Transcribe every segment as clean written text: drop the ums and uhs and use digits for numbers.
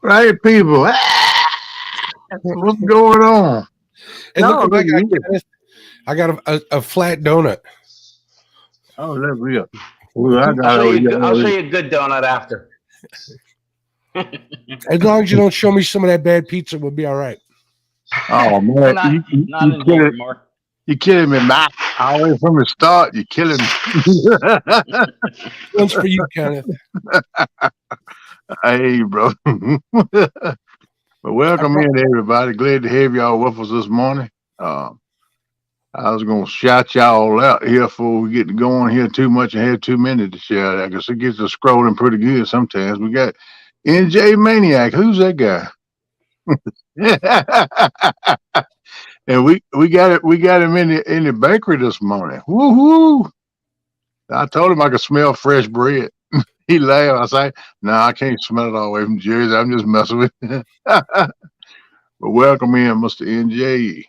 Right, people. What's going on? Hey, look what I got, Kenneth. I got a flat donut. Oh, that's real. Well, I got I'll show you a good donut after. As long as you don't show me some of that bad pizza, we'll be all right. Oh man, not anymore. You're killing me, Matt. Already from the start, you're killing me. One's for you, Kenneth. Hey, bro. But welcome in, everybody. Glad to have y'all with us this morning. I was going to shout y'all out here before we get to going here too much and have too many to shout out because it gets to scrolling pretty good sometimes. We got NJ Maniac. Who's that guy? And we got him in the bakery this morning. Woohoo! I told him I could smell fresh bread. He laughed. I say, "No, I can't smell it all the way from Jersey. I'm just messing with you." But welcome in, Mr. NJ.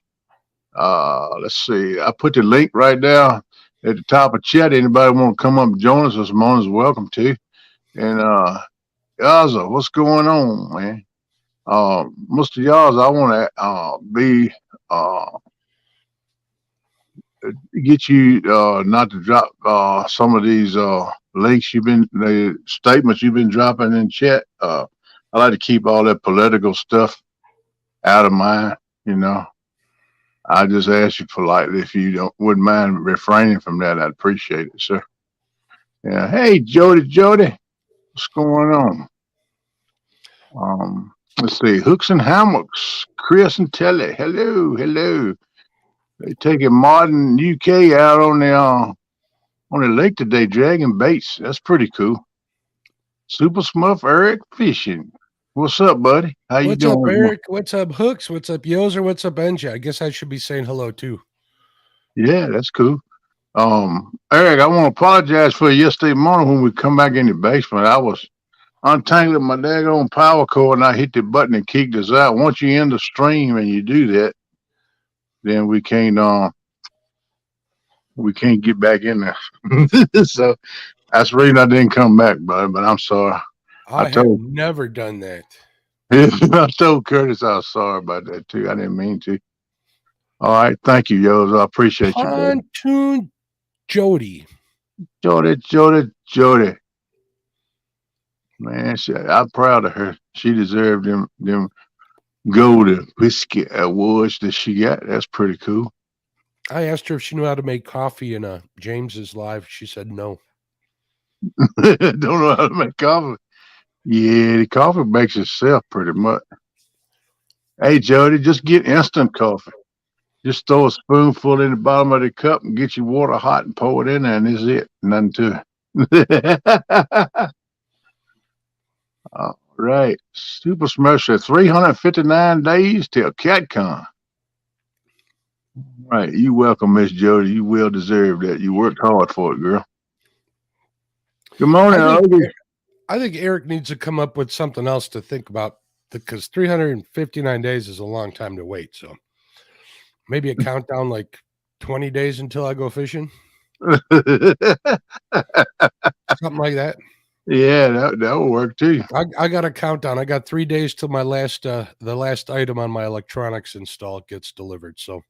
Let's see. I put the link right down at the top of chat. Anybody want to come up and join us this morning is welcome to. And Yaza, what's going on, man? Mr. Yaza, I want to get you not to drop some of these links the statements you've been dropping in chat. I like to keep all that political stuff out of mine, you know. I just ask you politely if you wouldn't mind refraining from that. I'd appreciate it, sir. Yeah. Hey, Jody, what's going on? Let's see. Hooks and Hammocks, Chris and Telly. Hello. They taking Martin UK out on the lake today, dragging baits. That's pretty cool. Super Smurf Eric fishing. What's up, buddy? How you doing? What's up, Eric? What's up, Hooks? What's up, Yoser? What's up, NJ? I guess I should be saying hello too. Yeah, that's cool. Eric, I want to apologize for yesterday morning when we come back in the basement. I was untangling my daggone power cord and I hit the button and kicked us out. Once you end the stream and you do that, then we can't get back in there. So that's the reason I didn't come back, bud. But I'm sorry. I have never done that. I told Curtis I was sorry about that too. I didn't mean to. All right, thank you, Yos. I appreciate you. Pontoon Jody. Jody. Man, I'm proud of her. She deserved them golden whiskey awards that she got. That's pretty cool. I asked her if she knew how to make coffee in James's live. She said no. Don't know how to make coffee. Yeah, the coffee makes itself pretty much. Hey, Jody, just get instant coffee. Just throw a spoonful in the bottom of the cup and get your water hot and pour it in there, and this is it. Nothing to it. All right. Super Smash said 359 days till CatCon. Right. You welcome, Miss Jody. You well deserve that. You worked hard for it, girl. Good morning, I think Eric needs to come up with something else to think about because 359 days is a long time to wait. So maybe a countdown like 20 days until I go fishing. Something like that. Yeah, that will work too. I got a countdown. I got 3 days till my the last item on my electronics install gets delivered. So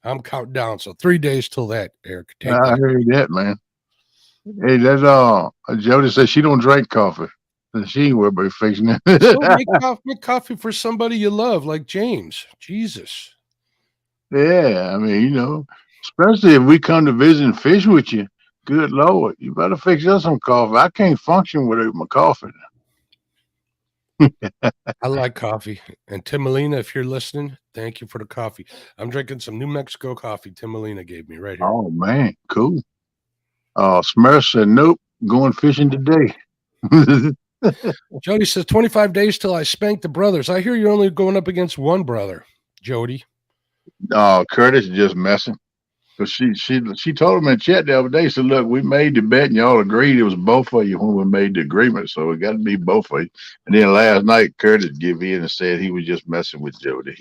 I'm counting down. So 3 days till that, Eric. I heard that, man. Hey, that's Jody says she don't drink coffee. She ain't worried about fixing it. So make coffee for somebody you love, like James. Jesus. Yeah, I mean, you know, especially if we come to visit and fish with you. Good Lord, you better fix us some coffee. I can't function without my coffee. I like coffee. And Tim Molina, if you're listening, thank you for the coffee. I'm drinking some New Mexico coffee Tim Molina gave me right here. Oh, man, cool. Smurf said, nope, going fishing today. Jody says 25 days till I spank the brothers. I hear you're only going up against one brother, Jody. Curtis is just messing. But she told him in chat the other day, said, look, we made the bet and y'all agreed it was both of you when we made the agreement. So it got to be both of you. And then last night, Curtis gave in and said he was just messing with Jody.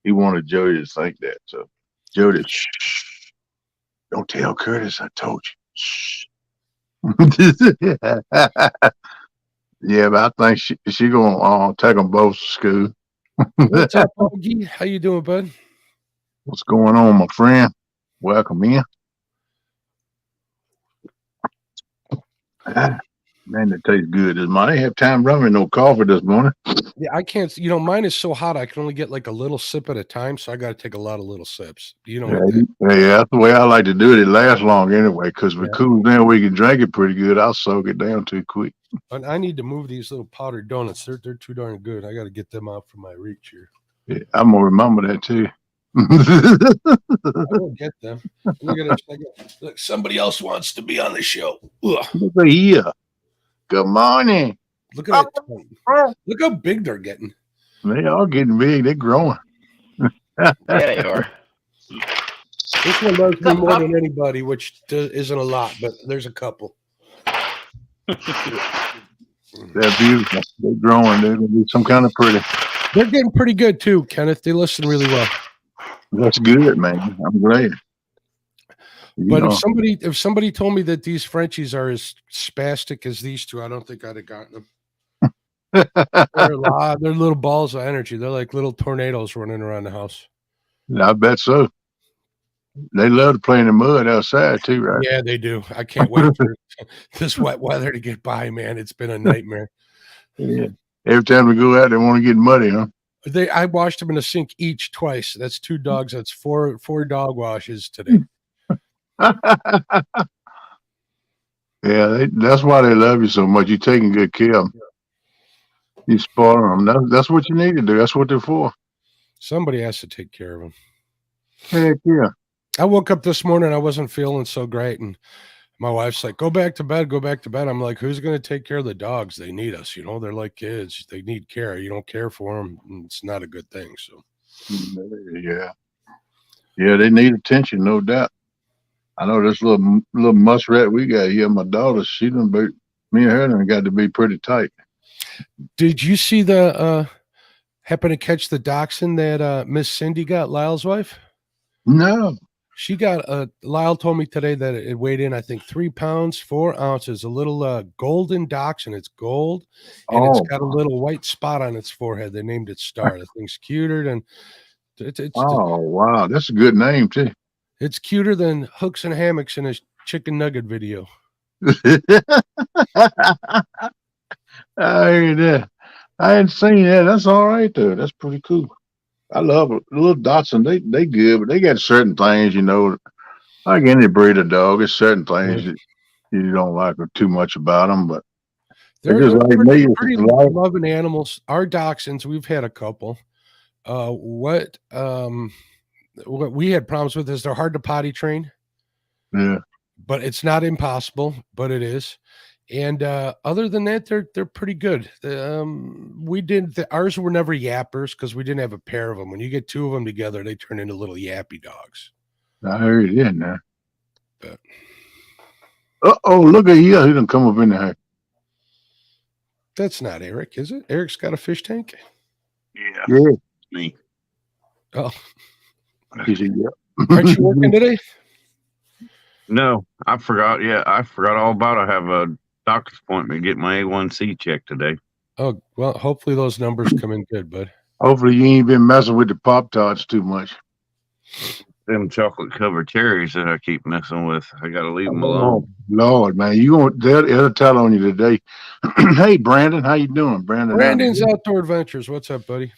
He wanted Jody to think that. So Jody, shh, don't tell Curtis I told you. Shh. Yeah, but I think she gonna take them both to school. What's up, Augie? How you doing, bud? What's going on, my friend? Welcome in. Man, it tastes good. I didn't have time running no coffee this morning. Yeah, I can't. You know, mine is so hot I can only get like a little sip at a time, so I got to take a lot of little sips. You know what that? Yeah, that's the way I like to do it. It lasts long anyway, because if it cools down, we can drink it pretty good. I'll soak it down too quick. But I need to move these little powdered donuts. They're too darn good. I got to get them out from my reach here. Yeah, I'm gonna remember that too. I will get them. Look at this. Look, somebody else wants to be on the show. Ugh. Look here. Good morning. Look at that. Look how big they're getting. They are getting big. They're growing. Yeah, they are. This one loves me more than anybody, which isn't a lot, but there's a couple. They're beautiful. They're growing. They're gonna be some kind of pretty. They're getting pretty good too, Kenneth. They listen really well. That's good, man. I'm glad. But if somebody told me that these Frenchies are as spastic as these two, I don't think I'd have gotten them. They're little balls of energy. They're like little tornadoes running around the house. I bet so. They love to play in the mud outside too, right? Yeah, they do. I can't wait for this wet weather to get by, man. It's been a nightmare. Yeah. Every time we go out, they want to get muddy, huh? I washed them in a sink each twice. That's 2 dogs. That's four dog washes today. Yeah, that's why they love you so much. You're taking good care of them. You spoil them. That's what you need to do. That's what they're for. Somebody has to take care of them. Heck yeah. I woke up this morning. I wasn't feeling so great. And my wife's like, go back to bed. Go back to bed. I'm like, who's going to take care of the dogs? They need us. You know, they're like kids. They need care. You don't care for them. It's not a good thing. So, yeah. Yeah, they need attention, no doubt. I know this little muskrat we got here, my daughter, me and her done got to be pretty tight. Did you see happen to catch the dachshund that Miss Cindy got, Lyle's wife? No. She got Lyle told me today that it weighed in, I think, 3 pounds, 4 ounces, a little golden dachshund. It's gold, and it's got a little white spot on its forehead. They named it Star. The thing's cuter than wow. That's a good name, too. It's cuter than hooks and hammocks in a chicken nugget video. I hear that. I hadn't seen that. That's all right, though. That's pretty cool. I love it. Little Dachshund, they good, but they got certain things, you know, like any breed of dog. There's certain things that you don't like too much about them, but they're just like pretty loving animals. Our dachshunds, we've had a couple. What we had problems with is they're hard to potty train. Yeah, but it's not impossible, but it is. And other than that, they're pretty good. Ours were never yappers because we didn't have a pair of them. When you get 2 of them together, they turn into little yappy dogs. I heard it now. Look at you! He done come up in there. That's not Eric, is it? Eric's got a fish tank. Yeah. Me. Oh, Aren't you working today? No, I forgot. Yeah, I forgot all about it. I have a doctor's appointment to get my A1C checked today. Oh, well, hopefully those numbers come in good, bud. Hopefully you ain't been messing with the Pop-Tarts too much. Them chocolate covered cherries that I keep messing with. I got to leave them alone. Lord, man, they'll tell on you today. Hey, Brandon, how you doing, Brandon? Brandon's Outdoor Adventures. What's up, buddy?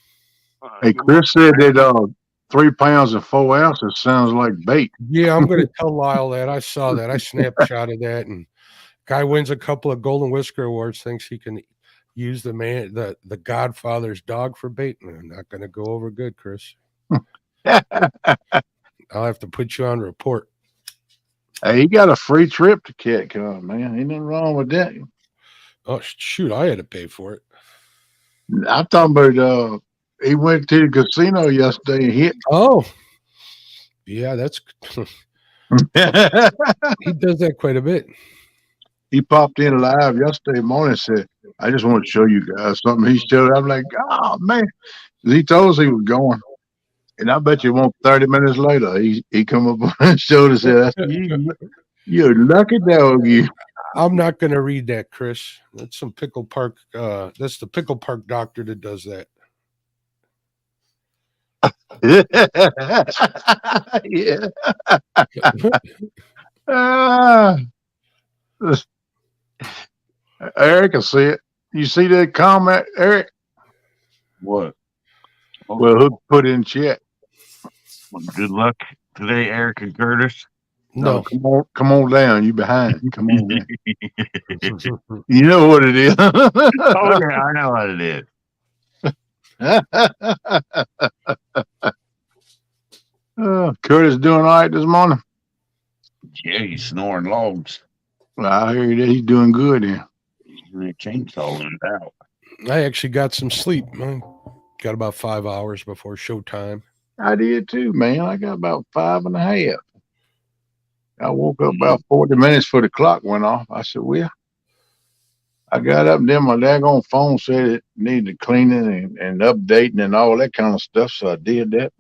Hey, Chris said that 3 pounds and 4 ounces sounds like bait. Yeah, I'm going to tell Lyle that. I saw that. I snapshotted that, and guy wins a couple of Golden Whisker Awards. Thinks he can use the Godfather's dog for bait. I'm not going to go over good, Chris. I'll have to put you on report. Hey, he got a free trip to CatCon, man. Ain't nothing wrong with that. Oh shoot, I had to pay for it. I'm talking about he went to the casino yesterday and hit. Oh, yeah, that's he does that quite a bit. He popped in live yesterday morning and said, I just want to show you guys something. He showed. I'm like, oh man. He told us he was going. And I bet you won't 30 minutes later, he come up and showed us that. You're lucky dog, you. I'm not going to read that, Chris. That's some Pickle Park. That's the Pickle Park doctor that does that. Yeah. Ah, Eric, I see it. You see that comment, Eric? What? Well, who put in chat? Good luck today, Eric and Curtis. No. Come on down. You behind. Come on down. You know what it is. Oh yeah, I know what it is. Curtis doing all right this morning? Yeah, he's snoring logs. Well, I hear that he's doing good here. He's chainsawing it out. I actually got some sleep. I got about 5 hours before showtime. I did too, man. I got about 5.5. I woke up about 40 minutes before the clock went off. I said, well, I got up, and then my daggone phone said it needed cleaning and updating and all that kind of stuff. So I did that.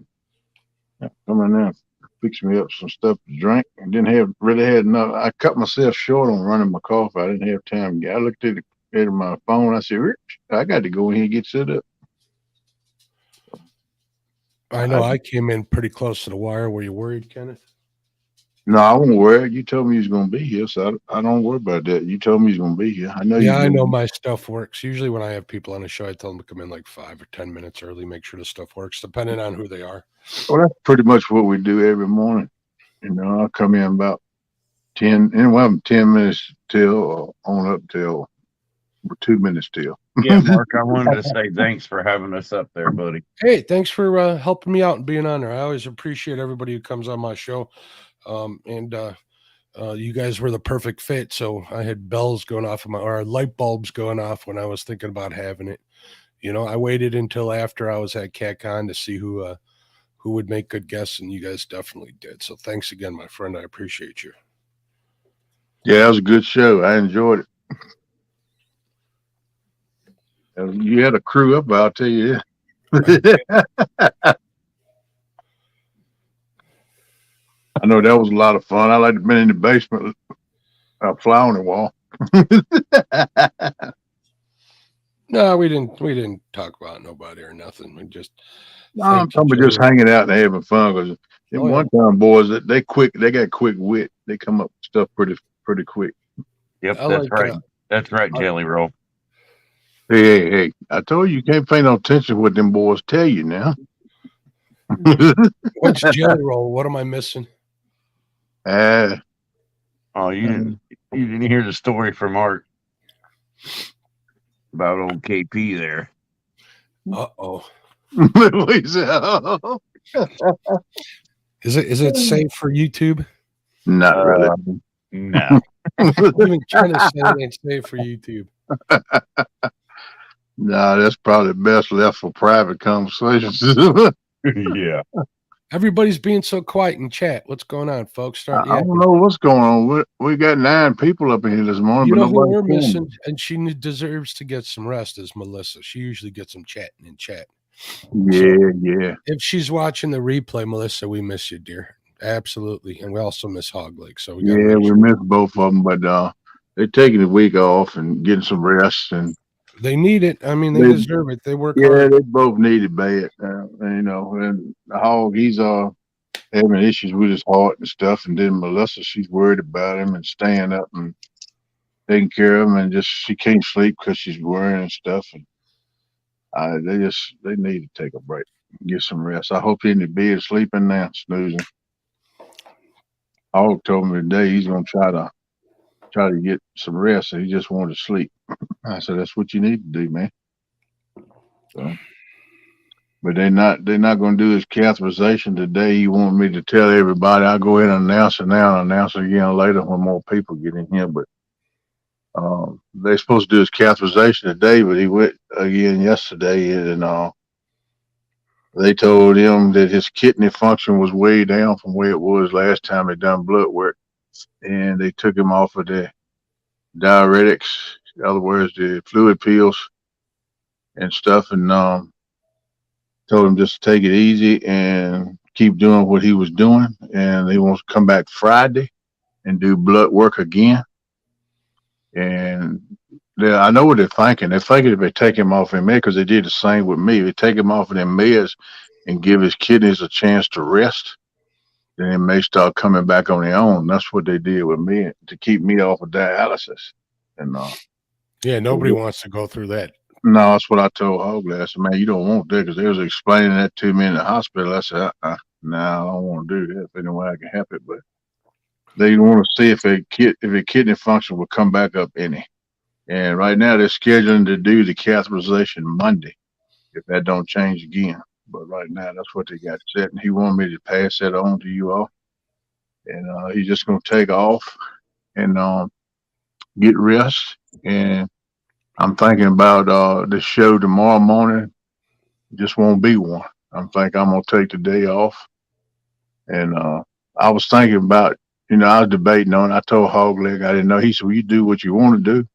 Come in there, fix me up some stuff to drink. I didn't really have enough. I cut myself short on running my coffee. I didn't have time. I looked at my phone. I said, Rich, I got to go in here and get set up. I know I came in pretty close to the wire. Were you worried, Kenneth? No, I won't worry. You told me you was going to be here, so I don't worry about that. You told me you was going to be here. I know. Yeah, I know my stuff works. Usually when I have people on the show, I tell them to come in like 5 or 10 minutes early, make sure the stuff works, depending on who they are. Well, that's pretty much what we do every morning. You know, I'll come in about 10, and we'll have 10 minutes till or on up till 2 minutes till. Yeah, Mark, I wanted to say thanks for having us up there, buddy. Hey, thanks for helping me out and being on there. I always appreciate everybody who comes on my show. You guys were the perfect fit. So I had bells going off or light bulbs going off when I was thinking about having it. You know, I waited until after I was at CatCon to see who would make good guests, and you guys definitely did. So thanks again, my friend. I appreciate you. Yeah, it was a good show. I enjoyed it. You had a crew up, I'll tell you that. I know that was a lot of fun. I like to be in the basement, fly on the wall. No, we didn't talk about nobody or nothing. We just I'm talking about just hanging out and having fun. Because one time, boys, they got quick wit. They come up with stuff pretty quick. Yep, that's right. That's right, Jelly Roll. Hey! I told you can't pay no attention to what them boys tell you now. What's Jelly Roll? What am I missing? Oh, you didn't hear the story from Art about old KP there. Uh-oh. Is it safe for YouTube? Not really. No. Even Kenneth saying it's safe for YouTube. No, that's probably best left for private conversations. Yeah. Everybody's being so quiet in chat. What's going on, folks? I don't know what's going on. We got 9 people up in here this morning. You but know who we're nobody's missing, and she deserves to get some rest, is Melissa. She usually gets them chatting in chat. Yeah. If she's watching the replay, Melissa, we miss you, dear. Absolutely. And we also miss Hawgleg. So we miss both of them, but they're taking a week off and getting some rest, and they need it. I mean, they deserve it. They work hard. Yeah, they both need it bad. You know, and the Hog, he's having issues with his heart and stuff, and then Melissa, she's worried about him and staying up and taking care of him, and she can't sleep because she's worrying and stuff. And they need to take a break, get some rest. I hope he's in the bed sleeping now, snoozing. Hog told me today he's gonna try to get some rest, and he just wanted to sleep. I said, that's what you need to do, man. So, but they're not going to do his catheterization today. He wanted me to tell everybody. I'll go ahead and announce it now and announce it again later when more people get in here. But they're supposed to do his catheterization today, but he went again yesterday, and they told him that his kidney function was way down from where it was last time they done blood work, and they took him off of the diuretics, in other words, the fluid pills and stuff, and told him just to take it easy and keep doing what he was doing. And he wants to come back Friday and do blood work again. And I know what they're thinking. They're thinking if they take him off in meds, because they did the same with me. If they take him off of them meds and give his kidneys a chance to rest, then it may start coming back on their own. That's what they did with me to keep me off of dialysis. And Yeah, nobody wants to go through that. no, that's what I told Hawgleg. I said, man, you don't want that, because they was explaining that to me in the hospital. I said, no, I don't want to do that. If any way I can help it, but they want to see if a kidney function will come back up any. And right now they're scheduling to do the catheterization Monday, if that don't change again. But right now that's what they got set, and he wanted me to pass that on to you all. And he's just gonna take off and get rest. And I'm thinking about the show tomorrow morning. Just won't be one. I'm thinking I'm gonna take the day off. And I was thinking about, I was debating on it. I told Hawgleg I didn't know. He said, well, you do what you want to do.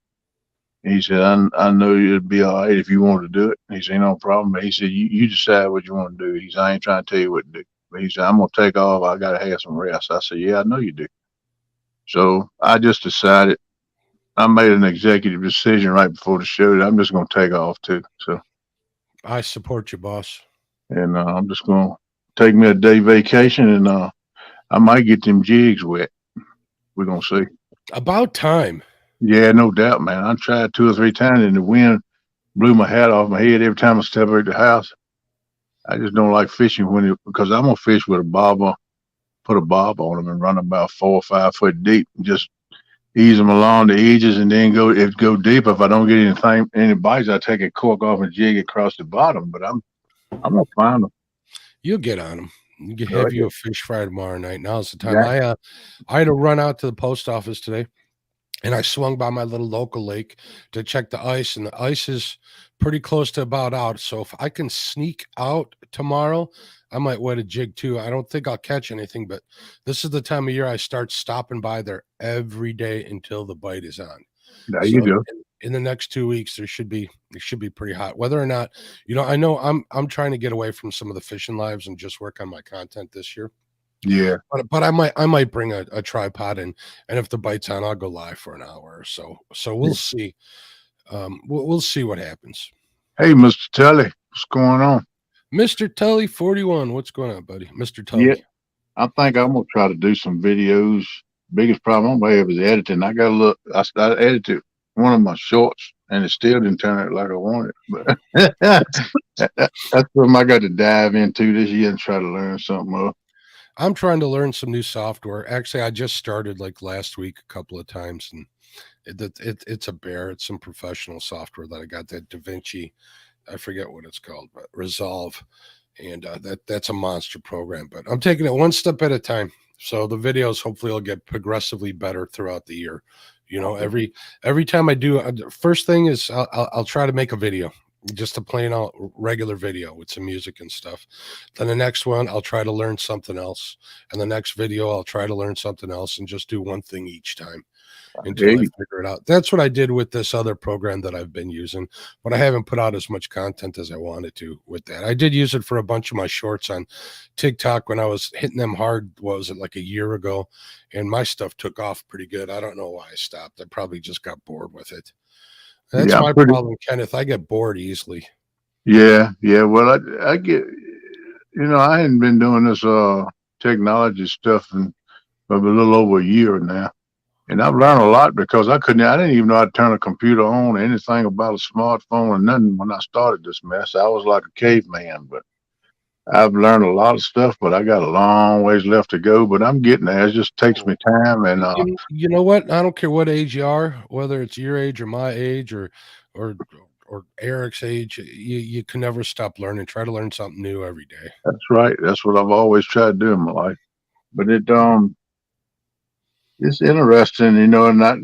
And he said, I know it'd be all right if you want to do it. And he said, no problem. But he said, you decide what you want to do. He said, I ain't trying to tell you what to do. But he said, I'm going to take off. I got to have some rest. I said, yeah, I know you do. So I just decided, I made an executive decision right before the show that I'm just going to take off too. So I support you, boss. And I'm just going to take me a day vacation, and I might get them jigs wet. We're going to see. About time. Yeah, no doubt, man. I tried 2 or 3 times, and the wind blew my hat off my head every time I step out the house. I just don't like fishing because I'm gonna fish with a bobber, put a bob on them, and run about 4 or 5 foot deep, and just ease them along the edges, and then go deep. If I don't get any bites, I take a cork off and jig across the bottom. But I'm gonna find them. You'll get on them. You can have you a fish fry tomorrow night. Now's the time. Yeah. I had to run out to the post office today. And I swung by my little local lake to check the ice, and the ice is pretty close to about out. So if I can sneak out tomorrow, I might wet a jig too. I don't think I'll catch anything, but this is the time of year I start stopping by there every day until the bite is on. There you go. In the next 2 weeks, it should be pretty hot. Whether or not, I know I'm trying to get away from some of the fishing lives and just work on my content this year. Yeah, but I might bring a tripod in, and if the bite's on, I'll go live for an hour or so. So we'll see. We'll see what happens. Hey, Mr. Tully, what's going on? Mr. Tully 41, what's going on, buddy? Mr. Tully. Yeah, I think I'm gonna try to do some videos. Biggest problem I'm gonna have is editing. I gotta look. I edited one of my shorts, and it still didn't turn out like I wanted. But that's something I got to dive into this year and try to learn something else. I'm trying to learn some new software. Actually, I just started like last week a couple of times, and it's a bear. It's some professional software that I got, that DaVinci. I forget what it's called, but Resolve, and that's a monster program. But I'm taking it one step at a time. So the videos hopefully will get progressively better throughout the year. Every time I do, first thing is I'll try to make a video. Just a plain out regular video with some music and stuff. Then the next one, I'll try to learn something else. And the next video, I'll try to learn something else and just do one thing each time until I figure it out. That's what I did with this other program that I've been using, but I haven't put out as much content as I wanted to with that. I did use it for a bunch of my shorts on TikTok when I was hitting them hard. What was it, like a year ago? And my stuff took off pretty good. I don't know why I stopped. I probably just got bored with it. That's my problem, Kenneth. I get bored easily. Yeah. Well, I get, I hadn't been doing this technology stuff in a little over a year now, and I've learned a lot because I didn't even know how to turn a computer on or anything about a smartphone or nothing when I started this mess. I was like a caveman, but I've learned a lot of stuff, but I got a long ways left to go, but I'm getting there. It just takes me time. And you know what? I don't care what age you are, whether it's your age or my age or Eric's age, you can never stop learning. Try to learn something new every day. That's right. That's what I've always tried to do in my life. But it's interesting, and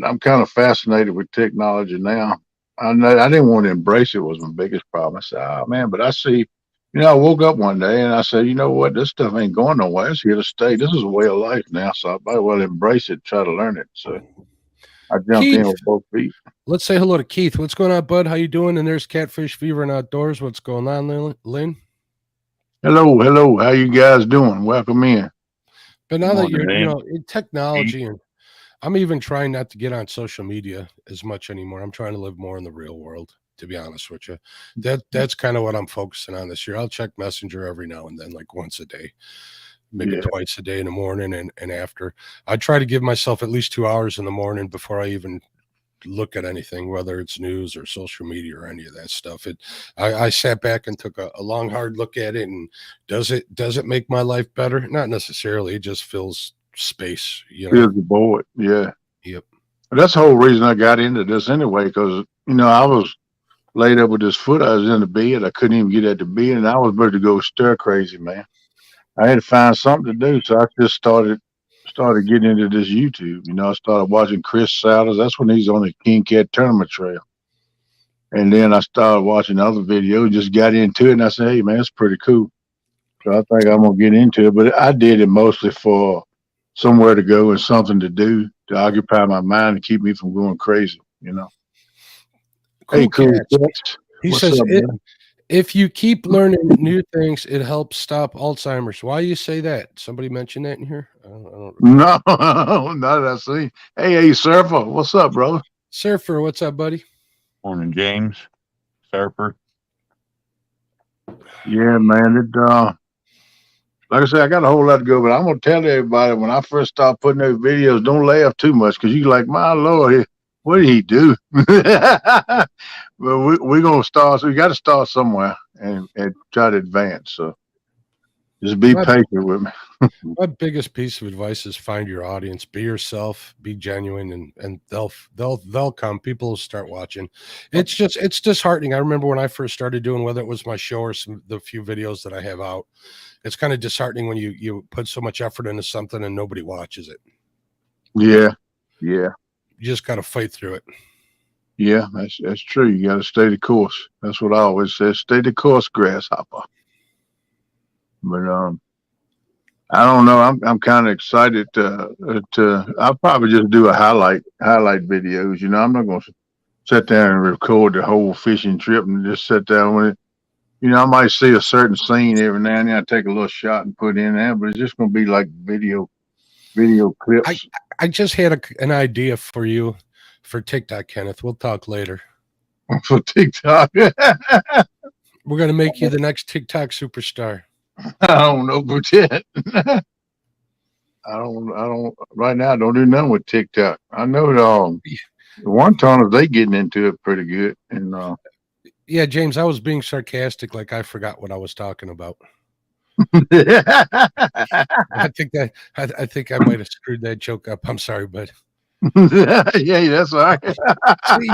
I'm kind of fascinated with technology now. I didn't want to embrace it, was my biggest problem. I said, oh man, but I see. I woke up one day and I said, you know what? This stuff ain't going nowhere. It's here to stay. This is a way of life now. So I might well embrace it, try to learn it. So I jumped in with both feet. Let's say hello to Keith. What's going on, bud? How you doing? And there's Catfish Fever and Outdoors. What's going on, Lynn? Hello. How you guys doing? Welcome in. But now that you're, in technology, and I'm even trying not to get on social media as much anymore. I'm trying to live more in the real world, to be honest with you. That's kind of what I'm focusing on this year. I'll check Messenger every now and then, like once a day, maybe twice a day in the morning and after. I try to give myself at least 2 hours in the morning before I even look at anything, whether it's news or social media or any of that stuff. I sat back and took a long, hard look at it, and does it make my life better? Not necessarily. It just fills space, you know. Fills the void. Yeah. Yep. That's the whole reason I got into this anyway, because I was laid up with this foot. I was in the bed. I couldn't even get at the bed, and I was ready to go stir crazy, man. I had to find something to do, so I just started getting into this YouTube. I started watching Chris Saddles. That's when he's on the King Cat Tournament Trail. And then I started watching other videos, just got into it, and I said, hey, man, it's pretty cool. So I think I'm going to get into it. But I did it mostly for somewhere to go and something to do to occupy my mind and keep me from going crazy, Cool, Hey, cool catch. cats. He What's says, up, man? if you keep learning new things, it helps stop Alzheimer's. Why you say that? Somebody mentioned that in here? I don't No, not that I see. Hey, Surfer. What's up, brother? Surfer, what's up, buddy? Morning, James. Surfer. Yeah, man. Like I said, I got a whole lot to go, but I'm gonna tell everybody when I first start putting those videos, don't laugh too much, because you like, my Lord, what did he do? But we're gonna start. So we got to start somewhere and try to advance. So just be patient with me. My biggest piece of advice is find your audience, be yourself, be genuine, and they'll come. People will start watching. It's disheartening. I remember when I first started doing, whether it was my show or the few videos that I have out, it's kind of disheartening when you put so much effort into something and nobody watches it. Yeah. You just got to fight through it. Yeah, that's true. You got to stay the course. That's what I always say. Stay the course, grasshopper. But I don't know. I'm kind of excited to. I'll probably just do a highlight videos. I'm not going to sit there and record the whole fishing trip and just sit down with it. I might see a certain scene every now and then. I take a little shot and put in there, but it's just going to be like video clips. I just had an idea for you for TikTok, Kenneth. We'll talk later. For TikTok. We're going to make you the next TikTok superstar. I don't know about that. I don't right now. I don't do nothing with TikTok. I know the one tonners, they getting into it pretty good. And yeah, James, I was being sarcastic, like I forgot what I was talking about. I think I might have screwed that joke up. I'm sorry, bud. Yeah, that's all right. See,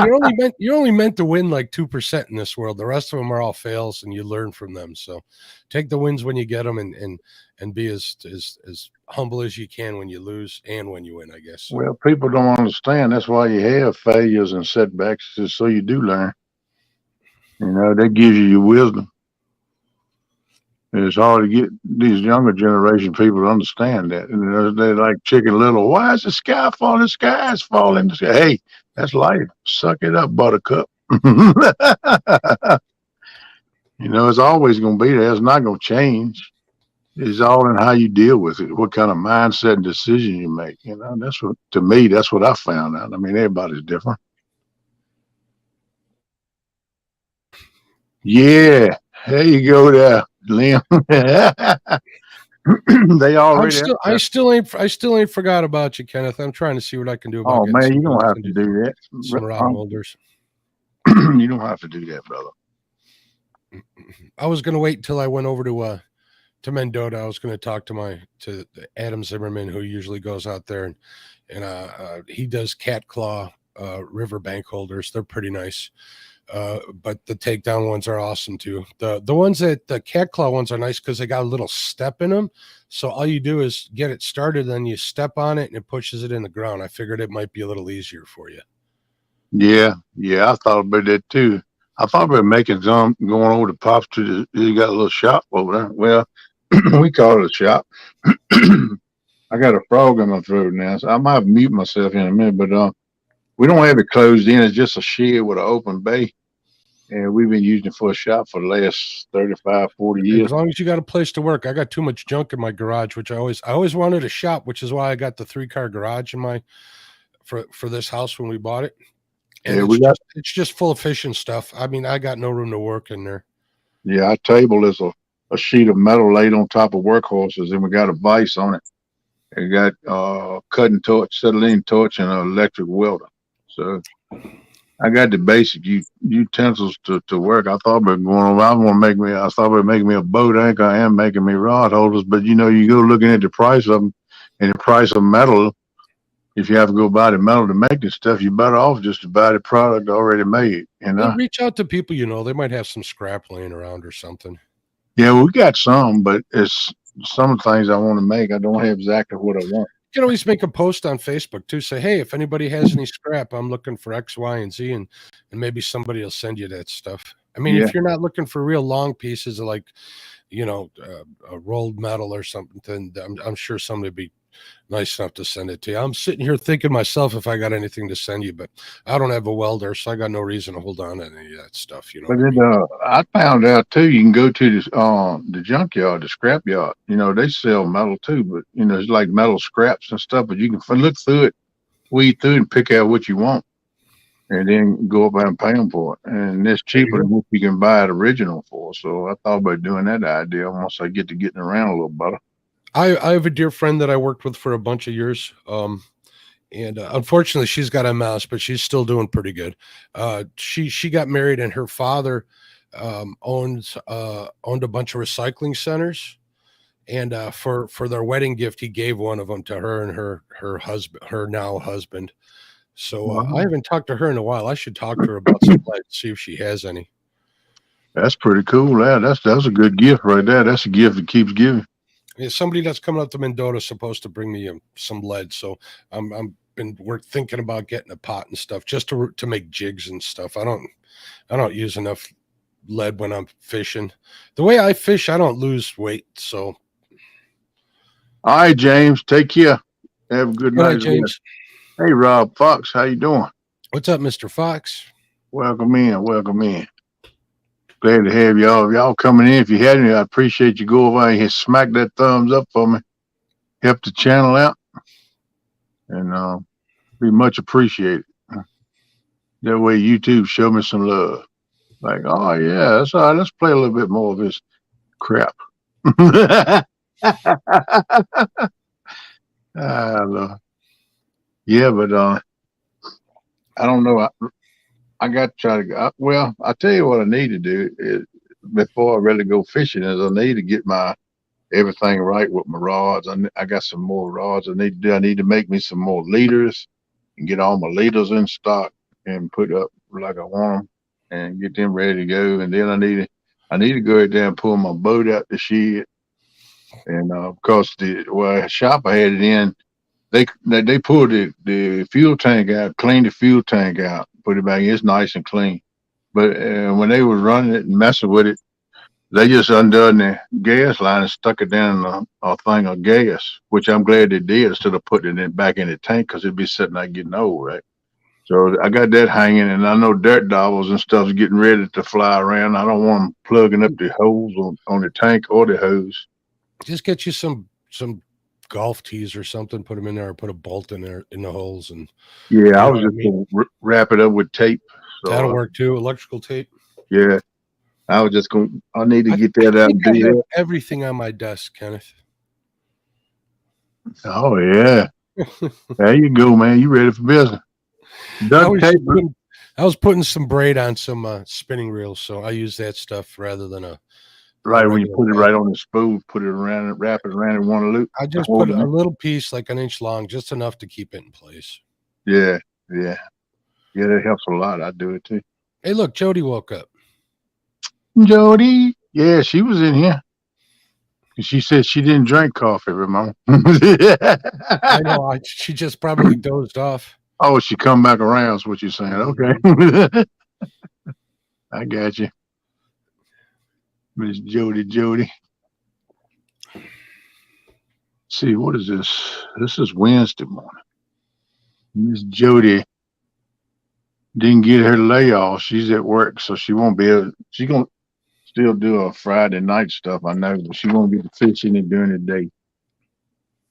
you're only meant to win like 2% in this world. The rest of them are all fails, and you learn from them. So take the wins when you get them, and be as humble as you can when you lose and when you win, I guess. Well, people don't understand. That's why you have failures and setbacks, just so you do learn. That gives you your wisdom. It's hard to get these younger generation people to understand that. And they're like Chicken Little. Why is the sky falling? The sky is falling. Hey, that's life. Suck it up, buttercup. It's always going to be there. It's not going to change. It's all in how you deal with it, what kind of mindset and decision you make. That's what, to me, that's what I found out. I mean, everybody's different. Yeah, there you go there, Liam. They already. I still ain't forgot about you, Kenneth. I'm trying to see what I can do about. Oh man, you don't have to do that. Some rod holders. You don't have to do that, brother. I was gonna wait until I went over to Mendota. I was gonna talk to Adam Zimmerman, who usually goes out there and he does cat claw river bank holders. They're pretty nice. But the takedown ones are awesome too. The ones that the cat claw ones are nice because they got a little step in them. So all you do is get it started, then you step on it and it pushes it in the ground. I figured it might be a little easier for you. Yeah, I thought about that too. I thought about making some going over to Pops to you got a little shop over there. Well, we call it a shop. I got a frog in my throat now, so I might mute myself in a minute, but we don't have it closed in. It's just a shed with an open bay. And we've been using it for a shop for the last 35, 40 years. As long as you got a place to work. I got too much junk in my garage, which I always wanted a shop, which is why I got the 3-car garage in my for this house when we bought it, and Yeah, it's just full of fish and stuff. I mean, I got no room to work in there. yeah, our table is a sheet of metal laid on top of workhorses, and we got a vise on it. We got cutting torch, acetylene torch, and an electric welder. So I got the basic utensils to work. I thought about going over. I thought about making me a boat anchor and making me rod holders. But you go looking at the price of them and the price of metal. If you have to go buy the metal to make this stuff, you're better off just to buy the product already made. Well, reach out to people they might have some scrap laying around or something. Yeah, we got some, but it's some of the things I want to make. I don't have exactly what I want. You can always make a post on Facebook too. Say, hey, if anybody has any scrap, I'm looking for X, Y, and Z, and maybe somebody will send you that stuff. I mean, if you're not looking for real long pieces of like, a rolled metal or something, then I'm sure somebody would be nice enough to send it to you. I'm sitting here thinking myself if I got anything to send you, but I don't have a welder, so I got no reason to hold on to any of that stuff. But I found out too. You can go to the junkyard, the scrap yard. They sell metal too, but it's like metal scraps and stuff. But you can look through it, weed through it, and pick out what you want, and then go up and pay them for it. And it's cheaper than what you can buy it original for. So I thought about doing that idea once I get to getting around a little better. I have a dear friend that I worked with for a bunch of years. And unfortunately, she's got MS, but she's still doing pretty good. She got married, and her father owned a bunch of recycling centers. And for their wedding gift, he gave one of them to her and her husband, her now husband. So I haven't talked to her in a while. I should talk to her about some light, see if she has any. That's pretty cool. Yeah, that's a good gift right there. That's a gift that keeps giving. Yeah, somebody that's coming up to Mendota is supposed to bring me some lead, so we're thinking about getting a pot and stuff just to make jigs and stuff. I don't use enough lead when I'm fishing. The way I fish, I don't lose weight. So, all right, James, take care. Have a good night, James. Hey, Rob Fox, how you doing? What's up, Mr. Fox? Welcome in. Glad to have y'all coming in. If you hadn't, I appreciate you. Go over and smack that thumbs up for me. Help the channel out, and be much appreciated. That way, YouTube show me some love. Like, oh yeah, that's all right. Let's play a little bit more of this crap. Yeah, but I don't know. I got to try to go. Well, I tell you what I need to do is before I really go fishing is I need to get everything right with my rods. I got some more rods I need to do. I need to make me some more leaders and get all my leaders in stock and put up like I want them and get them ready to go. And then I need to go out there and pull my boat out the shed. And because the shop I had it in, they pulled the fuel tank out, cleaned the fuel tank out, put it back in. It's nice and clean. But when they was running it and messing with it, they just undone the gas line and stuck it down a thing of gas, which I'm glad they did instead of putting it back in the tank because it'd be sitting there getting old, right? So I got that hanging, and I know dirt dabbles and stuff's getting ready to fly around. I don't want them plugging up the holes on the tank or the hose. Just get you some golf tees or something, put them in there, or put a bolt in there in the holes, and I was just gonna wrap it up with tape. So, that'll work too. Electrical tape. Yeah, I was just gonna. I need to get that out. I have everything on my desk, Kenneth. Oh yeah, there you go, man. You ready for business? I was putting some braid on some spinning reels, so I use that stuff rather than a. Right, when you put it right on the spool, put it around and wrap it around in one loop. I just put a little piece like an inch long, just enough to keep it in place. Yeah, that helps a lot. I do it too. Hey, look, Jody woke up. Jody, yeah, she was in here. She said she didn't drink coffee, Ramon. I know. She just probably dozed off. Oh, she come back around is what you're saying. Okay. I got you. Miss Jody. See, what is this? This is Wednesday morning. Miss Jody didn't get her layoff. She's at work, so she won't be able. She's gonna still do her Friday night stuff, I know, but she won't get to fishing it during the day.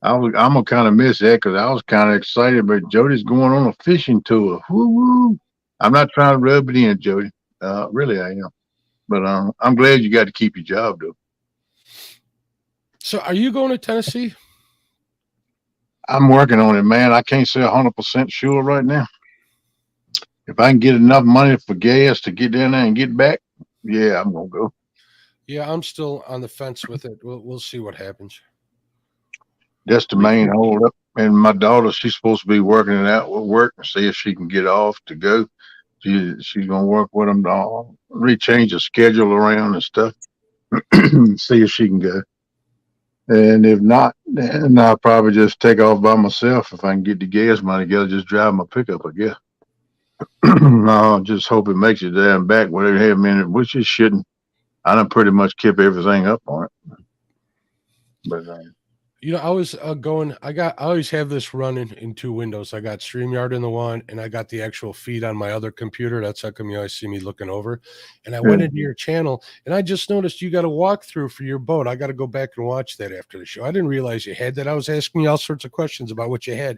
I'm gonna kind of miss that because I was kind of excited, but Jody's going on a fishing tour. Woo woo! I'm not trying to rub it in, Jody. Really, I am. But I'm glad you got to keep your job, though. So, are you going to Tennessee? I'm working on it, man. I can't say 100% sure right now. If I can get enough money for gas to get down there and get back, yeah, I'm gonna go. Yeah, I'm still on the fence with it. We'll see what happens. That's the main hold up. And my daughter, she's supposed to be working it out with work and see if she can get off to go. She's gonna work with them to rechange the schedule around and stuff. See if she can go. And if not, then I'll probably just take off by myself if I can get the gas money together. Just drive my pickup, I guess. I just hope it makes it there and back where they have me in it, which it shouldn't. I done pretty much kept everything up on it. But You know, I was I always have this running in two windows. I got StreamYard in the one, and I got the actual feed on my other computer. That's how come you always see me looking over. And I went into your channel, and I just noticed you got a walkthrough for your boat. I got to go back and watch that after the show. I didn't realize you had that. I was asking you all sorts of questions about what you had.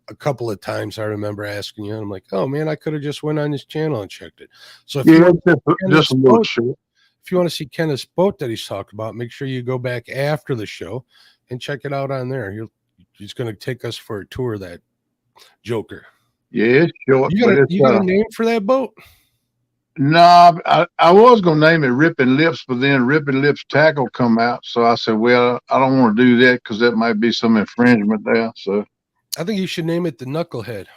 A couple of times I remember asking you, and I'm like, oh man, I could have just went on his channel and checked it. So if you want just a little short. If you want to see Kenneth's boat that he's talked about, make sure you go back after the show and check it out on there. He's going to take us for a tour of that Joker. Yeah, it's short. You got a name for that boat? No, I was going to name it Ripping Lips, but then Ripping Lips Tackle come out. So I said, well, I don't want to do that because that might be some infringement there. So I think you should name it the Knucklehead.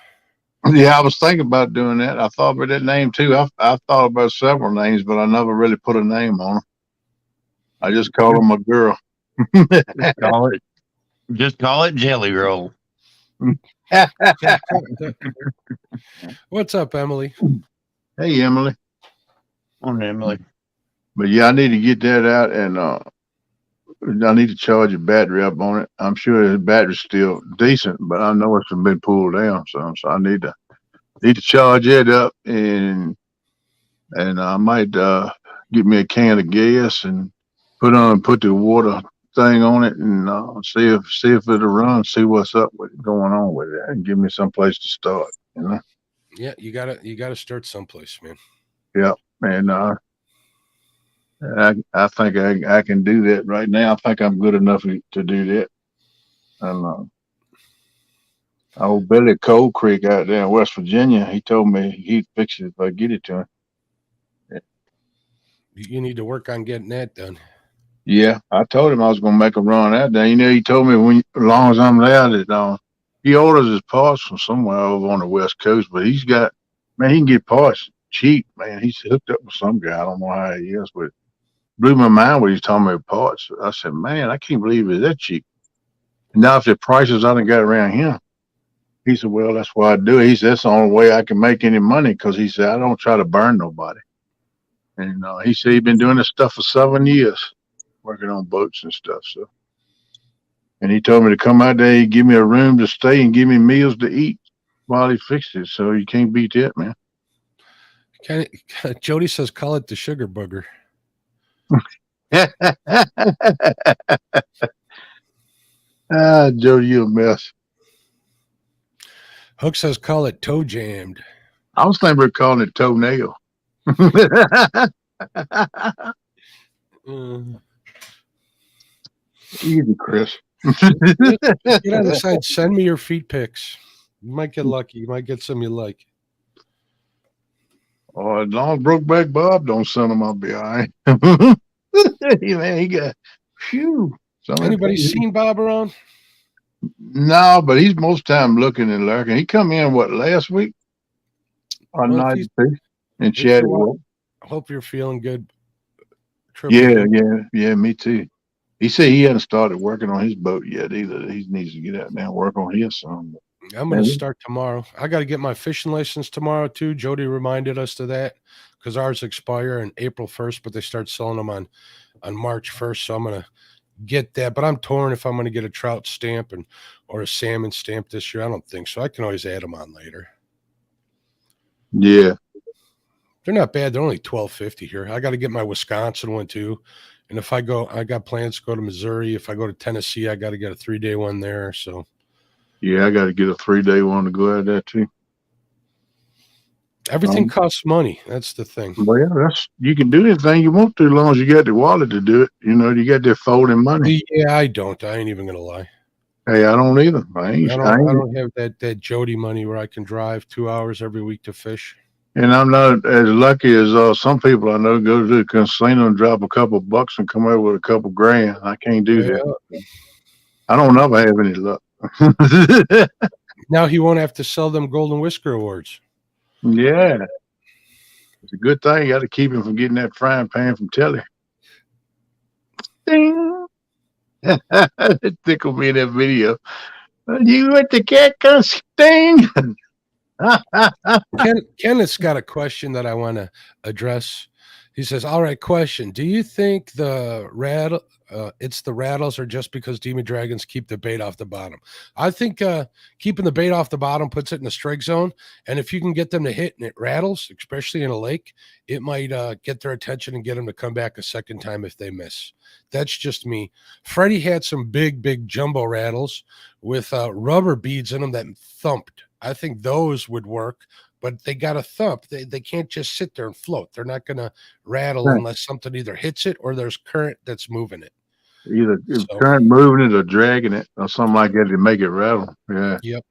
Yeah, I was thinking about doing that. I thought about that name too. I thought about several names, but I never really put a name on them. I just call them a girl. Just call it Jelly Roll. What's up, Emily? Hey, Emily. On Emily. But yeah, I need to get that out, and I need to charge a battery up on it. I'm sure the battery's still decent, but I know it's been pulled down, so I need to charge it up, and I might get me a can of gas and put the water thing on it and see if it'll run, see what's up with it, going on with it, and give me some place to start. Yeah, you gotta start someplace, man. Yeah, and I think I can do that right now. I think I'm good enough to do that. And old Billy Cold Creek out there in West Virginia, he told me he'd fix it if I get it to him. You need to work on getting that done. Yeah, I told him I was going to make a run out there. He told me as long as I'm there, that he orders his parts from somewhere over on the West Coast, but he can get parts cheap, man. He's hooked up with some guy. I don't know how he is, but it blew my mind when he's telling me parts. I said, man, I can't believe it's that cheap. And now if the prices I done got around here, he said, well, that's why I do it. He said, that's the only way I can make any money, because he said, I don't try to burn nobody. And he said he'd been doing this stuff for 7 years, working on boats and stuff. So, and he told me to come out there, he'd give me a room to stay and give me meals to eat while he fixed it. So you can't beat that, man. Jody says, call it the sugar booger. Jody, you a mess. Hook says, call it toe jammed. I was thinking about calling it toenail. Easy, Chris. Get on the side. Send me your feet pics. You might get lucky. You might get some you like. Oh, as long as Brokeback Bob don't send them, I'll be all right. Man, he got phew. Anybody seen Bob around? No, but he's most time looking and lurking. He come in last week on night and chatted. I hope you're feeling good. Yeah, me too. He said he hadn't started working on his boat yet either. He needs to get out now and work on his. I'm going to start tomorrow. I got to get my fishing license tomorrow too. Jody reminded us of that because ours expire on April 1st, but they start selling them on March 1st. So I'm going to get that, but I'm torn if I'm going to get a trout stamp or a salmon stamp this year. I don't think so. I can always add them on later. Yeah. They're not bad. They're only $12.50 here. I got to get my Wisconsin one too. And if I got plans to go to Missouri. If I go to Tennessee, I got to get a 3-day one there. So Yeah, I got to get a 3-day one to go out there too. everything costs money. That's the thing. Well, yeah, you can do anything you want to as long as you got the wallet to do it. You know, you got that folding money. Yeah, I don't. I ain't even gonna lie. Hey, I don't either. I don't have that Jody money where I can drive 2 hours every week to fish. And I'm not as lucky as some people I know go to the casino and drop a couple bucks and come out with a couple grand. I can't do that. I don't ever have any luck. Now he won't have to sell them Golden Whisker Awards. Yeah. It's a good thing. You got to keep him from getting that frying pan from Telly. Ding. It tickled me in that video. You let the cat come sting. Kenneth's got a question that I want to address. He says, all right, question. Do you think it's the rattles or just because demon dragons keep the bait off the bottom? I think keeping the bait off the bottom puts it in the strike zone. And if you can get them to hit and it rattles, especially in a lake, it might get their attention and get them to come back a second time if they miss. That's just me. Freddie had some big jumbo rattles with rubber beads in them that thumped. I think those would work, but they got to thump. They can't just sit there and float. They're not going to rattle unless something either hits it or there's current that's moving it. Either current moving it or dragging it or something like that to make it rattle. Yeah. Yep.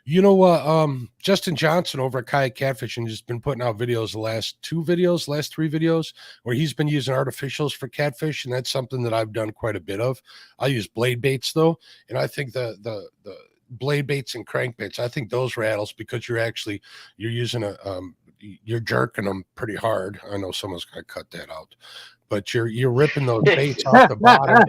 You know what? Justin Johnson over at Kayak Catfishing has been putting out videos the last 3 videos where he's been using artificials for catfish, and that's something that I've done quite a bit of. I use blade baits though, and I think the blade baits and crankbaits, I think those rattles because you're using you're jerking them pretty hard. I know someone's gonna cut that out, but you're ripping those baits off the bottom.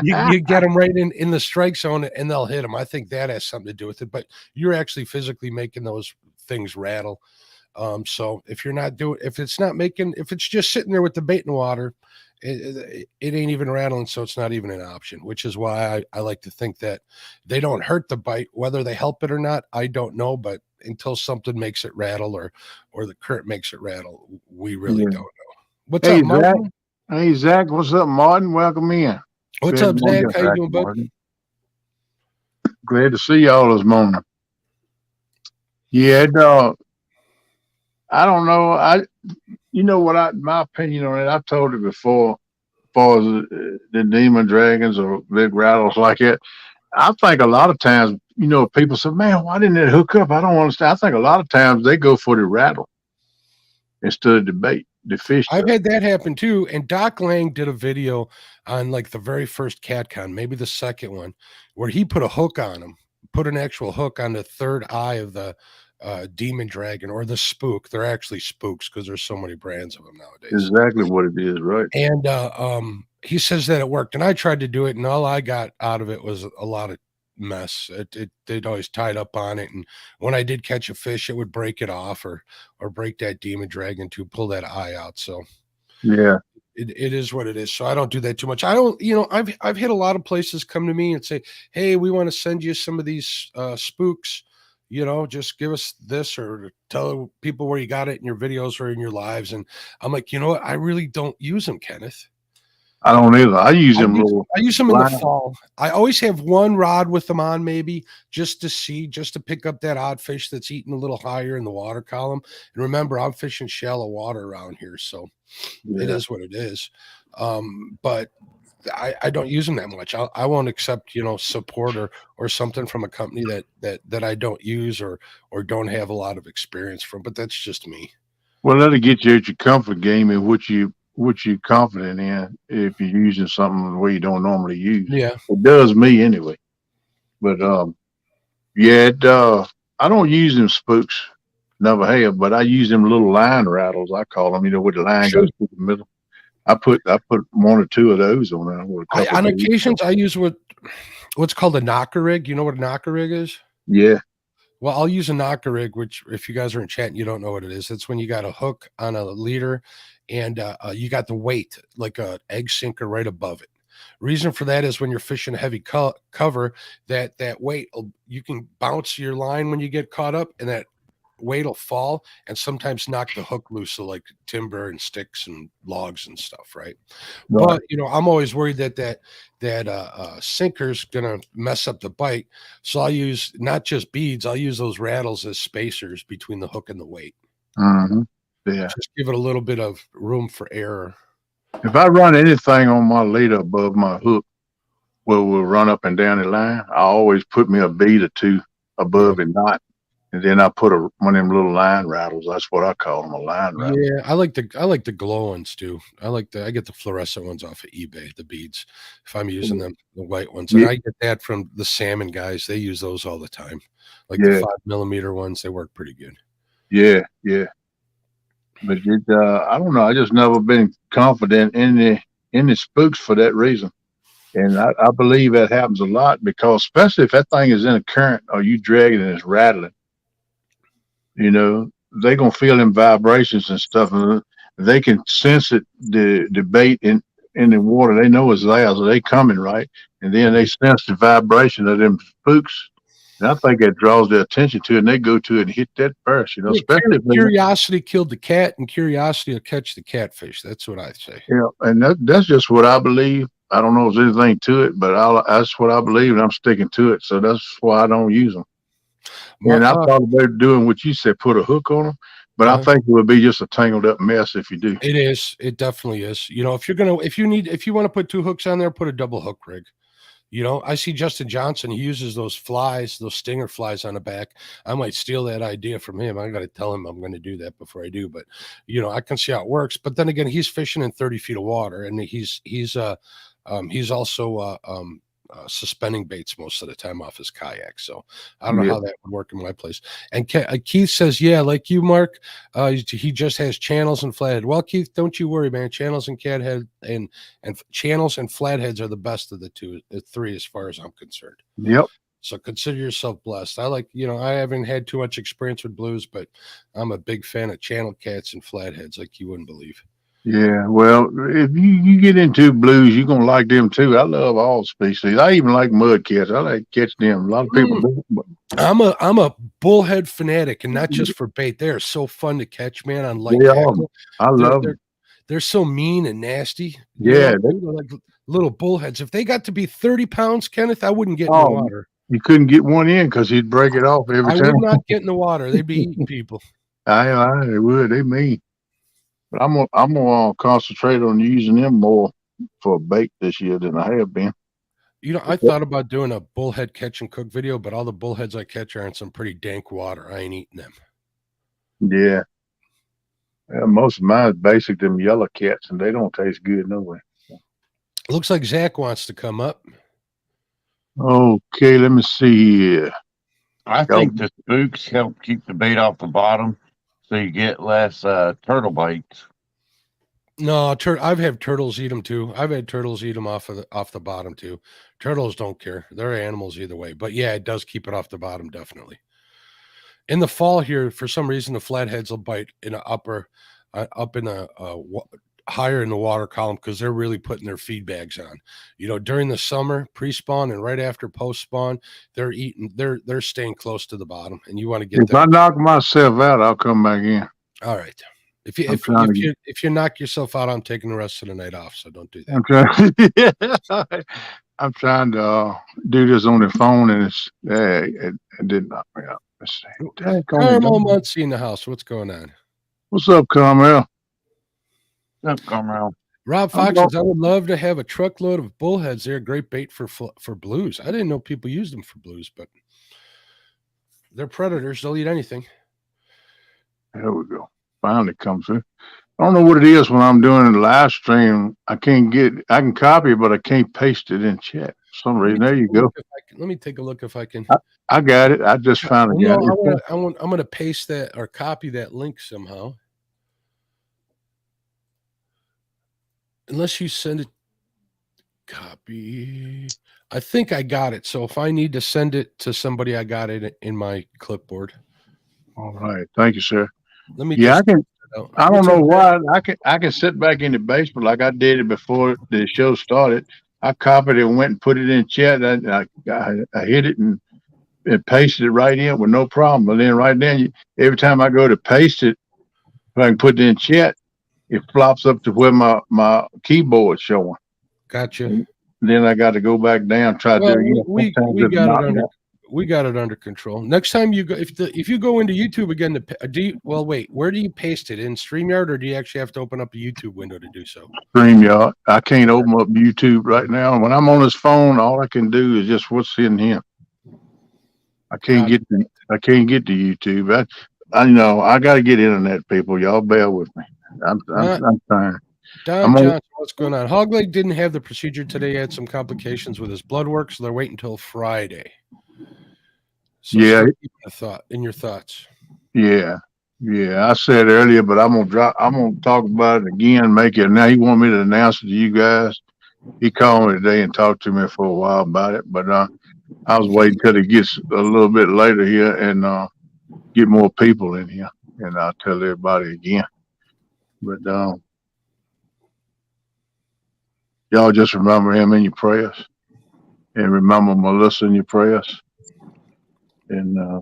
You get them right in the strike zone and they'll hit them. I think that has something to do with it, but you're actually physically making those things rattle. So if it's just sitting there with the bait in the water, it ain't even rattling, so it's not even an option, which is why I like to think that they don't hurt the bite. Whether they help it or not, I don't know, but until something makes it rattle or the current makes it rattle, we really don't know. What's up, Martin? Hey, Zach. What's up, Martin? Welcome in. What's up, Zach? How you doing, bud? Glad to see y'all this morning. Yeah, dog. I don't know. My opinion on it, I've told it before, as far as the demon dragons or big rattles like that. I think a lot of times, people say, man, why didn't it hook up? I don't understand. I think a lot of times they go for the rattle instead of the bait, the fish. I've had that happen too. And Doc Lang did a video on like the very first CatCon, maybe the second one, where he put a hook on him, put an actual hook on the third eye of the demon dragon or the spook. They're actually spooks because there's so many brands of them nowadays. Exactly what it is, right? And he says that it worked, and I tried to do it, and all I got out of it was a lot of mess. They'd always tied up on it, and when I did catch a fish, it would break it off or break that demon dragon to pull that eye out. So yeah, it is what it is. So I don't do that too much. I don't, I've had a lot of places come to me and say, hey, we want to send you some of these spooks. Just give us this or tell people where you got it in your videos or in your lives. And I'm like, you know what? I really don't use them, Kenneth. I don't either. I use them in the fall. I always have one rod with them on, maybe just to pick up that odd fish that's eating a little higher in the water column. And remember, I'm fishing shallow water around here, so it is what it is. But I don't use them that much. I won't accept, support or something from a company that I don't use or don't have a lot of experience from. But that's just me. Well, that'll get you at your comfort game and what you're confident in if you're using something the way you don't normally use. Yeah. It does me anyway. But I don't use them spooks. Never have, but I use them little line rattles, I call them, where the line goes through the middle. I put 1 or 2 of those on there. On occasions, I use what's called a knocker rig. You know what a knocker rig is? Yeah. Well, I'll use a knocker rig, which if you guys are in chat and you don't know what it is, it's when you got a hook on a leader and you got the weight like a egg sinker right above it. Reason for that is when you're fishing a heavy cover, that weight, you can bounce your line when you get caught up, and that weight will fall and sometimes knock the hook loose, so like timber and sticks and logs and stuff, right? But I'm always worried that sinker's gonna mess up the bite, so I'll use not just beads, I'll use those rattles as spacers between the hook and the weight. Yeah, just give it a little bit of room for error. If I run anything on my leader above my hook, will run up and down the line, I always put me a bead or two above and knot, and then I put one of them little line rattles. That's what I call them, a line rattle. Yeah, I like the glow ones too. I get the fluorescent ones off of eBay, the beads. If I'm using them, the white ones, and I get that from the salmon guys. They use those all the time, like the 5mm ones. They work pretty good. Yeah. But I don't know. I just never been confident in the spooks for that reason. And I believe that happens a lot, because especially if that thing is in a current or you drag it and it's rattling, they're going to feel them vibrations and stuff. And they can sense it, the bait in the water. They know it's there, so they coming, right? And then they sense the vibration of them spooks. And I think that draws their attention to it, and they go to it and hit that first, especially if curiosity killed the cat, and curiosity will catch the catfish. That's what I say. Yeah, and that's just what I believe. I don't know if there's anything to it, but that's what I believe, and I'm sticking to it. So that's why I don't use them. And I thought about doing what you said, put a hook on them, but I think it would be just a tangled up mess if you do. It is. It definitely is. If you want to put 2 hooks on there, put a double hook rig. I see Justin Johnson. He uses those flies, those stinger flies on the back. I might steal that idea from him. I got to tell him I'm going to do that before I do. But I can see how it works. But then again, he's fishing in 30 feet of water, and he's also suspending baits most of the time off his kayak. So I don't know how that would work in my place. And Keith says, yeah, like you, Mark, he just has channels and flathead. Well, Keith, don't you worry, man. Channels and cathead and channels and flatheads are the best of the three as far as I'm concerned. Yep. So consider yourself blessed. I haven't had too much experience with blues, but I'm a big fan of channel cats and flatheads like you wouldn't believe. Yeah, well, if you get into blues, you're gonna like them too. I love all species. I even like mud cats. I like catching them. A lot of people do. I'm a bullhead fanatic, and not just for bait. They are so fun to catch, man. On light tackle. I love them. They're so mean and nasty. Yeah, they're like little bullheads. If they got to be 30 pounds, Kenneth, I wouldn't get in the water. You couldn't get one in because he'd break it off every time. I would not get in the water. They'd be eating people. They would. They mean. But I'm gonna concentrate on using them more for bait this year than I have been. I thought about doing a bullhead catch and cook video, but all the bullheads I catch are in some pretty dank water. I ain't eating them. Yeah, most of mine is basic them yellow cats, and they don't taste good no way. Looks like Zach wants to come up. Okay, let me see here. I think the spooks help keep the bait off the bottom, so you get less turtle bites. No, I've had turtles eat them too. I've had turtles eat them off the bottom too. Turtles don't care; they're animals either way. But yeah, it does keep it off the bottom definitely. In the fall here, for some reason, the flatheads will bite in higher in the water column because they're really putting their feed bags on. During the summer, pre-spawn and right after post-spawn, they're staying close to the bottom, and you want to get. If I knock myself out, I'll come back in. All right. If you knock yourself out, I'm taking the rest of the night off. So don't do that. I'm trying to do this on the phone, and it did knock me out. Let's see. Carmel Muncie in the house. What's going on? What's up, Carmel? What's up, Carmel? Rob Fox says, I would love to have a truckload of bullheads. They're a great bait for blues. I didn't know people used them for blues, but they're predators. They'll eat anything. There we go. Finally comes through. I don't know what it is when I'm doing a live stream. I can copy it, but I can't paste it in chat for some reason. There you go. Let me take a look if I can. I got it. I just finally got it. I'm going to paste that or copy that link somehow. Unless you send it, copy. I think I got it. So if I need to send it to somebody, I got it in my clipboard. All right. Thank you, sir. Let me. Yeah, I can. I don't know why. I can sit back in the basement like I did it before the show started. I copied it and went and put it in chat. I hit it and and pasted it right in with no problem. But then right then, every time I go to paste it, if I can put it in chat, it flops up to where my keyboard's showing. Gotcha. And then I got to go back down, try to do it again. We got it under. We got it under control. Next time you go, if you go into YouTube again, wait, where do you paste it, in StreamYard, or do you actually have to open up a YouTube window to do so? StreamYard. I can't open up YouTube right now. When I'm on this phone, all I can do is just what's in here. I can't get to YouTube. I know I got to get internet, people. Y'all bear with me. I'm trying. Don Johnson, what's going on? Hawgleg didn't have the procedure today. He had some complications with his blood work, so they're waiting until Friday. So yeah. In your thoughts. Yeah. I said earlier, but I'm gonna talk about it again. Make it now. He want me to announce it to you guys. He called me today and talked to me for a while about it, but I was waiting till it gets a little bit later here and get more people in here, and I'll tell everybody again. But y'all just remember him in your prayers, and remember Melissa in your prayers. And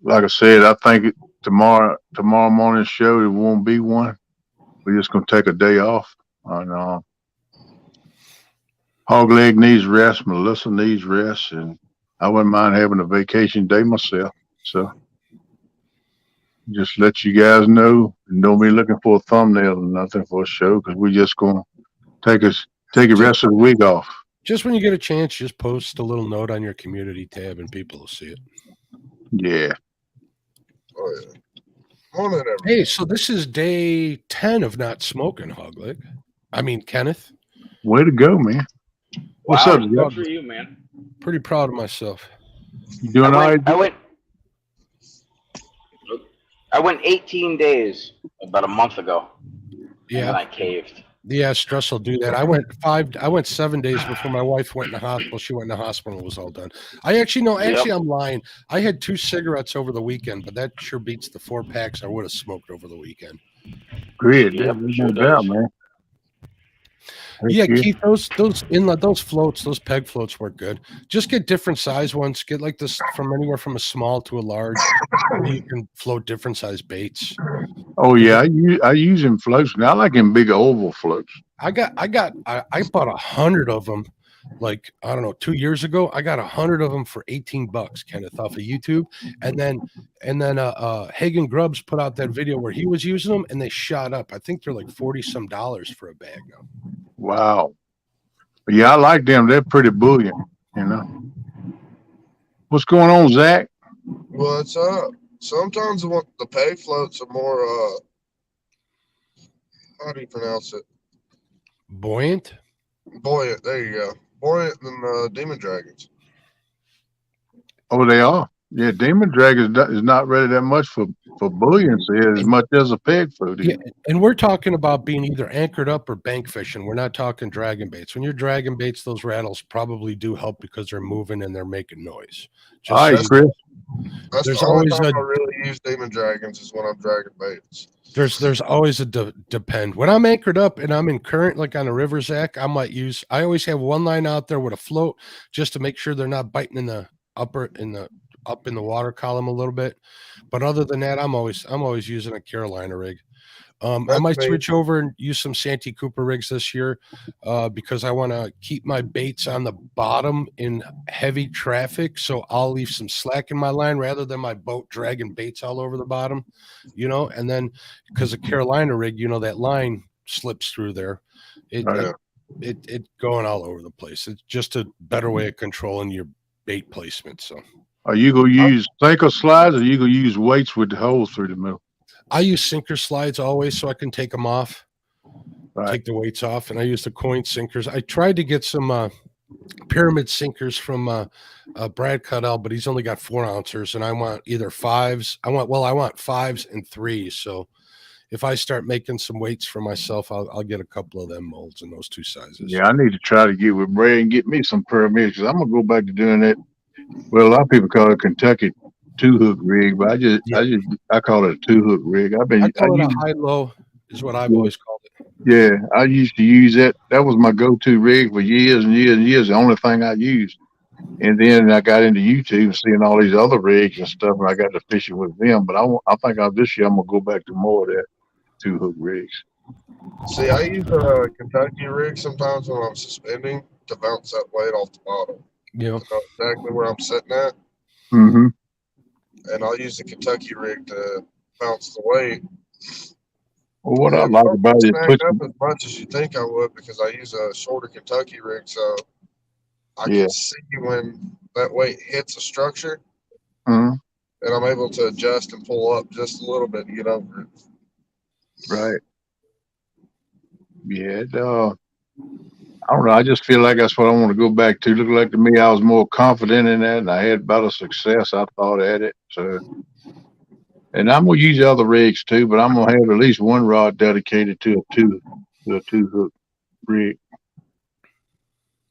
like I said, I think tomorrow morning's show, there won't be one. We're just gonna take a day off. And Hawgleg needs rest, Melissa needs rest, and I wouldn't mind having a vacation day myself. So just let you guys know, and don't be looking for a thumbnail or nothing for a show, because we're just gonna take the rest of the week off. Just when you get a chance, just post a little note on your community tab, and people will see it. Yeah. Oh yeah. Morning, everybody. Hey, so this is day 10 of not smoking, Hawgleg. I mean, Kenneth. Way to go, man. What's up, Good Jeff? for you, man. Pretty proud of myself. You doing all right? I went 18 days about a month ago. Yeah. And then I caved. Yeah, stress will do that. I went 7 days before my wife went in the hospital. She went in the hospital and it was all done. I'm lying. I had 2 cigarettes over the weekend, but that sure beats the 4 packs I would have smoked over the weekend. Great. Yep, No doubt, man. Yeah, Keith, those floats, those peg floats work good. Just get different size ones. Get like this from anywhere from a small to a large. You can float different size baits. Oh yeah, I use them floats now. I like them big oval floats. I bought 100 of them. Like, I don't know, 2 years ago, I got 100 of them for $18, Kenneth, off of YouTube. And then Hagen Grubbs put out that video where he was using them, and they shot up. I think they're like $40-some for a bag now. Wow. Yeah, I like them. They're pretty bullion, you know. What's going on, Zach? Well, it's sometimes the peg floats are more how do you pronounce it? Buoyant. There you go. Buoyant than demon dragons. Oh, they are. Yeah, demon dragon is not really that much for buoyancy as much as a peg float. Yeah, and we're talking about being either anchored up or bank fishing. We're not talking dragon baits. When you're dragon baits, those rattles probably do help because they're moving and they're making noise. All right, Chris. That's there's the only always time I really use demon dragons is when I'm dragging baits. There's always a depend. When I'm anchored up and I'm in current, like on a river, Zach, I always have one line out there with a float just to make sure they're not biting in the up in the water column a little bit. But other than that, I'm always using a Carolina rig. I might switch over and use some Santee Cooper rigs this year because I want to keep my baits on the bottom in heavy traffic. So I'll leave some slack in my line rather than my boat dragging baits all over the bottom, you know. And then because a Carolina rig, you know, that line slips through there. It going all over the place. It's just a better way of controlling your bait placement. So are you gonna use sinker slides, or you gonna use weights with the holes through the middle? I use sinker slides always so I can take them off, right. Take the weights off, and I use the coin sinkers. I tried to get some pyramid sinkers from Brad Cuddell, but he's only got 4 ounces, and I want either 5s. I want 5s and 3s. So if I start making some weights for myself, I'll get a couple of them molds in those 2 sizes. Yeah, I need to try to get with Brad and get me some pyramids, because I'm gonna go back to doing that. Well, a lot of people call it Kentucky 2-hook rig, but I call it a 2-hook rig. I call it a high-low is what I've always called it. Yeah, I used to use that. That was my go-to rig for years and years and years. The only thing I used. And then I got into YouTube, seeing all these other rigs and stuff, and I got to fishing with them. But I think this year I'm gonna go back to more of that 2-hook rigs. See, I use a Kentucky rig sometimes when I'm suspending to bounce that weight off the bottom. Yeah. To know exactly where I'm sitting at. Mm-hmm. And I'll use the Kentucky rig to bounce the weight. Well, what And I it like won't about it, snag puts up as much as you think I would because I use a shorter Kentucky rig, so I Yeah. can see when that weight hits a structure, Mhm. and I'm able to adjust and pull up just a little bit to get over it. Right. Yeah. I don't know. I just feel like that's what I want to go back to. Look like to me, I was more confident in that, and I had better success. I thought at it. So, and I'm gonna use other rigs too, but I'm gonna have at least one rod dedicated to a 2-hook rig,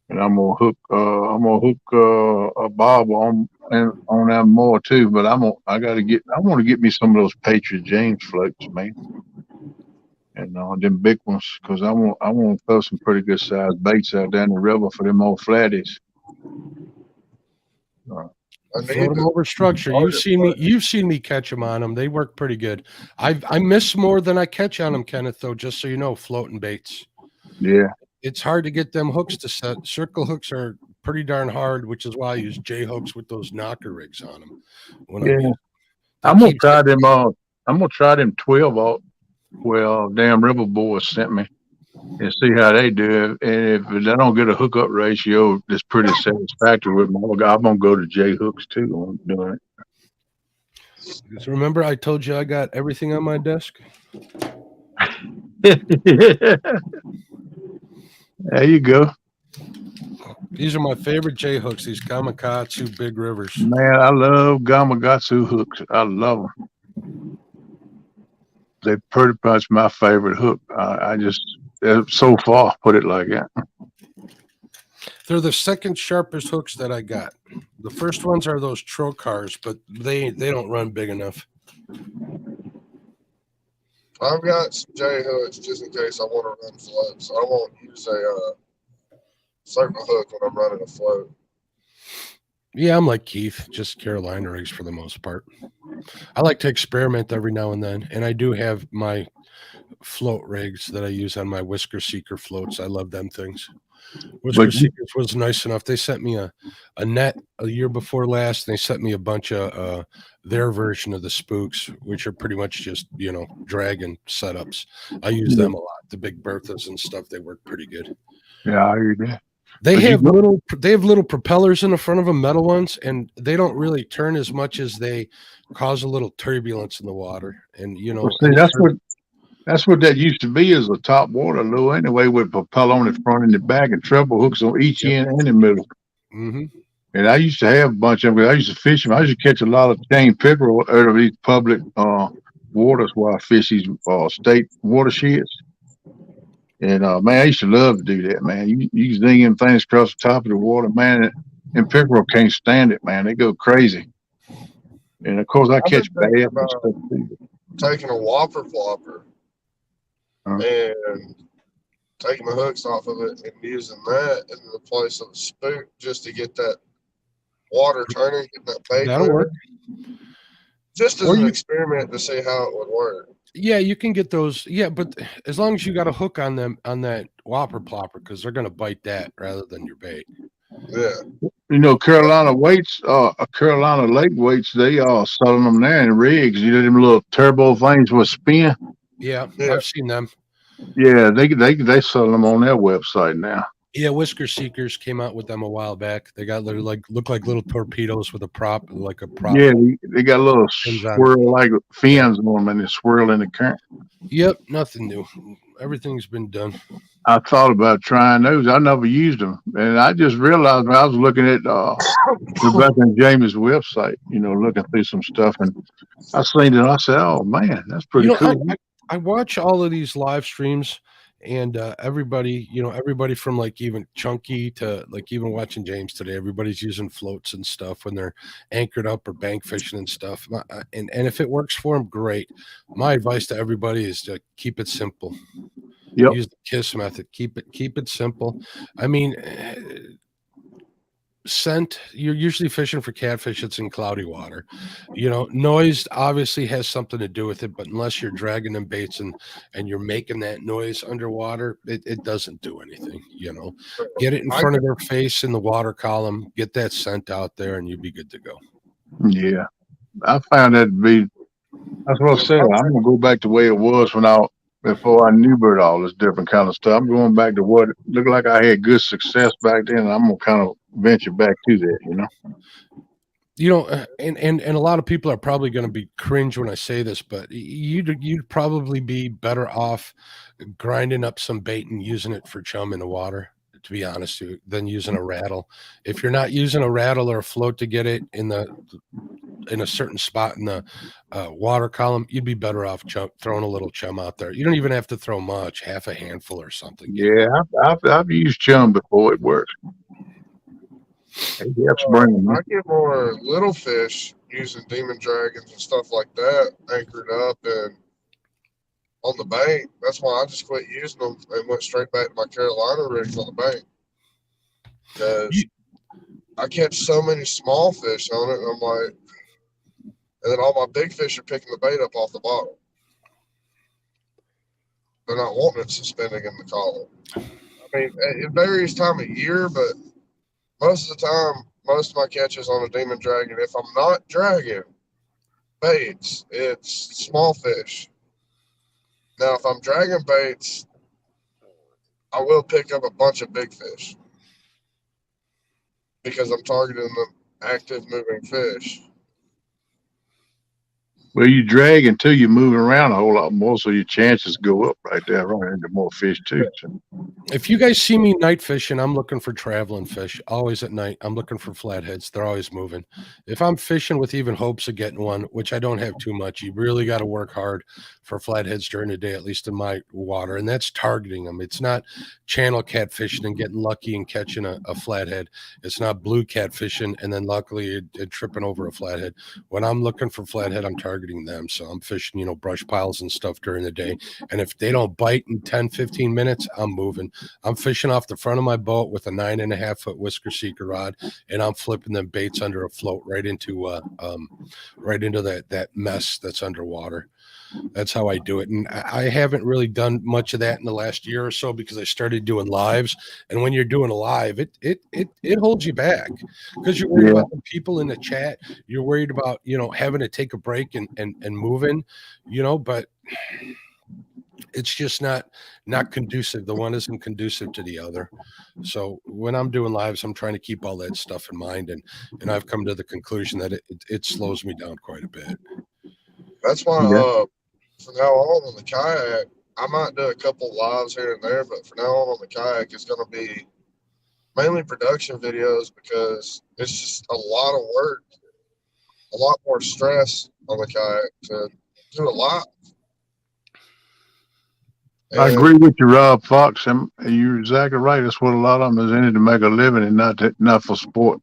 and I'm gonna hook a bob on that more too. But I want to get me some of those Patriot James floats, man. And them big ones, because I want to throw some pretty good sized baits out there in the river for them old flatties. I Float need them to. over structure. Oh, You've seen me catch them on them. They work pretty good. I miss more than I catch on them, Kenneth, though, just so you know, floating baits. Yeah. It's hard to get them hooks to set. Circle hooks are pretty darn hard, which is why I use J hooks with those knocker rigs on them. Yeah. I'm gonna try them. I'm gonna try them 12-aught. Well, damn River Boys sent me, and see how they do it. And if they don't get a hookup ratio that's pretty satisfactory with them, I'm gonna go to J hooks too on doing it. So remember, I told you I got everything on my desk. There you go. These are my favorite J hooks. These Gamakatsu Big Rivers. Man, I love Gamakatsu hooks. I love them. They're pretty much my favorite hook. I just so far put it like that. They're the second sharpest hooks that I got. The first ones are those Trocars, but they don't run big enough. I've got some J hooks just in case I want to run floats. I won't use a circle hook when I'm running a float. Yeah, I'm like Keith, just Carolina rigs for the most part. I like to experiment every now and then, and I do have my float rigs that I use on my Whisker Seeker floats. I love them things. Whisker Seekers was nice enough. They sent me a net a year before last, and they sent me a bunch of their version of the spooks, which are pretty much just, dragon setups. I use them a lot. The big Berthas and stuff, they work pretty good. Yeah, I hear that. They have little propellers in the front of them, metal ones, and they don't really turn as much as they cause a little turbulence in the water. And that's what that used to be, is a top water lure anyway, with propeller on the front and the back and treble hooks on each end and the middle. Mm-hmm. And I used to have a bunch of them. I used to fish them. I used to catch a lot of tame pickerel out of these public waters where I fish these state watersheds. And man, I used to love to do that, man. You zing them things across the top of the water, man, and pickerel can't stand it, man. They go crazy. And of course, I catch bass and stuff too. Taking a whopper flopper and taking the hooks off of it and using that in the place of a spook just to get that water turning, get that bait. That'll work. Just as an experiment to see how it would work. Yeah, you can get those. Yeah, but as long as you got a hook on them, on that whopper plopper, because they're going to bite that rather than your bait. Yeah. Carolina weights, Carolina lake weights, they are selling them there in rigs. You know, them little turbo things with spin. Yeah, I've seen them. Yeah, they sell them on their website now. Yeah, Whisker Seekers came out with them a while back. They got look like little torpedoes with a prop, like a prop. Yeah, they got little swirl like fins on them, and they swirl in the current. Yep, nothing new. Everything's been done. I thought about trying those. I never used them, and I just realized when I was looking at Rebecca and Jamie's website, looking through some stuff, and I seen it. And I said, "Oh man, that's pretty cool." I watch all of these live streams, and everybody from like even Chunky to like even watching James today, everybody's using floats and stuff when they're anchored up or bank fishing and stuff. And if it works for them, great. My advice to everybody is to keep it simple. Yep. Use the KISS method. Keep it simple. I mean, scent, you're usually fishing for catfish. It's in cloudy water. Noise obviously has something to do with it, but unless you're dragging them baits and you're making that noise underwater, it doesn't do anything. Get it in front of their face in the water column, get that scent out there, and you'd be good to go. Yeah, I found that to be. That's what I said. I'm gonna go back to the way it was before I knew about all this different kind of stuff. I'm going back to what looked like I had good success back then. And I'm gonna kind of venture back to that. And a lot of people are probably going to be cringe when I say this, but you'd probably be better off grinding up some bait and using it for chum in the water, to be honest with you, than using a rattle. If you're not using a rattle or a float to get it in a certain spot in the water column, you'd be better off throwing a little chum out there. You don't even have to throw much, half a handful or something. Yeah, I've used chum before. It works. I get more little fish using demon dragons and stuff like that anchored up and on the bank. That's why I just quit using them and went straight back to my Carolina rigs on the bank. Because I catch so many small fish on it, and I'm like, and then all my big fish are picking the bait up off the bottom. They're not wanting it suspending in the column. I mean, it varies time of year, but most of the time, most of my catches on a demon dragon, if I'm not dragging baits, it's small fish. Now, if I'm dragging baits, I will pick up a bunch of big fish because I'm targeting the active moving fish. Well, you drag until you're moving around a whole lot more, so your chances go up right there, running into more fish too. So. If you guys see me night fishing, I'm looking for traveling fish. Always at night, I'm looking for flatheads. They're always moving. If I'm fishing with even hopes of getting one, which I don't have too much, you really got to work hard for flatheads during the day, at least in my water, and that's targeting them. It's not channel catfishing and getting lucky and catching a flathead. It's not blue catfishing and then luckily tripping over a flathead. When I'm looking for flathead, I'm targeting them. So I'm fishing, brush piles and stuff during the day. And if they don't bite in 10, 15 minutes, I'm moving. I'm fishing off the front of my boat with a 9.5 foot whisker seeker rod, and I'm flipping them baits under a float right into that mess that's underwater. That's how I do it. And I haven't really done much of that in the last year or so because I started doing lives. And when you're doing a live, it holds you back because you're worried about the people in the chat. You're worried about, having to take a break and moving, but it's just not conducive. The one isn't conducive to the other. So when I'm doing lives, I'm trying to keep all that stuff in mind. And I've come to the conclusion that it slows me down quite a bit. That's why from now on the kayak, I might do a couple lives here and there, but from now on the kayak, it's going to be mainly production videos because it's just a lot of work, a lot more stress on the kayak to do a lot. And I agree with you, Rob Fox, and you're exactly right. That's what a lot of them is in it to make a living and not for sport.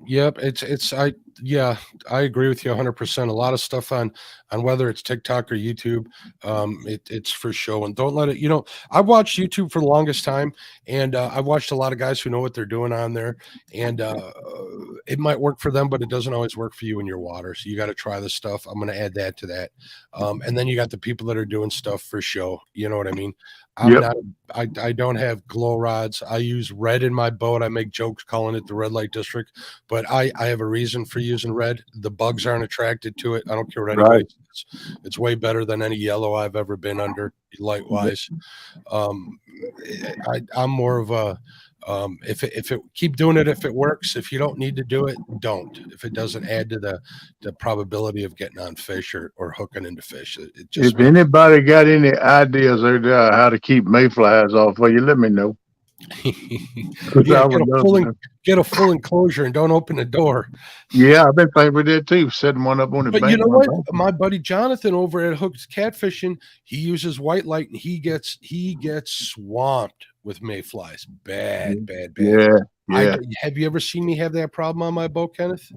Yep, I agree with you 100%. A lot of stuff on whether it's TikTok or YouTube, it's for show. And don't let it, I watched YouTube for the longest time, and I watched a lot of guys who know what they're doing on there, and it might work for them, but it doesn't always work for you in your water. So you got to try this stuff. I'm going to add that to that. And then you got the people that are doing stuff for show. You know what I mean? I don't have glow rods. I use red in my boat. I make jokes calling it the red light district, but I have a reason for using red. The bugs aren't attracted to it. I don't care what anybody says. It's way better than any yellow I've ever been under light wise. I'm more of a, if it keep doing it, if it works. If you don't need to do it, don't. If it doesn't add to the probability of getting on fish or hooking into fish, it just. If anybody got any ideas out there how to keep mayflies off of you, let me know. Yeah, get a full enclosure and don't open the door. Yeah, I've been playing with that too. Setting one up on the bank. But you know what? My buddy Jonathan over at Hooks Catfishing, he uses white light and he gets swamped with mayflies. Bad. Yeah. Have you ever seen me have that problem on my boat, Kenneth?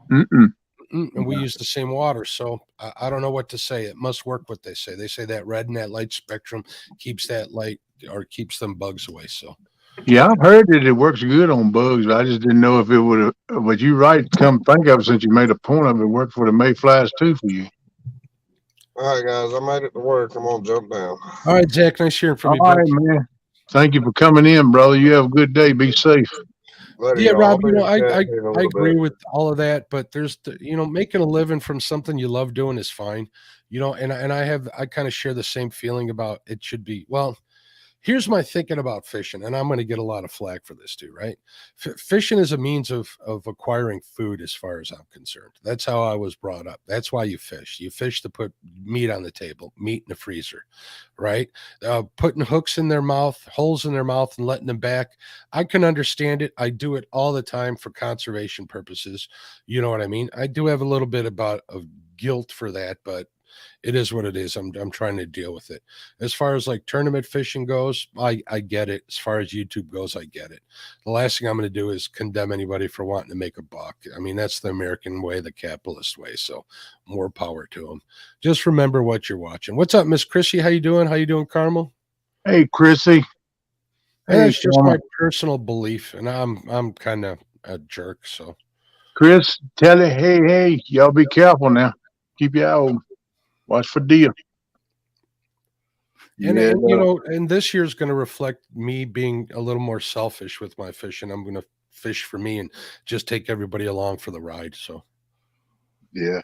And we use the same water, so I don't know what to say. It must work what they say. They say that red and that light spectrum keeps that light or keeps them bugs away. So Yeah, I've heard that it works good on bugs, but I just didn't know if it would have. But you're right. Come think of it, since you made a point of it, worked for the mayflies too for you. All right, guys, I made it to work. I'm gonna jump down. All right, Zach. Nice hearing from All you, bud. right, man. Thank you for coming in, brother. You have a good day. Be safe. Later, Yeah, y'all. I'll Rob, be you know, in chat here in a I little agree bit. with all of that, but there's, making a living from something you love doing is fine, and I kind of share the same feeling about it should be. Well, here's my thinking about fishing, and I'm going to get a lot of flack for this too, right? Fishing is a means of acquiring food, as far as I'm concerned. That's how I was brought up. That's why you fish. You fish to put meat on the table, meat in the freezer, right? Putting hooks in their mouth, holes in their mouth, and letting them back. I can understand it. I do it all the time for conservation purposes. You know what I mean? I do have a little bit of guilt for that, but it is what it is. I'm trying to deal with it. As far as like tournament fishing goes, I get it. As far as YouTube goes, I get it. The last thing I'm going to do is condemn anybody for wanting to make a buck. I mean, that's the American way, the capitalist way. So more power to them. Just remember what you're watching. What's up, Miss Chrissy? How you doing? How you doing, Carmel? Hey, Chrissy. And Hey, it's just my personal belief, and I'm kind of a jerk. So Chris, tell it. Hey, y'all be careful now. Keep your eye open. Watch for deer. And, Yeah, and this year's going to reflect me being a little more selfish with my fishing. I'm going to fish for me and just take everybody along for the ride. So, yeah.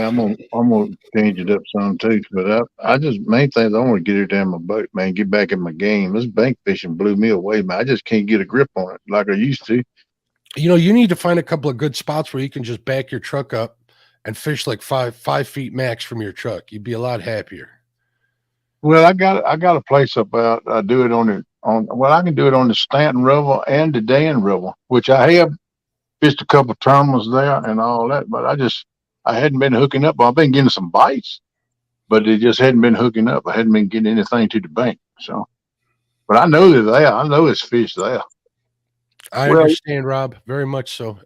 I'm gonna change it up some too. But I just main thing is I want to get it down my boat, man. Get back in my game. This bank fishing blew me away, man. I just can't get a grip on it like I used to. you need to find a couple of good spots where you can just back your truck up and fish like 5 feet max from your truck. You'd be a lot happier. Well, I got a place up out. I do it I can do it on the Stanton River and the Dan River, which I have fished a couple of terminals there and all that. But I hadn't been hooking up. I've been getting some bites, but it just hadn't been hooking up. I hadn't been getting anything to the bank. So, but I know they're there. I know it's fish there. I Well, understand, Rob, very much so.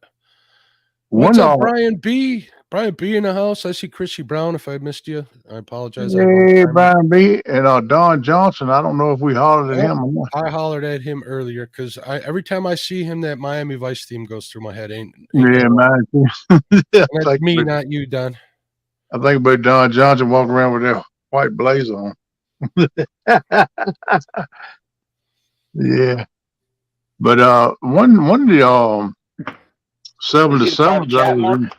What's up, Brian B? Brian B in the house. I see Chrissy Brown. If I missed you, I apologize. Hey, Brian B. And Don Johnson. I don't know if we hollered at him or not. I hollered at him earlier because every time I see him, that Miami Vice theme goes through my head. Ain't Yeah, man. That's me, not you, Don. I think about Don Johnson walking around with that white blazer on. Yeah. But one of the 7 to 7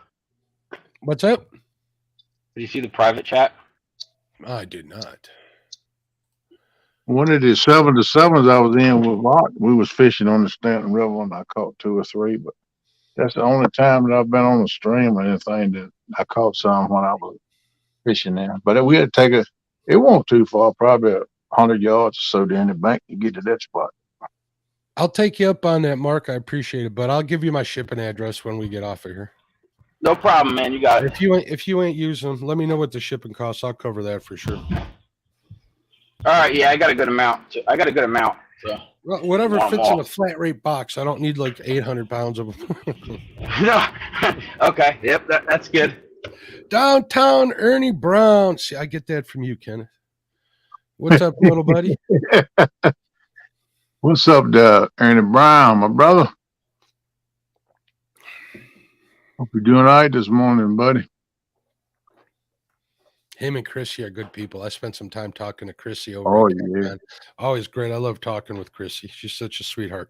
What's up? Did you see the private chat? I did not. One of the 7 to 7s I was in with Mark, we was fishing on the Stanton River and I caught 2 or 3, but that's the only time that I've been on the stream or anything that I caught some when I was fishing there. But we had to take it wasn't too far, probably 100 yards or so down the bank to get to that spot. I'll take you up on that, Mark. I appreciate it, but I'll give you my shipping address when we get off of here. No problem, man. You got it. If you ain't using them, let me know what the shipping costs. I'll cover that for sure. All right, yeah, I got a good amount. So. Well, whatever fits in a flat rate box. I don't need like 800 pounds of them. No. Okay. Yep, that's good. Downtown Ernie Brown. See, I get that from you, Kenneth. What's up, little buddy? What's up, Ernie Brown, my brother? Hope you're doing all right this morning, buddy. Him and Chrissy are good people. I spent some time talking to Chrissy over. Yeah. Always great. I love talking with Chrissy. She's such a sweetheart.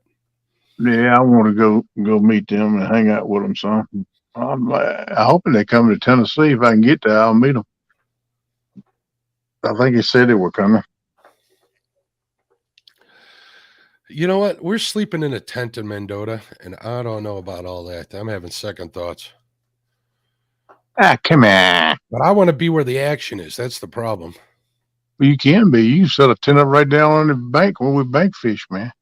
Yeah, I want to go meet them and hang out with them some. I'm hoping they come to Tennessee. If I can get there, I'll meet them. I think he said they were coming. You know what? We're sleeping in a tent in Mendota, and I don't know about all that. I'm having second thoughts. Come on. But I want to be where the action is. That's the problem. Well, you can be. You can set a tent up right down on the bank when we bank fish, man.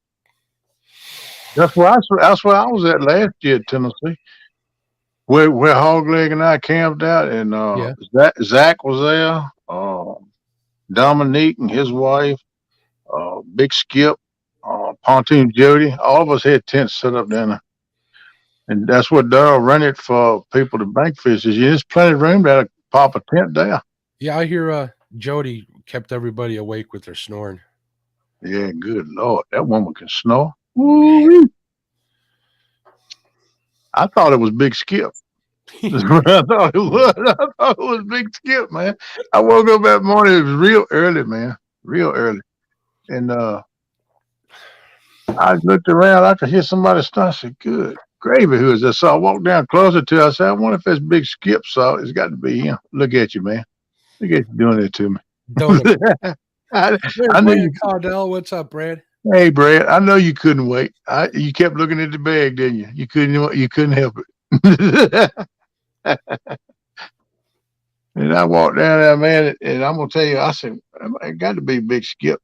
That's where I was at last year at Tennessee. Where Hawgleg and I camped out, and Zach was there. Dominique and his wife, Big Skip, Pontoon Jody, all of us had tents set up down there. And that's what Darryl rented for people to bank fish. There's plenty of room to pop a tent there. Yeah, I hear Jody kept everybody awake with their snoring. Yeah, good Lord. That woman can snore. Woo-wee. I thought it was Big Skip. I thought it was. I thought it was Big Skip, man. I woke up that morning. It was real early, man. Real early. And I looked around. I could hear somebody start. I said, good gravy, who is this? So I walked down closer to her. I said, I wonder if that's Big Skip. So it's got to be him. Look at you, man. Look at you doing that to me. Don't. I There's know Brad you. Cardell. What's up, Brad? Hey, Brad. I know you couldn't wait. You kept looking at the bag, didn't you? You couldn't. You couldn't help it. And I walked down there, man, and I'm gonna tell you, I said, it got to be Big Skip.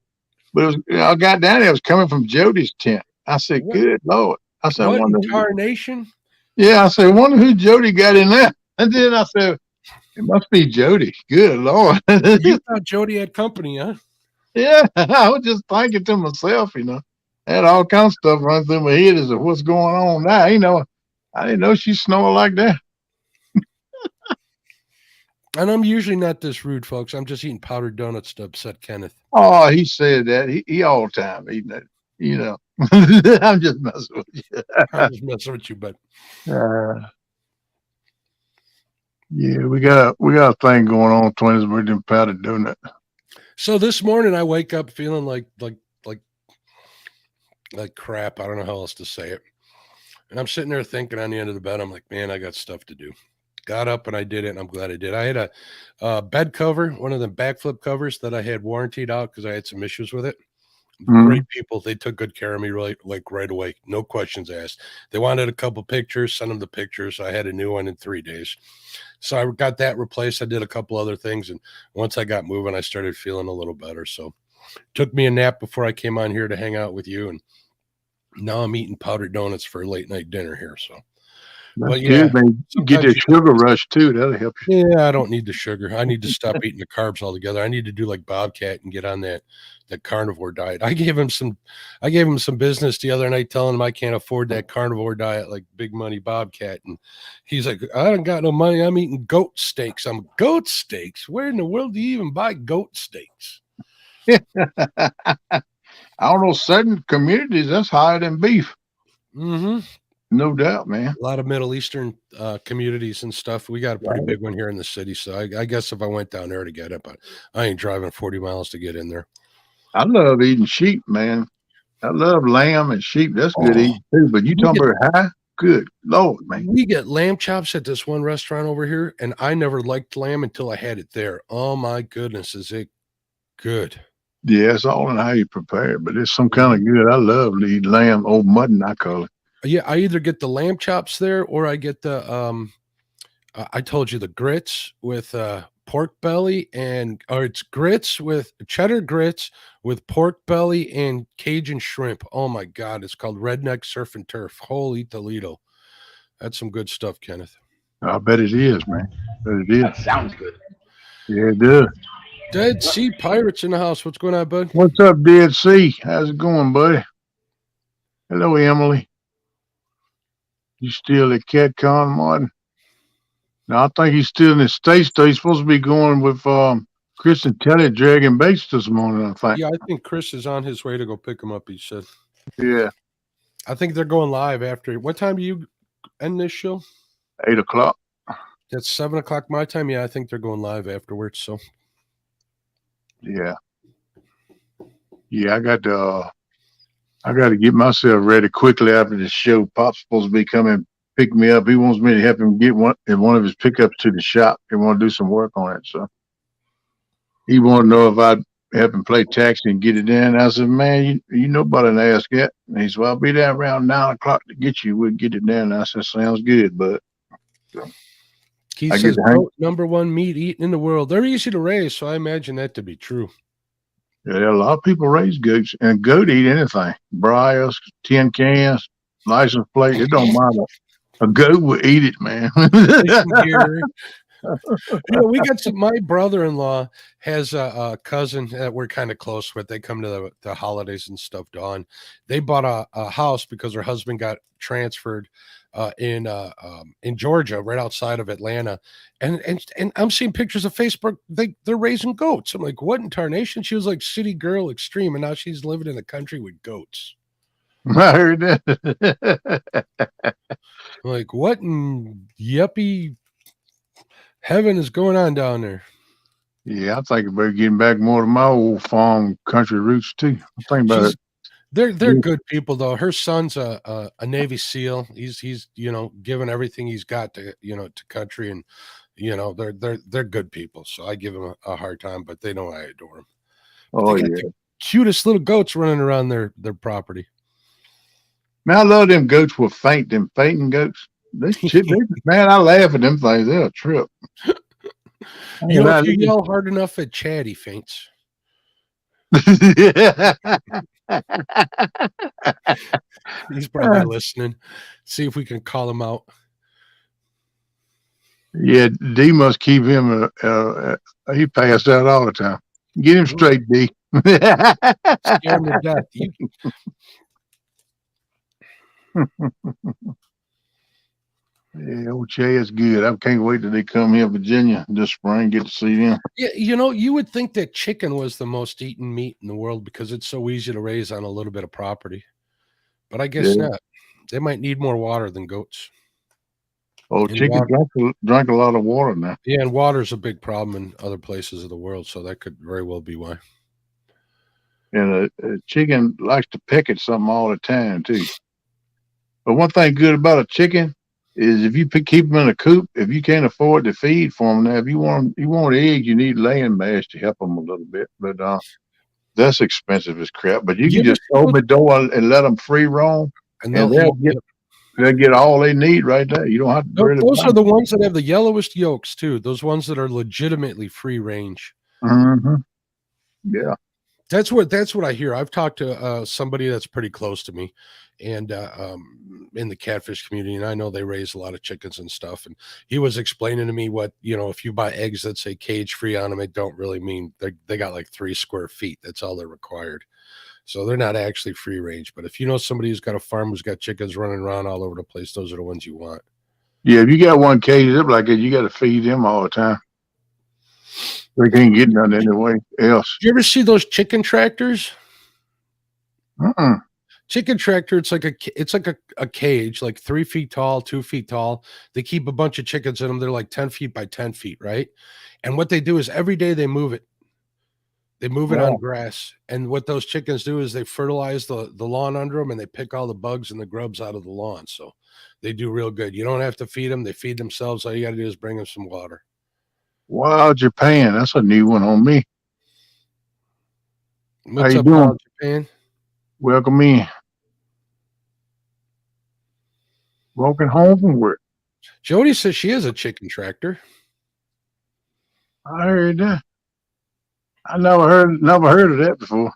But it was, I got down there, it was coming from Jody's tent. I said, good Lord. I said, I What wonder. incarnation? Yeah, I said, I wonder who Jody got in there. And then I said, it must be Jody. Good Lord. You thought Jody had company, huh? Yeah, I was just thinking to myself, I had all kinds of stuff running through my head as to what's going on now. I didn't know she snored like that. And I'm usually not this rude, folks. I'm just eating powdered donuts to upset Kenneth. Oh, he said that. He all the time eating that. I'm just messing with you. I'm just messing with you, but Yeah, we got a thing going on, twins. We're doing powdered donut. so this morning I wake up feeling like crap. I don't know how else to say it. And I'm sitting there thinking on the end of the bed, I'm like, man, I got stuff to do. Got up and I did it, and I'm glad I did. I had a bed cover, one of the backflip covers that I had warrantied out because I had some issues with it. Great people. They took good care of me right away. No questions asked. They wanted a couple pictures, sent them the pictures. I had a new one in 3 days. So I got that replaced. I did a couple other things. And once I got moving, I started feeling a little better. So took me a nap before I came on here to hang out with you. And now I'm eating powdered donuts for late night dinner here. So, but yeah, good, man. Get that sugar rush too. That'll help you. Yeah, I don't need the sugar. I need to stop eating the carbs altogether. I need to do like Bobcat and get on that carnivore diet. I gave him some business the other night telling him I can't afford that carnivore diet like Big Money Bobcat. And he's like, I don't got no money. I'm eating goat steaks. I'm goat steaks. Where in the world do you even buy goat steaks? I don't know, certain communities that's higher than beef. Mm-hmm. No doubt, man. A lot of Middle Eastern communities and stuff. We got a pretty big one here in the city. So I guess if I went down there to get it, but I ain't driving 40 miles to get in there. I love eating sheep, man. I love lamb and sheep. That's good eating too. But you talking about high? Good Lord, man. We get lamb chops at this one restaurant over here, and I never liked lamb until I had it there. Oh my goodness, is it good? Yeah, it's all in how you prepare it, but it's some kind of good. I love to eat lamb, old mutton, I call it. Yeah, I either get the lamb chops there or I get the I told you the grits with pork belly or it's grits with cheddar grits with pork belly and Cajun shrimp. Oh my God, it's called Redneck Surf and Turf. Holy Toledo. That's some good stuff, Kenneth. I bet it is, man. That sounds good. Yeah, it does. Dead Sea Pirates in the house. What's going on, bud? What's up, Dead Sea? How's it going, buddy? Hello, Emily. You still at CatCon, Martin? Now, I think he's still in the States, though. He's supposed to be going with Chris and Telly dragging baits this morning, I think. Yeah, I think Chris is on his way to go pick him up, he said. Yeah. I think they're going live after. What time do you end this show? 8 o'clock. That's 7 o'clock my time. Yeah, I think they're going live afterwards. So, yeah, I got to get myself ready quickly after the show. Pop's supposed to be coming pick me up. He wants me to help him get one of his pickups to the shop. He want to do some work on it, so he want to know if I'd help him play taxi and get it in. I said, man, you know better than ask that. And he said, well, I'll be there around 9 o'clock to get you. We'll get it done. I said, sounds good, bud. So, he says number one meat eaten in the world. They're easy to raise, so I imagine that to be true. Yeah, a lot of people raise goats, and goat eat anything. Briars, tin cans, license plate. It don't matter. A goat will eat it, man. We got some. My brother-in-law has a cousin that we're kind of close with. They come to the holidays and stuff. Dawn, they bought a house because her husband got transferred in Georgia, right outside of Atlanta, and I'm seeing pictures of Facebook. They're raising goats. I'm like, what in tarnation? She was like city girl extreme, and now she's living in the country with goats. I heard that. I'm like, what in yuppie heaven is going on down there? Yeah, I think about getting back more to my old farm country roots too. I think about it. They're Yeah. good people though. Her son's a Navy SEAL. He's giving everything he's got to to country, and they're good people. So I give them a hard time, but they know I adore them. Oh They got yeah, the cutest little goats running around their property. man, I love them goats with them fainting goats. Man, I laugh at them things. They're a trip. If you yell hard enough at Chad, he faints. He's probably listening. See if we can call him out. Yeah, D must keep him. He passed out all the time. Get him straight, D. Scare him to death. Yeah, old Chad's good. I can't wait till they come here, Virginia, this spring. Get to see them. Yeah, you would think that chicken was the most eaten meat in the world because it's so easy to raise on a little bit of property. But I guess not. They might need more water than goats. Oh, And chicken drank a lot of water now. Yeah, and water's a big problem in other places of the world, so that could very well be why. And a chicken likes to peck at something all the time too. But one thing good about a chicken is if you keep them in a coop, if you can't afford to feed for them, now if you want eggs, you need laying mash to help them a little bit. But that's expensive as crap. But you can just open the door and let them free roam, and they'll get all they need right there. You don't have to. Those are the ones that have the yellowest yolks too. Those ones that are legitimately free range. Mm-hmm. Yeah. That's what I hear. I've talked to somebody that's pretty close to me, and in the catfish community, and I know they raise a lot of chickens and stuff. And he was explaining to me what if you buy eggs that say cage free on them, it don't really mean they got like 3 square feet. That's all they're required. So they're not actually free range. But if you know somebody who's got a farm who's got chickens running around all over the place, those are the ones you want. Yeah, if you got one caged up like that, you got to feed them all the time. They can't get nothing anyway else. Did you ever see those chicken tractors? Uh-uh. Chicken tractor, it's like a cage, like 3 feet tall, 2 feet tall. They keep a bunch of chickens in them. They're like 10 feet by 10 feet, right? And what they do is every day they move it. They move it on grass. And what those chickens do is they fertilize the lawn under them, and they pick all the bugs and the grubs out of the lawn. So they do real good. You don't have to feed them. They feed themselves. All you got to do is bring them some water. Wow, Japan. That's a new one on me. What's up, Paul, Japan? Welcome in. Walking home from work. Jody says she is a chicken tractor. I heard that. I never heard of that before.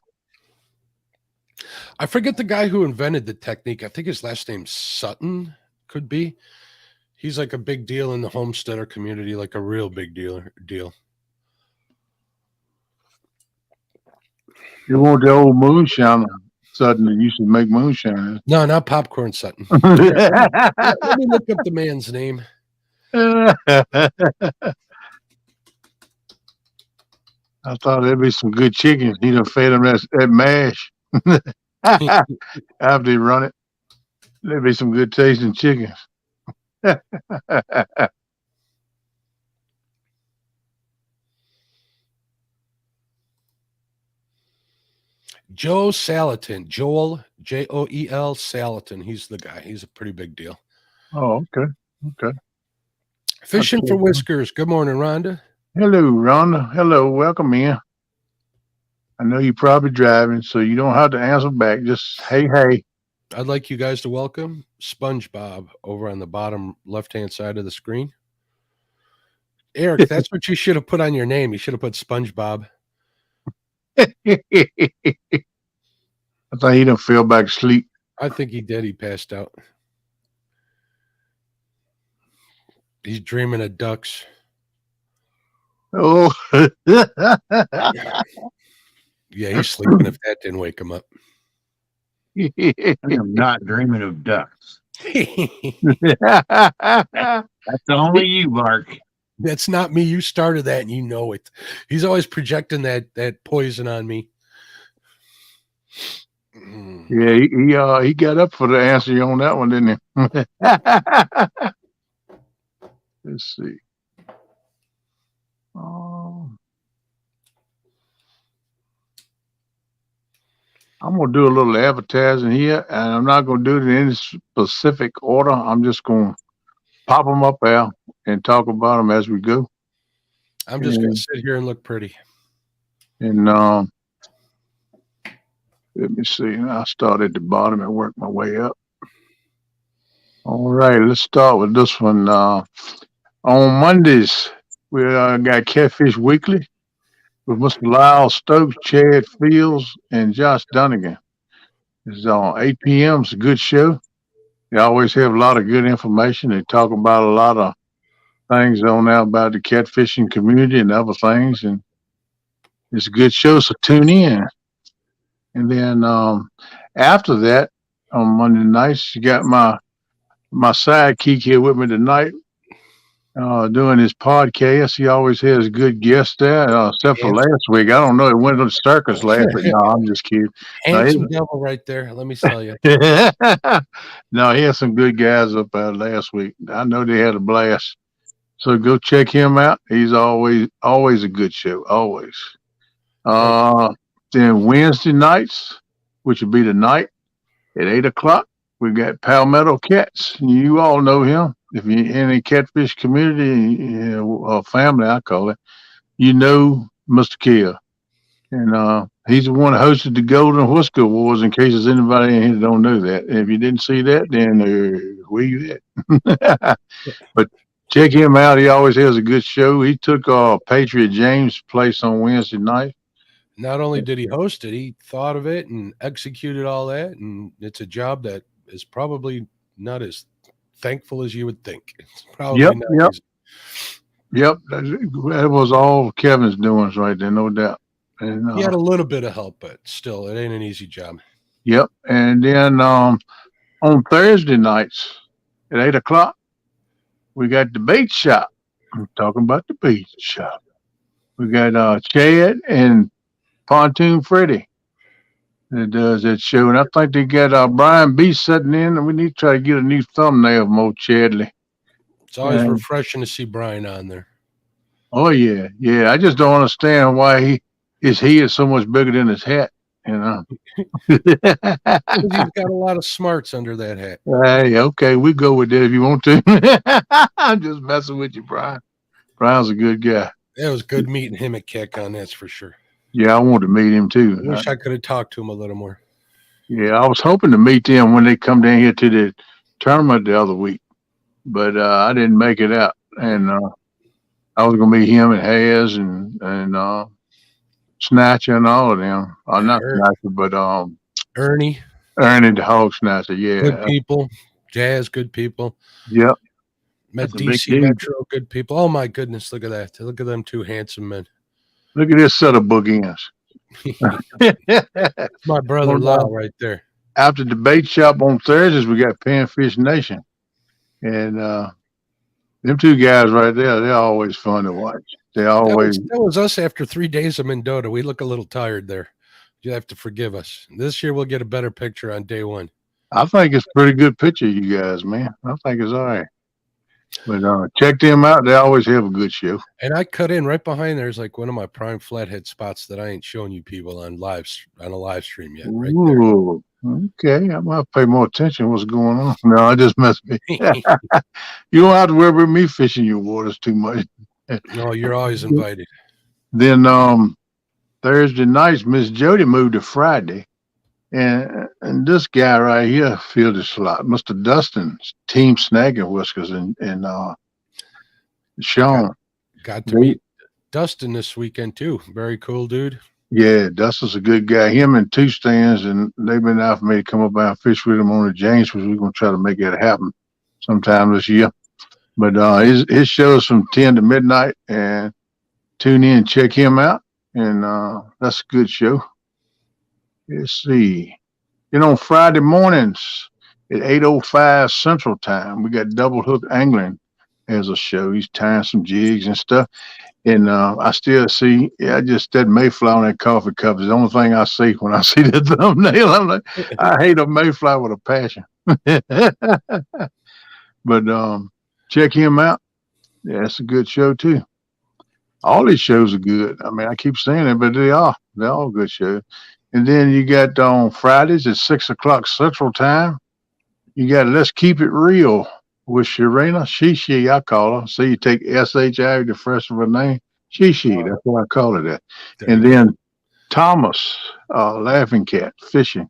I forget the guy who invented the technique. I think his last name's Sutton, could be. He's like a big deal in the homesteader community, like a real big deal. You want the old moonshine Sutton that used to make moonshine? No, not Popcorn Sutton. Let me look up the man's name. I thought there'd be some good chickens. He done fed them that mash. After they run it, there'd be some good tasting chickens. Joel Salatin. Joel, Joel Salatin. He's the guy. He's a pretty big deal. Oh, okay. Okay. Fishing for Whiskers. Good morning, Rhonda. Hello, Rhonda. Hello. Welcome in. I know you're probably driving, so you don't have to answer back. Just, hey. I'd like you guys to welcome SpongeBob over on the bottom left-hand side of the screen. Eric, that's what you should have put on your name. You should have put SpongeBob. I thought he done fell back asleep. I think he did. He passed out. He's dreaming of ducks. Oh. Yeah, he's sleeping if that didn't wake him up. I am not dreaming of ducks. That's only you, Mark. That's not me. You started that and you know it. He's always projecting that poison on me. Yeah, he got up for the answer on that one, didn't he? Let's see. I'm gonna do a little advertising here, and I'm not gonna do it in any specific order. I'm just gonna pop them up there and talk about them as we go. I'm just gonna sit here and look pretty. And let me see. I'll start at the bottom and work my way up. All right, let's start with this one. On Mondays, we got Catfish Weekly with Mr. Lyle Stokes, Chad Fields, and Josh Dunnigan. It's on 8 p.m. It's a good show. They always have a lot of good information. They talk about a lot of things on there about the catfishing community and other things. And it's a good show, so tune in. And then after that, on Monday nights, you got my sidekick here with me tonight doing his podcast. He always has good guests there, except for last week. I don't know. It went to the circus last week. No, I'm just kidding. Handsome devil right there. Let me tell you. No, he had some good guys up there last week. I know they had a blast. So go check him out. He's always a good show. Always. Then Wednesday nights, which would be tonight at 8 o'clock, we got Palmetto Cats. You all know him. If you're in a catfish community or family, I call it, you know Mr. Kill. And he's the one who hosted the Golden Whisker Wars, in case there's anybody in here that don't know that. And if you didn't see that, then where you at? But check him out. He always has a good show. He took Patriot James' place on Wednesday night. Not only did he host it, he thought of it and executed all that. And it's a job that is probably not as thankful as you would think. It's probably Yep. That was all Kevin's doings right there, no doubt. And he had a little bit of help, but still, it ain't an easy job. Yep. And then on Thursday nights at 8 o'clock, we got the bait shop. I'm talking about the bait shop. We got Chad and Pontoon Freddy that does that show. And I think they got Brian B sitting in, and we need to try to get a new thumbnail of Mo Chadley. It's always refreshing to see Brian on there. Oh, yeah. Yeah. I just don't understand why he is so much bigger than his hat, you know. He's got a lot of smarts under that hat. Hey, okay, we go with that if you want to. I'm just messing with you, Brian. Brian's a good guy. It was good meeting him at CatCon, that's for sure. Yeah, I want to meet him too. I wish I could have talked to him a little more. Yeah, I was hoping to meet them when they come down here to the tournament the other week, but I didn't make it out. And I was going to meet him and Hayes and Snatcher and all of them. Not Snatcher, but Ernie the Hog Snatcher. Yeah, good people. Jazz, good people. Yep. Met DC Metro, good people. Oh my goodness, look at that! Look at them two handsome men. Look at this set of bookends. My brother Lyle right there. After the bait shop on Thursdays, we got Panfish Nation, and them two guys right there. They're always fun to watch. They always. That was us after 3 days of Mendota. We look a little tired there. You have to forgive us. This year we'll get a better picture on day one. I think it's a pretty good picture, you guys, man. I think it's all right. But check them out. They always have a good show. And I cut in right behind there's like one of my prime flathead spots that I ain't showing you people on a live stream yet. Right Ooh, there. Okay. I might pay more attention to what's going on. No, I just messed me. You don't have to worry about me fishing your waters too much. No, you're always invited. Then Thursday nights, Miss Jody moved to Friday. And this guy right here filled the slot, Mr. Dustin, Team Snagging Whiskers, and Sean. Got to meet Dustin this weekend too. Very cool dude. Yeah, Dustin's a good guy. Him and two stands, and they've been out for me to come up and fish with him on the James, which we're gonna try to make that happen sometime this year. But his show is from 10 to midnight, and tune in and check him out. And that's a good show. Let's see. On Friday mornings, at 8:05 Central Time. We got Double Hook Angling as a show. He's tying some jigs and stuff. And I still see, just that Mayflower on that coffee cup is the only thing I see when I see the thumbnail. I'm like, I hate a Mayflower with a passion. But check him out. Yeah, it's a good show too. All these shows are good. I mean, I keep saying it, but they are. They're all good shows. And then you got on Fridays at 6 o'clock Central Time. You got Let's Keep It Real with Sharina. She, I call her. So you take S-H-I, the first of her name. She, that's why I call her that. And then Thomas, Laughing Cat, Fishing.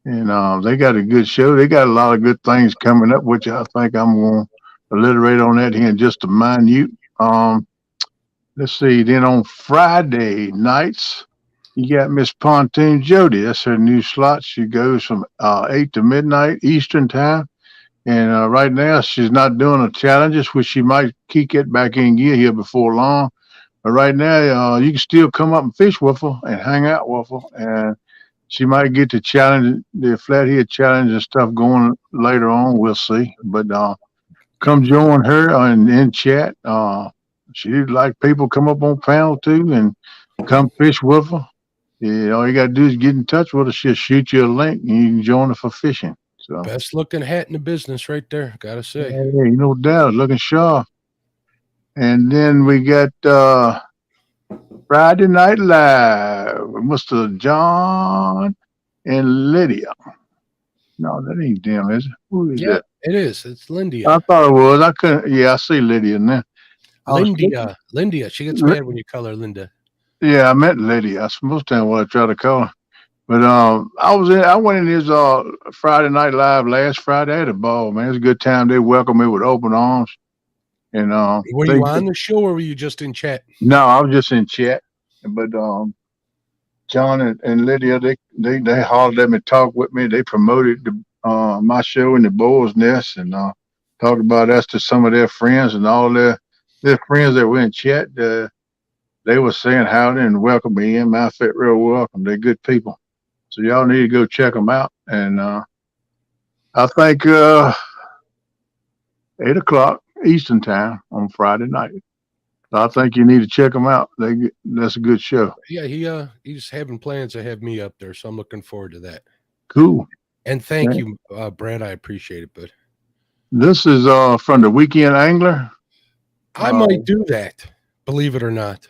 And they got a good show. They got a lot of good things coming up, which I think I'm going to alliterate on that here in just a minute. Let's see. Then on Friday nights, you got Miss Pontoon Jody. That's her new slot. She goes from 8 to midnight Eastern time. And right now, she's not doing the challenges, which she might kick it back in gear here before long. But right now, you can still come up and fish with her and hang out with her. And she might get the challenge, the Flathead challenge and stuff going later on. We'll see. But come join her in chat. She'd like people come up on panel too and come fish with her. Yeah, all you got to do is get in touch with her. She'll shoot you a link and you can join her for fishing. So best looking hat in the business right there, gotta say. Yeah, no doubt, looking sharp. And then we got Friday Night Live with Mr. John and Lydia. No, that ain't them, is it? Who is that? It is. It's Lindia. I thought it was. I couldn't. Yeah, I see Lydia now. Lindia. She gets mad when you call her Linda. Yeah, I meant Lydia. That's most of the time what I try to call her. But I went in his Friday Night Live last Friday. I had a ball, man. It was a good time. They welcomed me with open arms. And were you on the show or were you just in chat? No, I was just in chat. But John and Lydia, they hollered at me, talked with me. They promoted my show in the Boars Nest and talked about us to some of their friends and all their friends that were in chat. They were saying howdy and welcome me in. I felt real welcome. They're good people. So y'all need to go check them out. And I think 8 o'clock Eastern time on Friday night. So I think you need to check them out. That's a good show. Yeah, he's having plans to have me up there, so I'm looking forward to that. Cool. And thank you, Brad. I appreciate it, bud. This is from the Weekend Angler. I might do that, believe it or not.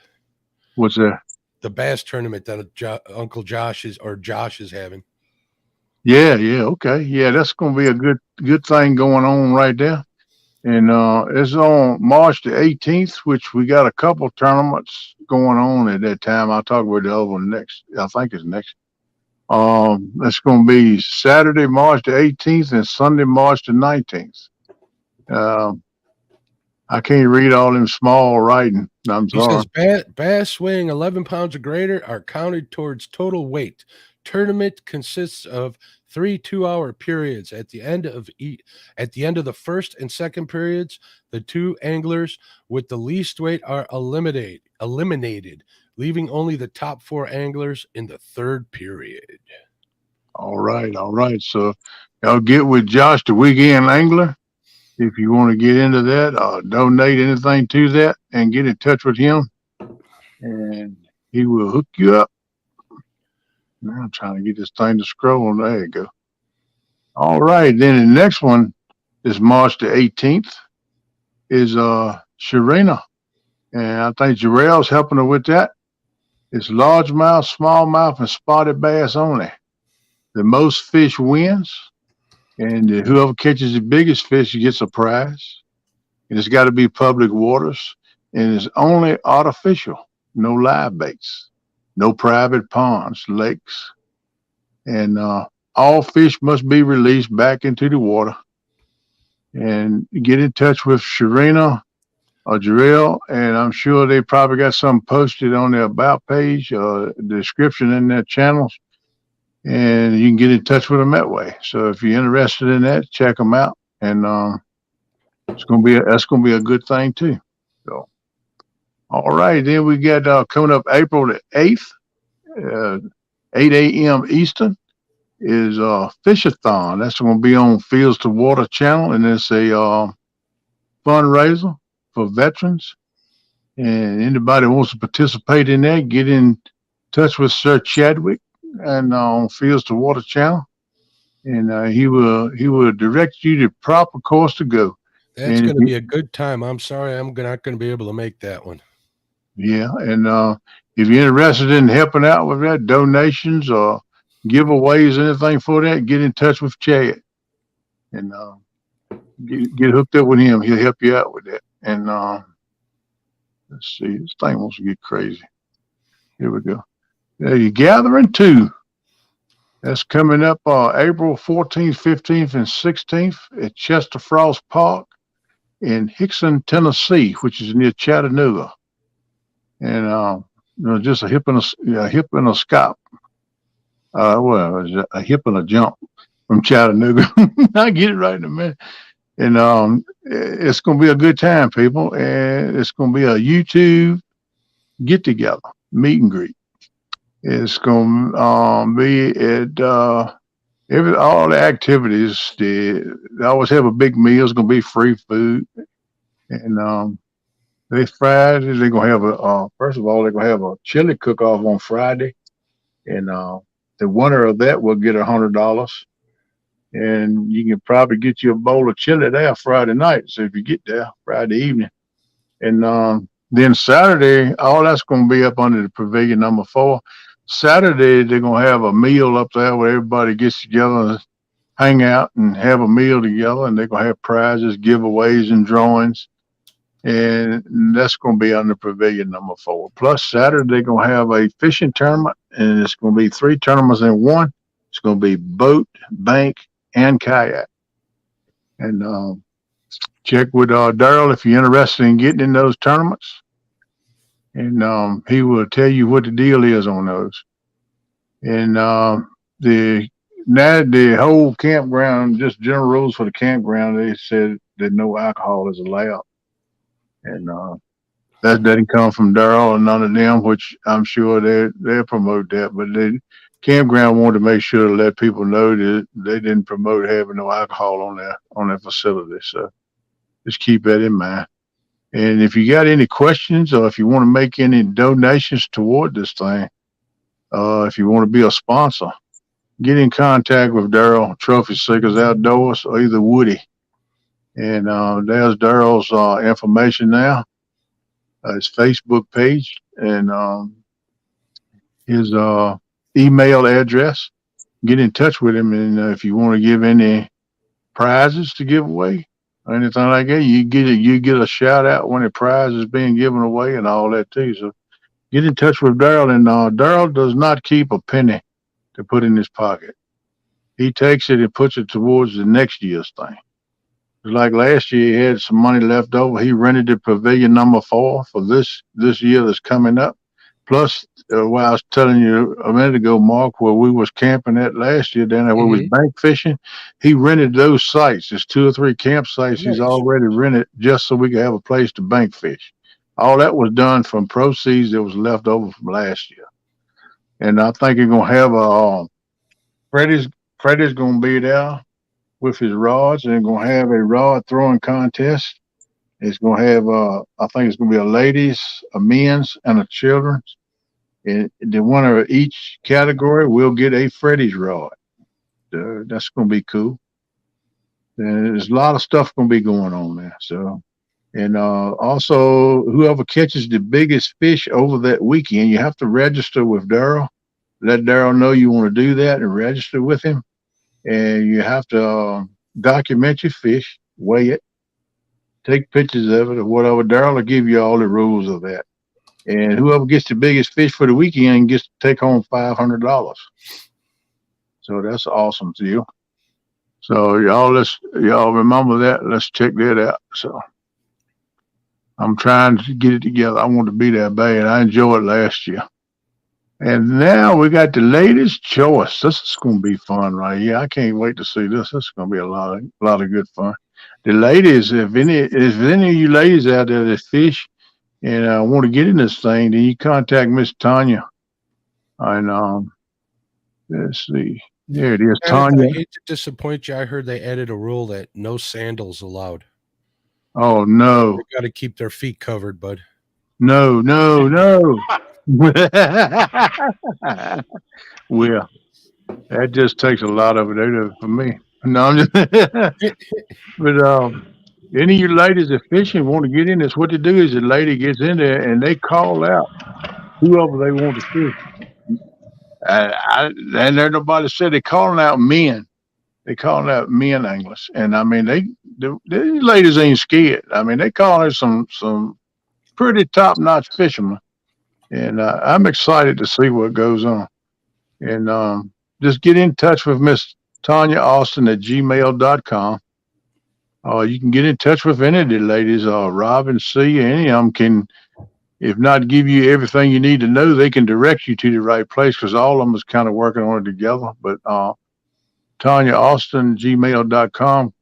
What's that? The bass tournament that Uncle Josh is having. Yeah, okay. Yeah, that's going to be a good thing going on right there. And it's on March the 18th, which we got a couple tournaments going on at that time. I'll talk about the other one next. I think it's next. It's going to be Saturday, March the 18th and Sunday, March the 19th. I can't read all them small writing. I'm sorry. He says bass weighing 11 pounds or greater are counted towards total weight. Tournament consists of 3 2-hour periods. At the end of the first and second periods, the two anglers with the least weight are eliminated, leaving only the top 4 anglers in the third period. All right. So y'all get with Josh, the Weekend Angler. If you want to get into that, donate anything to that and get in touch with him, and he will hook you up. Now I'm trying to get this thing to scroll. There you go. All right. Then the next one is March the 18th is Sharina. And I think Jarrell's helping her with that. It's largemouth, smallmouth, and spotted bass only. The most fish wins. And whoever catches the biggest fish gets a prize. And it's got to be public waters. And it's only artificial, no live baits, no private ponds, lakes. And all fish must be released back into the water. And get in touch with Sharina or Jarrell. And I'm sure they probably got something posted on their About page, the description in their channels. And you can get in touch with them that way. So if you're interested in that, check them out. And that's going to be a good thing too. So, all right. Then we got coming up April the 8th, 8 a.m. Eastern. is Fishathon. That's going to be on Fields to Water channel, and it's a fundraiser for veterans. And anybody who wants to participate in that, get in touch with Sir Chadwick and on Fields to Water channel, and he will direct you the proper course to go. That's going to be a good time. I'm sorry, I'm not going to be able to make that one. Yeah, and if you're interested in helping out with that, donations or giveaways, anything for that, get in touch with Chad and get hooked up with him. He'll help you out with that. And let's see, this thing wants to get crazy. Here we go. You're gathering 2. That's coming up April 14th, 15th, and 16th at Chester Frost Park in Hickson, Tennessee, which is near Chattanooga. And just a hip and a scop. Well, a hip and a jump from Chattanooga. I get it right in a minute. And it's going to be a good time, people. And it's going to be a YouTube get together, meet and greet. It's going to be at all the activities. They always have a big meal. It's going to be free food. And Friday, they're going to have first of all, they're going to have a chili cook-off on Friday. And the winner of that will get $100. And you can probably get you a bowl of chili there Friday night. So if you get there Friday evening. And then Saturday, all that's going to be up under the pavilion number 4. Saturday, they're going to have a meal up there where everybody gets together and hang out and have a meal together. And they're going to have prizes, giveaways, and drawings. And that's going to be under pavilion number 4. Plus, Saturday, they're going to have a fishing tournament. And it's going to be 3 tournaments in one. It's going to be boat, bank, and kayak. And check with Daryl if you're interested in getting in those tournaments. And he will tell you what the deal is on those. And the whole campground, just general rules for the campground, they said that no alcohol is allowed. And that doesn't come from Daryl or none of them, which I'm sure they'll promote that. But the campground wanted to make sure to let people know that they didn't promote having no alcohol on their facility. So just keep that in mind. And if you got any questions or if you want to make any donations toward this thing, if you want to be a sponsor, get in contact with Daryl, Trophy Seekers Outdoors, or either Woody. And there's Daryl's information now, his Facebook page, and his email address. Get in touch with him, and if you want to give any prizes to give away or anything like that, you get a shout out when a prize is being given away and all that too. So get in touch with Daryl, and Daryl does not keep a penny to put in his pocket. He takes it and puts it towards the next year's thing. Like last year, he had some money left over. He rented the pavilion number 4 for this year that's coming up. Plus, what I was telling you a minute ago, Mark, where we was camping at last year down there where we was bank fishing, he rented those sites. There's 2 or 3 campsites he's already rented just so we could have a place to bank fish. All that was done from proceeds that was left over from last year. And I think you're going to have Freddie's going to be there with his rods, and they're going to have a rod throwing contest. It's going to have, I think it's going to be a ladies, a men's, and a children's. And the winner of each category will get a Freddie's rod. That's going to be cool. And there's a lot of stuff going to be going on there. So, and also, whoever catches the biggest fish over that weekend, you have to register with Daryl. Let Daryl know you want to do that and register with him. And you have to document your fish, weigh it, take pictures of it or whatever. Daryl will give you all the rules of that. And whoever gets the biggest fish for the weekend gets to take home $500. So that's an awesome deal. So y'all remember that. Let's check that out. So I'm trying to get it together. I want to be there bad. I enjoyed it last year. And now we got the ladies' choice. This is going to be fun right here. I can't wait to see this. This is going to be a lot of good fun. The ladies, if any of you ladies out there that fish and want to get in this thing, then you contact Miss Tanya. And let's see. There it is, Kenneth, Tanya. I hate to disappoint you. I heard they added a rule that no sandals allowed. Oh no, They got to keep their feet covered, bud. no, no, no. Well, that just takes a lot of it out of it for me. No, I'm just. But any of you ladies that fishing want to get in this, what they do is the lady gets in there and they call out whoever they want to fish. And there nobody said they calling out men. They calling out men anglers, and I mean these ladies ain't scared. I mean they calling some pretty top notch fishermen, and I'm excited to see what goes on. And just get in touch with Miss Tanya Austin at gmail.com. You can get in touch with any of the ladies. Robin C. Any of them can, if not give you everything you need to know, they can direct you to the right place because all of them is kind of working on it together. But Tanya Austin, gmail.com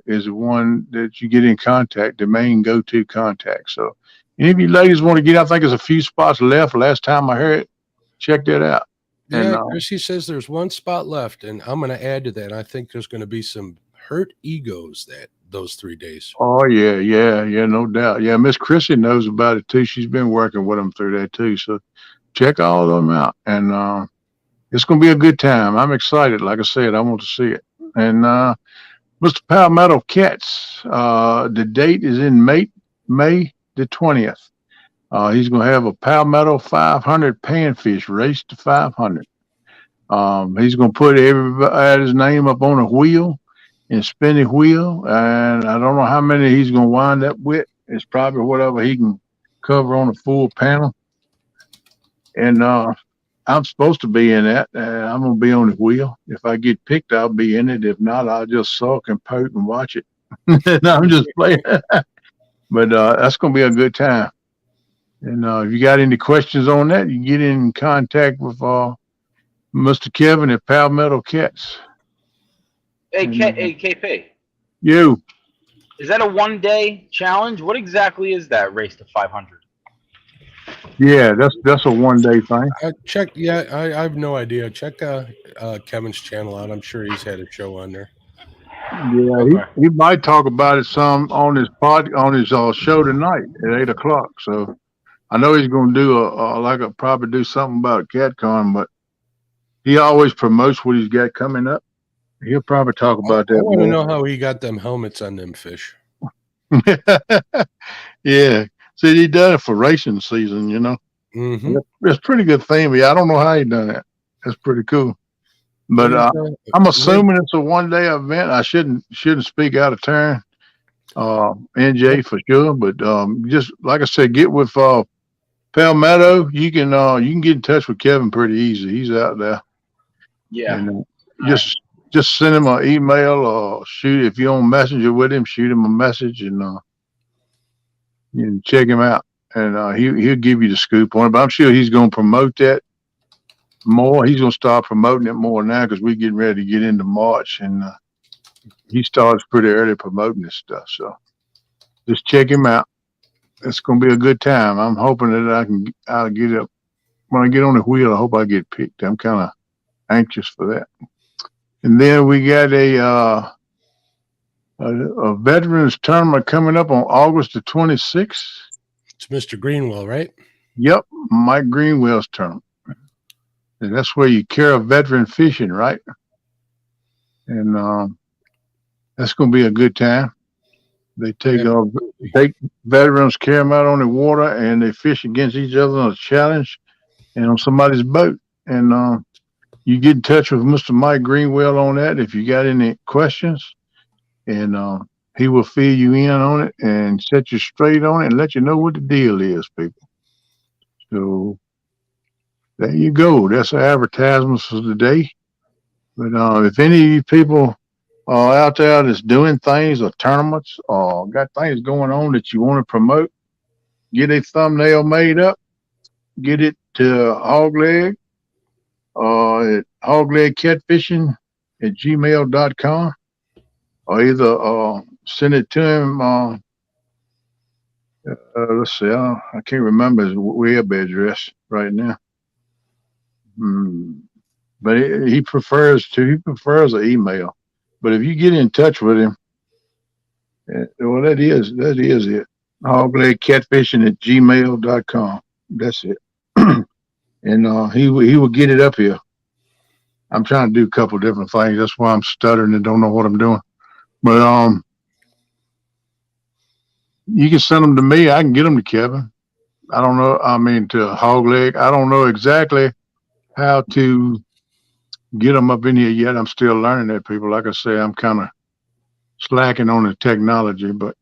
is the one that you get in contact, the main go-to contact. So any of you ladies want to get, I think there's a few spots left. Last time I heard it, check that out. Yeah, And Chrissy says there's one spot left, and I'm going to add to that. I think there's going to be some hurt egos those 3 days. oh yeah, no doubt. Yeah, Miss Chrissy knows about it too. She's been working with them through that too. So check all of them out. And it's going to be a good time. I'm excited. Like I said, I want to see it. And Mr. Palmetto Cats, the date is in May the 20th. He's going to have a Palmetto 500 panfish race to 500. He's going to put everybody's name up on a wheel and spin the wheel. And I don't know how many he's going to wind up with. It's probably whatever he can cover on a full panel. And I'm supposed to be in that. I'm going to be on the wheel. If I get picked, I'll be in it. If not, I'll just sulk and pout and watch it. No, I'm just playing. But that's going to be a good time. And if you got any questions on that, you can get in contact with Mr. Kevin at Palmetto Cats. Hey, KP. You. Is that a 1-day challenge? What exactly is that race to 500? Yeah, that's a 1-day thing. Check. Yeah, I have no idea. Check Kevin's channel out. I'm sure he's had a show on there. Yeah, Okay. he might talk about it some on his show tonight at 8:00. So I know he's going to do probably do something about CatCon, but he always promotes what he's got coming up. He'll probably talk about that. I want to know how he got them helmets on them fish. Yeah. See, he done it for racing season, you know. Mm-hmm. It's a pretty good thing, but I don't know how he done that. That's pretty cool. But I'm assuming it's a 1-day event. I shouldn't speak out of turn, NJ for sure. But just like I said, get with Palmetto. You can get in touch with Kevin pretty easy. He's out there. Yeah. And, just send him an email or shoot if you're on Messenger with him. Shoot him a message and you can check him out. And he'll give you the scoop on it. But I'm sure he's going to promote that more. He's going to start promoting it more now because we're getting ready to get into March, and he starts pretty early promoting this stuff. So just check him out. It's going to be a good time. I'm hoping that I'll get up when I get on the wheel. I hope I get picked. I'm kind of anxious for that. And then we got a veterans tournament coming up on August the 26th. It's Mr. Greenwell, right? Yep, Mike Greenwell's tournament. And that's where you carry veteran fishing, right? And that's going to be a good time. They take veterans, carry them out on the water, and they fish against each other on a challenge and on somebody's boat. And you get in touch with Mr. Mike Greenwell on that if you got any questions, and he will fill you in on it and set you straight on it and let you know what the deal is, people. So there you go. That's the advertisements for the day. But if any of you people are out there that's doing things or tournaments or got things going on that you want to promote, get a thumbnail made up, get it to Hawgleg at Hawgleg Catfishing at gmail.com, or either send it to him. Let's see, I can't remember his web address right now. but he prefers an email. But if you get in touch with him, well, that is it. Hawgleg Catfishing at gmail.com. That's it. And he will get it up here. I'm trying to do a couple different things. That's why I'm stuttering and don't know what I'm doing. But you can send them to me. I can get them to Kevin. I don't know. I mean, to Hawgleg. I don't know exactly how to get them up in here yet. I'm still learning that, people. Like I say, I'm kind of slacking on the technology, but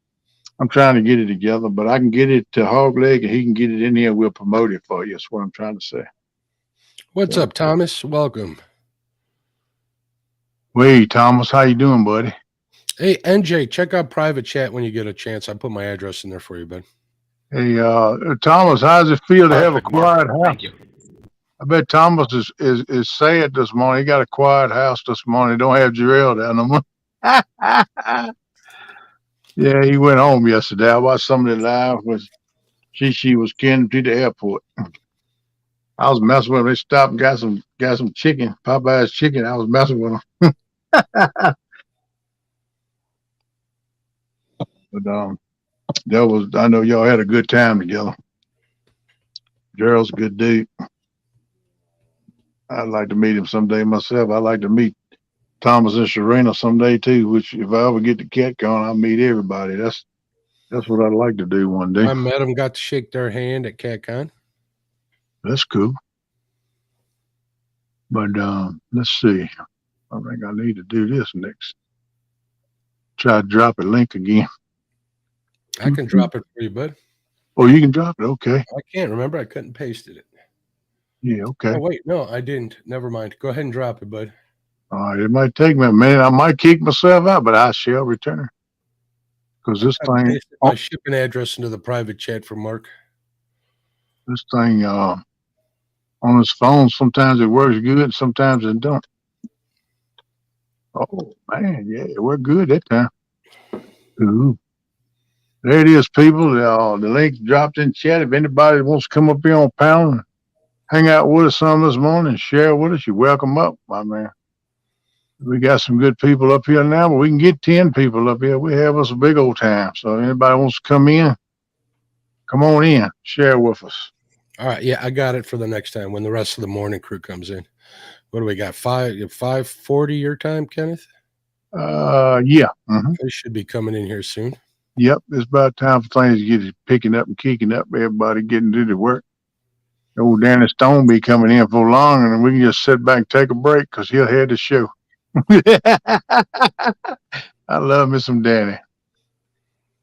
I'm trying to get it together. But I can get it to Hawgleg, and he can get it in here. We'll promote it for you. That's what I'm trying to say. What's up, Thomas? Welcome. Wait, Thomas, how you doing, buddy? Hey, NJ, check out private chat when you get a chance. I put my address in there for you, bud. Hey, Thomas, how does it feel to have a Perfect, Mark. quiet house? Thank you. I bet Thomas is sad this morning. He got a quiet house this morning. He don't have Jarrell down no more. Yeah, he went home yesterday. I watched some of the live when she was getting to the airport. I was messing with him. They stopped and got some chicken, Popeye's chicken. I was messing with them. But I know y'all had a good time together. Gerald's a good dude. I'd like to meet him someday myself. I'd like to meet Thomas and Sharina someday too, which if I ever get to CatCon, I'll meet everybody. That's what I'd like to do one day. I met them, got to shake their hand at CatCon. That's cool. But let's see. I think I need to do this next. Try to drop a link again. I can drop it for you, bud. Oh, you can drop it. Okay. I can't remember. I couldn't paste it. Yeah. Okay. Oh, wait. No, I didn't. Never mind. Go ahead and drop it, bud. All right. It might take me a minute. I might kick myself out, but I shall return. Because this thing. Pasted my shipping address into the private chat for Mark. This thing on his phone, sometimes it works good, and sometimes it don't. Oh man, yeah, it worked good that time. Ooh. There it is, people. The link dropped in chat. If anybody wants to come up here on panel and hang out with us some this morning, share with us, you're welcome up, my man. We got some good people up here now, but we can get 10 people up here. We have us a big old time. So if anybody wants to come in, come on in, share with us. All right. Yeah, I got it for the next time when the rest of the morning crew comes in. What do we got? 5:40 your time, Kenneth? Yeah. Mm-hmm. They should be coming in here soon. Yep, it's about time for things to get picking up and kicking up. Everybody getting to the work. Old Danny Stone be coming in for long, and we can just sit back and take a break because he'll head the show. I love me some Danny.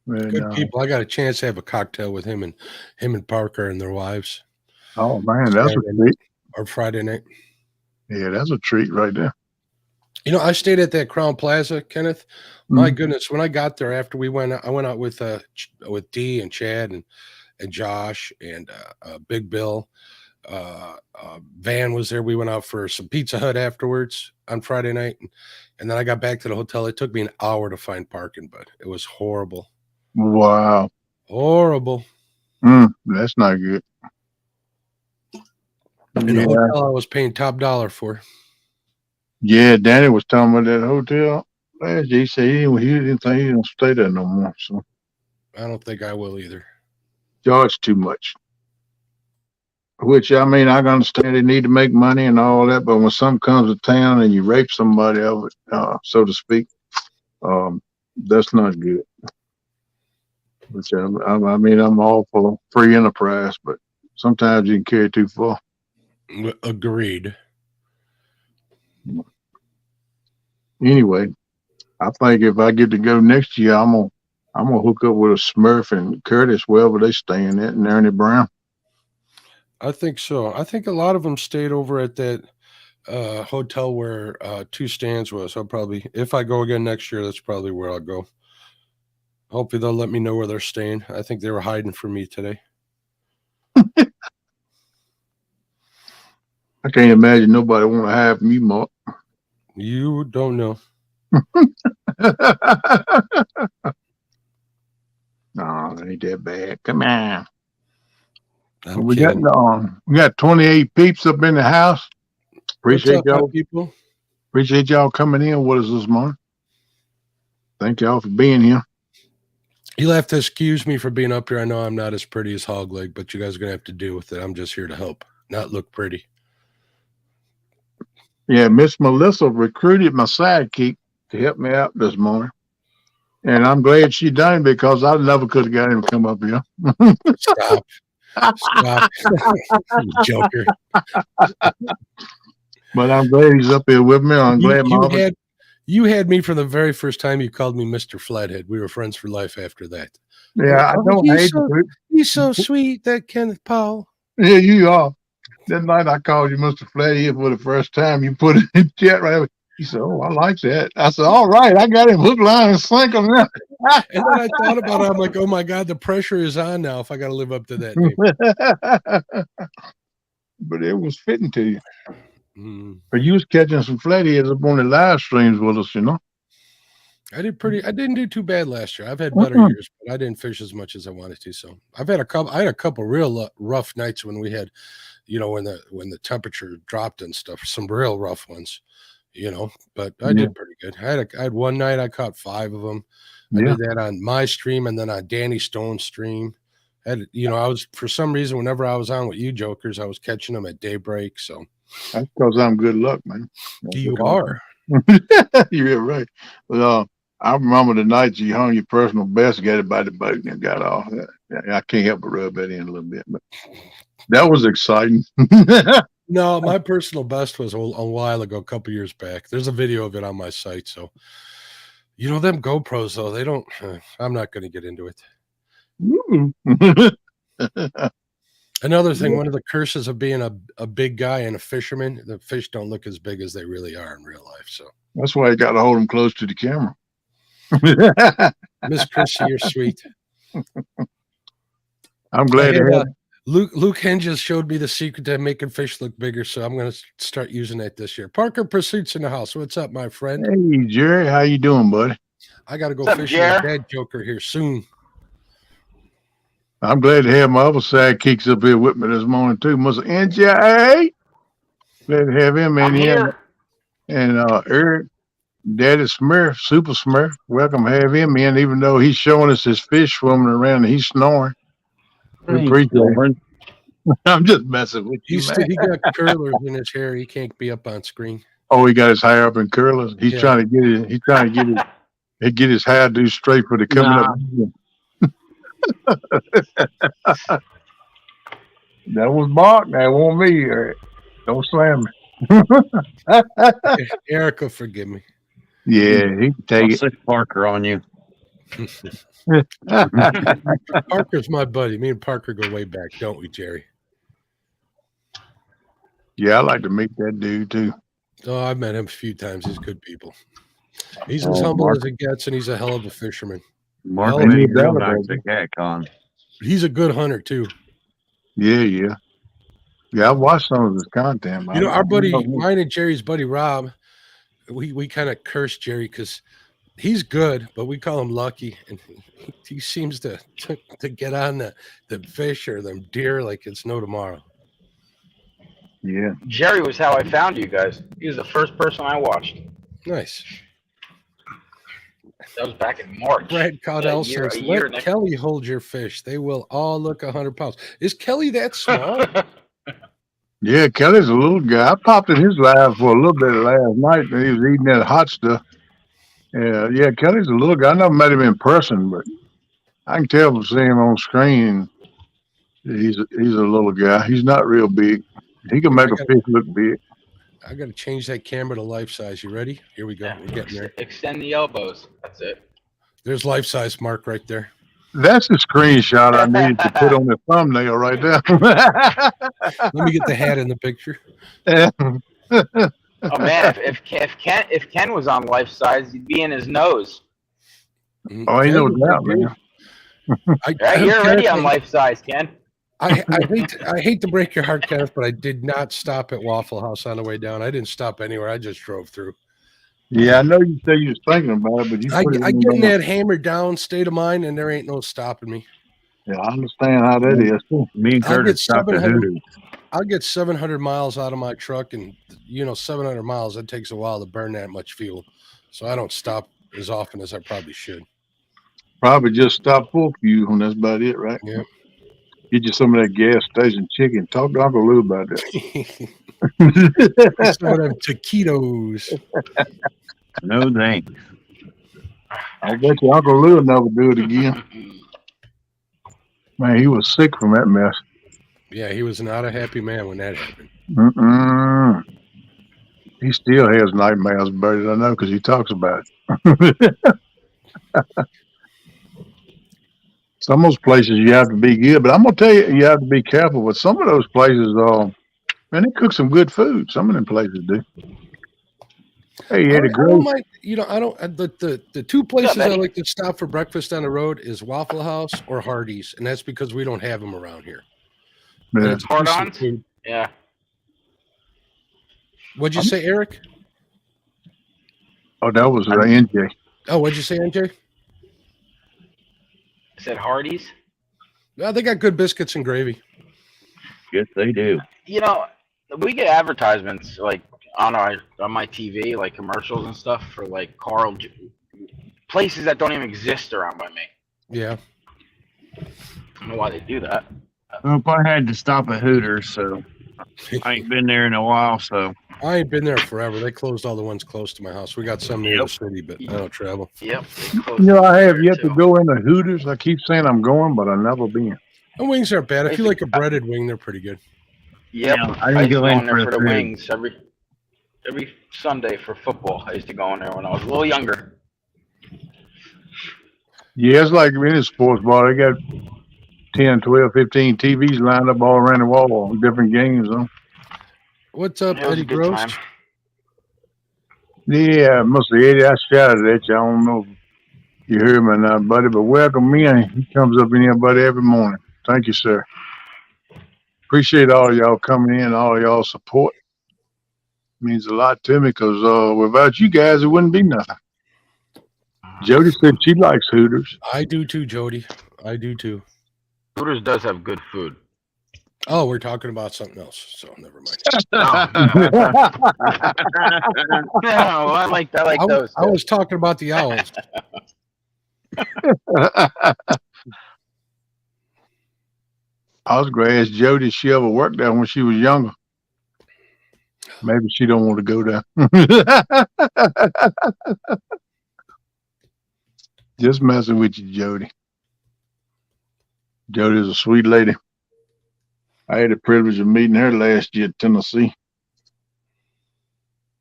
And, Good people. I got a chance to have a cocktail with him and Parker and their wives. Oh man, that's Saturday a treat. Or Friday night. Yeah, that's a treat right there. You know, I stayed at that Crown Plaza, Kenneth. My goodness, when I got there after I went out with Dee and Chad and Josh and Big Bill. Van was there. We went out for some Pizza Hut afterwards on Friday night, and then I got back to the hotel. It took me an hour to find parking, but it was horrible. Wow. Horrible. That's not good. In the hotel I was paying top dollar for. Yeah, Danny was talking about that hotel last year. He said he didn't think he don't stay there no more. So I don't think I will either. Charge too much. Which I mean, I can understand they need to make money and all that, but when something comes to town and you rape somebody of it, so to speak, that's not good. Which I mean, I'm all for free enterprise, but sometimes you can carry too far. Agreed. Anyway, I think if I get to go next year, I'm gonna hook up with a Smurf and Curtis, wherever they staying at, and Ernie Brown. I think so. I think a lot of them stayed over at that hotel where Two Stands was. I'll probably, if I go again next year, that's probably where I'll go. Hopefully they'll let me know where they're staying. I think they were hiding from me today. I can't imagine nobody want to have me, Mark. You don't know. No, it ain't that bad. Come on. I'm We kidding. got 28 peeps up in the house. Appreciate What's up, y'all. people? Appreciate y'all coming in with us this morning. Thank y'all for being here. You'll have to excuse me for being up here. I know I'm not as pretty as Hawgleg, but you guys are going to have to deal with it. I'm just here to help, not look pretty. Yeah, Miss Melissa recruited my sidekick to help me out this morning. And I'm glad she done it because I never could have got him to come up here. Stop. Stop. You joker. But I'm glad he's up here with me. I'm glad You had me from the very first time you called me Mr. Flathead. We were friends for life after that. Yeah, I don't hate it. He's so sweet, that Kenneth Paul. Yeah, you are. That night I called you Mr. Flathead for the first time. You put it in chat right away. He said, "Oh, I like that." I said, "All right, I got him hook, line, and sinker now." And then I thought about it. I'm like, oh my God, the pressure is on now if I got to live up to that name. But it was fitting to you. Mm. But you was catching some flatheads up on the live streams with us, you know. I didn't do too bad last year. I've had better years, but I didn't fish as much as I wanted to. So I had a couple real rough nights when we had, when the temperature dropped and stuff, some real rough ones, but I did pretty good. I had one night I caught 5 of them. I did that on my stream and then on Danny Stone's stream. I was, for some reason, whenever I was on with you jokers, I was catching them at daybreak. So that's because I'm good luck, man. You are. You're right. But I remember the night you hung your personal best, got it by the boat, and got off. I can't help but rub that in a little bit, but that was exciting. No, my personal best was a while ago, a couple years back. There's a video of it on my site. So, them GoPros, though, they don't, I'm not going to get into it. Another thing, one of the curses of being a big guy and a fisherman, the fish don't look as big as they really are in real life. So that's why you got to hold them close to the camera. Miss Chrissy, you're sweet. I'm glad to have Luke Hinges showed me the secret to making fish look bigger, so I'm going to start using that this year. Parker Pursuits in the house. What's up, my friend? Hey, Jerry. How you doing, buddy? I got to go fishing with Dad Joker here soon. I'm glad to have my other sidekicks up here with me this morning, too. Mr. NJ. Glad to have him in here. And Eric, Daddy Smurf, Super Smurf. Welcome to have him in, even though he's showing us his fish swimming around and he's snoring. We appreciate it. I'm just messing with you, man. He got curlers in his hair. He can't be up on screen. Oh, he got his hair up in curlers. He's trying to get it. He's trying to get his hairdo straight for the coming up. That was Mark. That won't me. Eric. Don't slam me. Erica, forgive me. Yeah, he can take it. Parker on you. Parker's my buddy. Me and Parker go way back, don't we, Jerry? Yeah, I like to meet that dude too. Oh, I've met him a few times. He's good people. He's as humble as it gets, and he's a hell of a fisherman. Mark, he's a good hunter too. Yeah. I watched some of his content. Our buddy, mine and Jerry's buddy Rob, we kind of curse Jerry because he's good, but we call him lucky, and he seems to get on the fish or them deer like it's no tomorrow. Yeah. Jerry was how I found you guys. He was the first person I watched. Nice. That was back in March. Brad Caudell says, let Kelly hold your fish. They will all look 100 pounds. Is Kelly that small? Yeah, Kelly's a little guy. I popped in his live for a little bit last night, and he was eating that hot stuff. Yeah, Kelly's a little guy. I never met him in person, but I can tell from seeing him on screen. He's a little guy. He's not real big. He can make a fish look big. I got to change that camera to life size. You ready? Here we go. Yeah, we're getting there. Extend the elbows. That's it. There's life size Mark right there. That's the screenshot I needed to put on the thumbnail right there. Let me get the hat in the picture. Oh man, if Ken was on life size, he'd be in his nose. Oh, ain't no doubt, man. You're already on life size, Ken. I hate to break your heart, Kenneth, but I did not stop at Waffle House on the way down. I didn't stop anywhere. I just drove through. Yeah, I know you said you was thinking about it, but I get in that hammered down state of mind, and there ain't no stopping me. Yeah, I understand how that is. Me and Curtis stopped at Hooters. I'll get 700 miles out of my truck, and 700 miles, it takes a while to burn that much fuel. So I don't stop as often as I probably should. Probably just stop for you, and that's about it, right? Yeah. Get you some of that gas station chicken. Talk to Uncle Lou about that. Some of them taquitos. No thanks. I bet you Uncle Lou will never do it again. Man, he was sick from that mess. Yeah, he was not a happy man when that happened. He still has nightmares about it, I know, because he talks about it. Some of those places you have to be good, but I'm gonna tell you, you have to be careful with some of those places. Man, they cook some good food. Some of them places do. Hey, you had a I grill. don't mind, I don't. The two places I like to stop for breakfast on the road is Waffle House or Hardee's, and that's because we don't have them around here. And Yeah. it's Hard decent ons? food. Yeah. What'd you say, Eric? Oh, that was NJ. Oh, what'd you say, NJ? I said Hardee's. Well, they got good biscuits and gravy. Yes, they do. We get advertisements like on my TV, like commercials and stuff for like places that don't even exist around by me. Yeah. I don't know why they do that. Well, I had to stop at Hooters, so I ain't been there in a while. So I ain't been there forever. They closed all the ones close to my house. We got some near the city, but I don't travel. Yep. I have yet to go into Hooters. I keep saying I'm going, but I've never been. The wings aren't bad. If you like a breaded wing, they're pretty good. Yep. Yeah, I used to go in there for the wings every Sunday for football. I used to go in there when I was a little younger. Yeah, it's like any sports bar. They got 10, 12, 15 TVs lined up all around the wall on different games. Huh? What's up, It was Eddie a good Gross? time. Yeah, Mr. Eddie, I shouted at you. I don't know if you heard me or not, buddy, but welcome in. He comes up in here, buddy, every morning. Thank you, sir. Appreciate all y'all coming in, all y'all support. Means a lot to me because without you guys, it wouldn't be nothing. Jody said she likes Hooters. I do too, Jody. I do too. Hooters does have good food. Oh, we're talking about something else, so never mind. No, I like those. I was talking about the owls. I was going to ask Jody if she ever worked there when she was younger. Maybe she don't want to go there. Just messing with you, Jody. Jody's a sweet lady. I had the privilege of meeting her last year in Tennessee.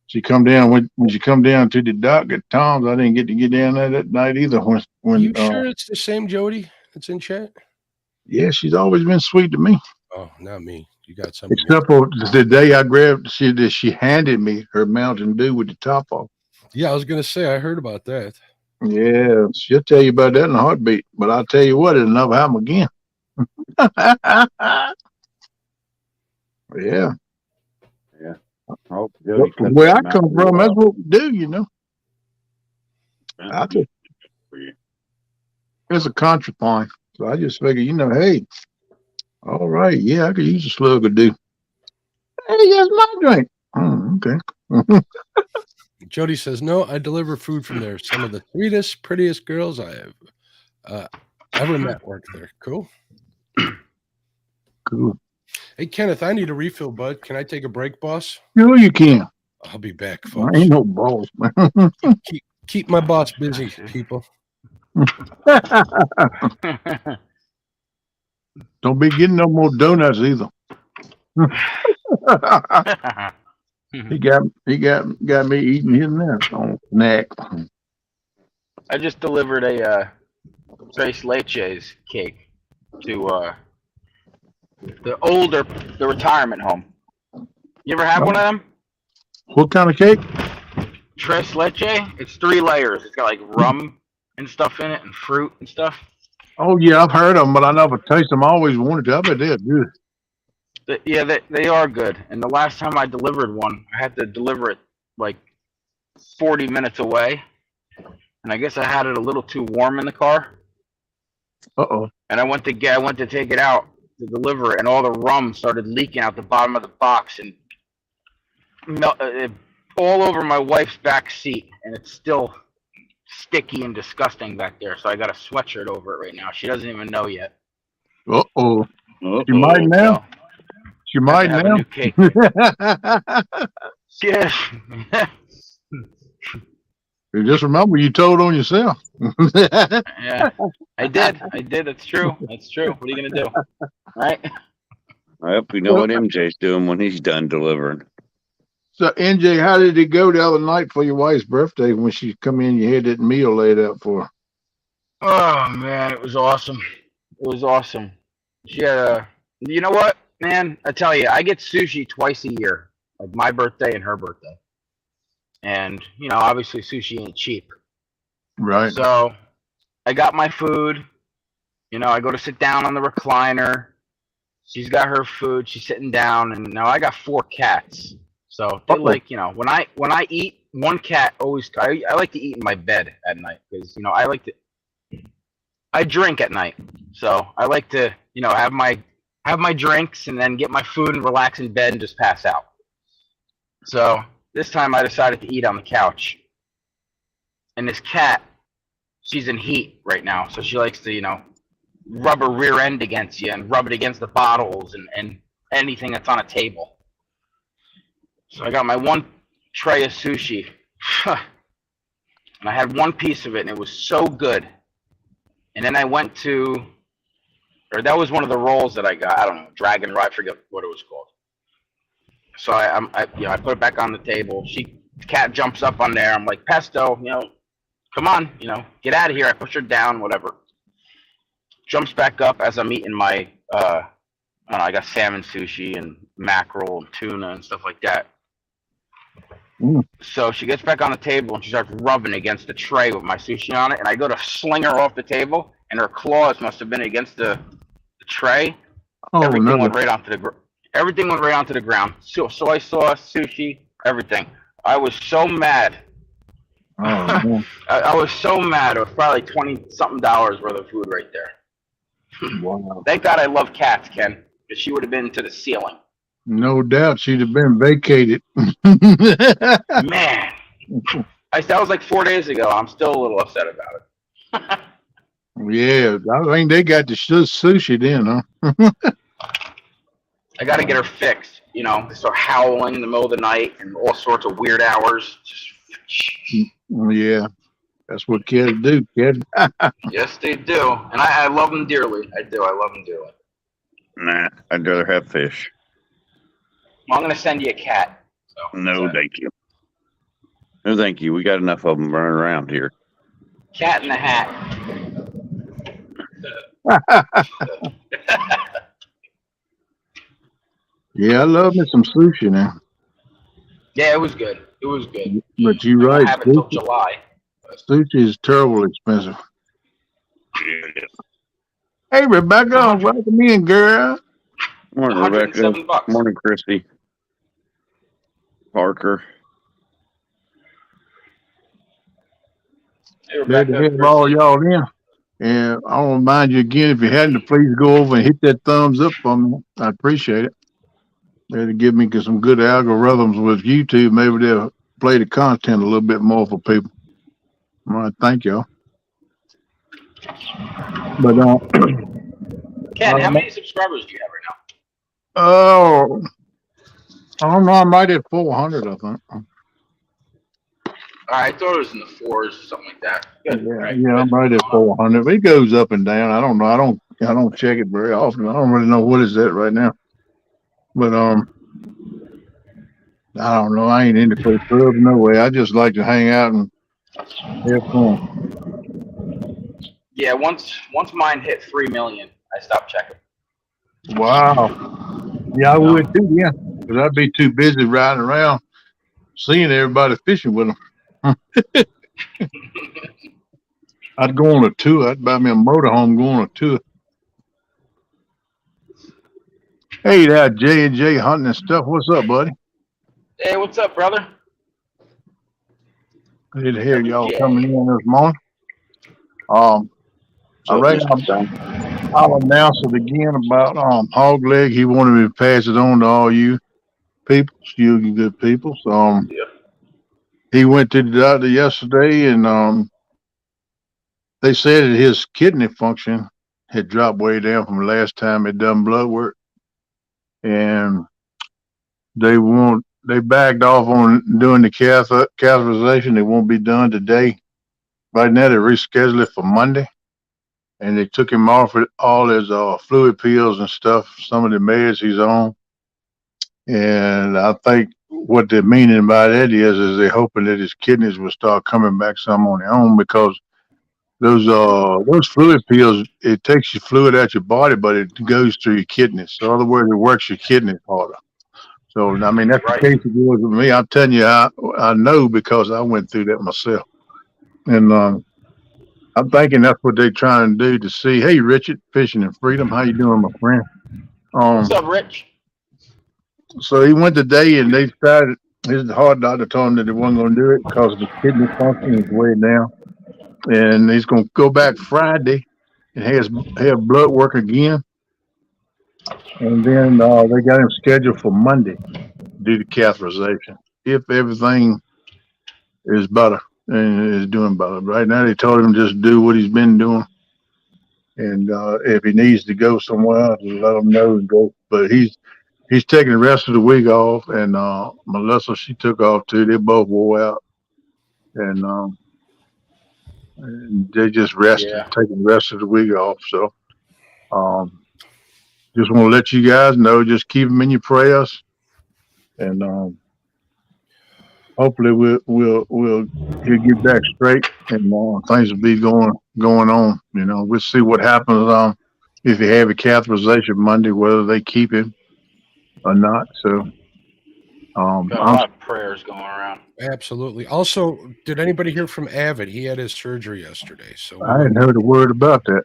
She come down when she come down to the dock at Tom's. I didn't get to get down there that night either. When You sure it's the same Jody that's in chat? Yeah, she's always been sweet to me. Oh, not me. You got something. Except for the day I grabbed, she handed me her Mountain Dew with the top off. Yeah, I was gonna say I heard about that. Yeah, she'll tell you about that in a heartbeat. But I'll tell you what, it'll never happen again. Yeah. Oh, Where I come from, that's what we do, I just, it's a country point. So I just figure, hey, all right, yeah, I could use a slug of dew. Hey, that's my drink. Oh, okay. Jody says, no, I deliver food from there. Some of the sweetest, prettiest girls I have ever met work there. Cool. Cool. Hey, Kenneth, I need a refill, bud. Can I take a break, boss? Sure you can. I'll be back, I folks. ain't no balls, man. Keep my boss busy, people. Don't be getting no more donuts either. He got me eating his nest on snack. I just delivered a Tres Leches cake to the retirement home. You ever have one of them? What kind of cake? Tres Leche. It's 3 layers. It's got like rum and stuff in it and fruit and stuff. Oh yeah, I've heard of them, but I never taste them. I always wanted to. I bet they're good. Yeah, they are good. And the last time I delivered one, I had to deliver it like 40 minutes away. And I guess I had it a little too warm in the car. Uh-oh. And I went to take it out to deliver it, and all the rum started leaking out the bottom of the box and all over my wife's back seat, and it's still sticky and disgusting back there. So I got a sweatshirt over it right now. She doesn't even know yet. Uh-oh. She might now. So She might have a now. new cake. Yeah. Just remember, you told on yourself. Yeah, I did. That's true. That's true. What are you gonna do? Right? I hope you know what MJ's doing when he's done delivering. So, NJ, how did it go the other night for your wife's birthday when she come in? You had that meal laid out for her. Oh man, it was awesome. It was awesome. She had a. You know what, man? I tell you, I get sushi twice a year, like my birthday and her birthday. And you know, obviously, sushi ain't cheap. Right. So I got my food. You know, I go to sit down on the recliner. She's got her food. She's sitting down, and now I got 4 cats. So they like, you know, when I eat, one cat always. I like to eat in my bed at night because you know I drink at night, so I like to you know have my drinks and then get my food and relax in bed and just pass out. So this time I decided to eat on the couch, and this cat, she's in heat right now, so she likes to you know rub her rear end against you and rub it against the bottles and anything that's on a table. So I got my 1 tray of sushi, and I had 1 piece of it, and it was so good. And then I went to, or that was one of the rolls that I got. I don't know, Dragon Roll, I forget what it was called. So I put it back on the table. The cat jumps up on there. I'm like, Pesto, you know, come on, you know, get out of here. I push her down, whatever. Jumps back up as I'm eating my, I don't know, I got salmon sushi and mackerel and tuna and stuff like that. So she gets back on the table and she starts rubbing against the tray with my sushi on it, and I go to sling her off the table, and her claws must have been against the tray. Oh, Everything no. went right onto the ground. So soy sauce, sushi, everything. I was so mad. Oh, man. I was so mad. It was probably $20-something worth of food right there. Wow. Thank God I love cats, Ken, because she would have been to the ceiling. No doubt she'd have been vacated. Man, that was like 4 days ago. I'm still a little upset about it. Yeah, I think they got the sushi then, huh? I got to get her fixed. You know, they start howling in the middle of the night and all sorts of weird hours. Yeah, that's what kids do, kid. Yes, they do. And I love them dearly. I do. I love them dearly. Nah, I'd rather have fish. Well, I'm going to send you a cat. So, No, thank you. No, thank you. We got enough of them running around here. Cat in the hat. Yeah, I love me some sushi now. Yeah, it was good. It was good. But you're I won't right. have it till July. Sushi is terrible expensive. Yeah. Hey, Rebecca, welcome in, girl. Morning, Rebecca. $107. Morning, Christy. Parker. Hey, Glad to Rebecca. have all y'all in. And I want to remind you again, if you hadn't, to please go over and hit that thumbs up for me. I appreciate it. That'll give me some good algorithms with YouTube. Maybe they'll play the content a little bit more for people. All right, thank y'all. But Ken, how many subscribers do you have right now? oh, I don't know. I'm right at 400, I think. I thought it was in the 4s or something like that. Good. Yeah, Right. yeah, I'm right at 400. It goes up and down. I don't know. I don't check it very often. I don't really know what it's at right now. But I don't know. I ain't into play clubs no way. I just like to hang out and have fun. Yeah, once mine hit 3 million, I stopped checking. Wow. Yeah, I would too. Yeah, because I'd be too busy riding around seeing everybody fishing with them. I'd go on a tour. I'd buy me a motorhome, go on a tour. Hey there, J&J Hunting and stuff. What's up, buddy? Hey, what's up, brother? Good to hear y'all coming in this morning. I reckon I'll announce it again about Hawgleg. He wanted me to pass it on to all you people, you good people. So Yeah. he went to the doctor yesterday, and they said that his kidney function had dropped way down from the last time it done blood work, and they backed off on doing the catheterization. It won't be done today. Right now, they rescheduled it for Monday, and they took him off with all his fluid pills and stuff, some of the meds he's on. And I think what they're meaning by that is they're hoping that his kidneys will start coming back some on their own, because those fluid pills, it takes your fluid out your body, but it goes through your kidneys. So in other words, it works your kidneys harder. So I mean, that's the Right. case it was with me. I'm telling you, I know, because I went through that myself. And I'm thinking that's what they're trying to do to see. Hey, Richard, Fishing and Freedom, how you doing, my friend? What's up, Rich? So he went today, and they started. His heart doctor told him that they wasn't going to do it because the kidney function is way down, and he's going to go back Friday and have blood work again, and then they got him scheduled for Monday to do the catheterization if everything is better and is doing better. Right now, they told him just do what he's been doing, and if he needs to go somewhere, let him know and go. But he's taking the rest of the week off, and Melissa, she took off too. They both wore out, and they just rested, Yeah. taking the rest of the week off. So just want to let you guys know, just keep them in your prayers, and hopefully he'll get back straight, and things will be going on. You know, we'll see what happens if he have a catheterization Monday, whether they keep him or not. So Got a I'm lot of prayers going around. Absolutely. Also, did anybody hear from Avid? He had his surgery yesterday. So I hadn't heard a word about that.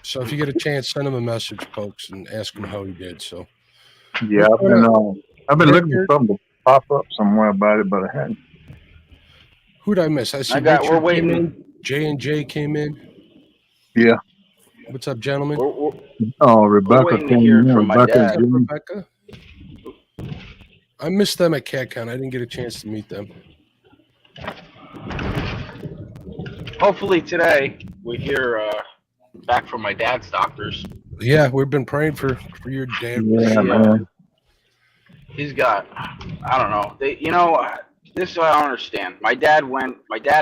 So if you get a chance, send him a message, folks, and ask him how he did. So Yeah, I've been looking for something to pop up somewhere about it, but I hadn't. Who'd I miss? I see We're Richard waiting. came in. J&J came in. Yeah. What's up, gentlemen? Rebecca waiting to came hear in. from my Rebecca dad. and Jimmy. Rebecca? I missed them at CatCon. I didn't get a chance to meet them. Hopefully today we hear back from my dad's doctors. Yeah, we've been praying for your dad. Yeah, man. He's got, I don't know. This is what I don't understand. My dad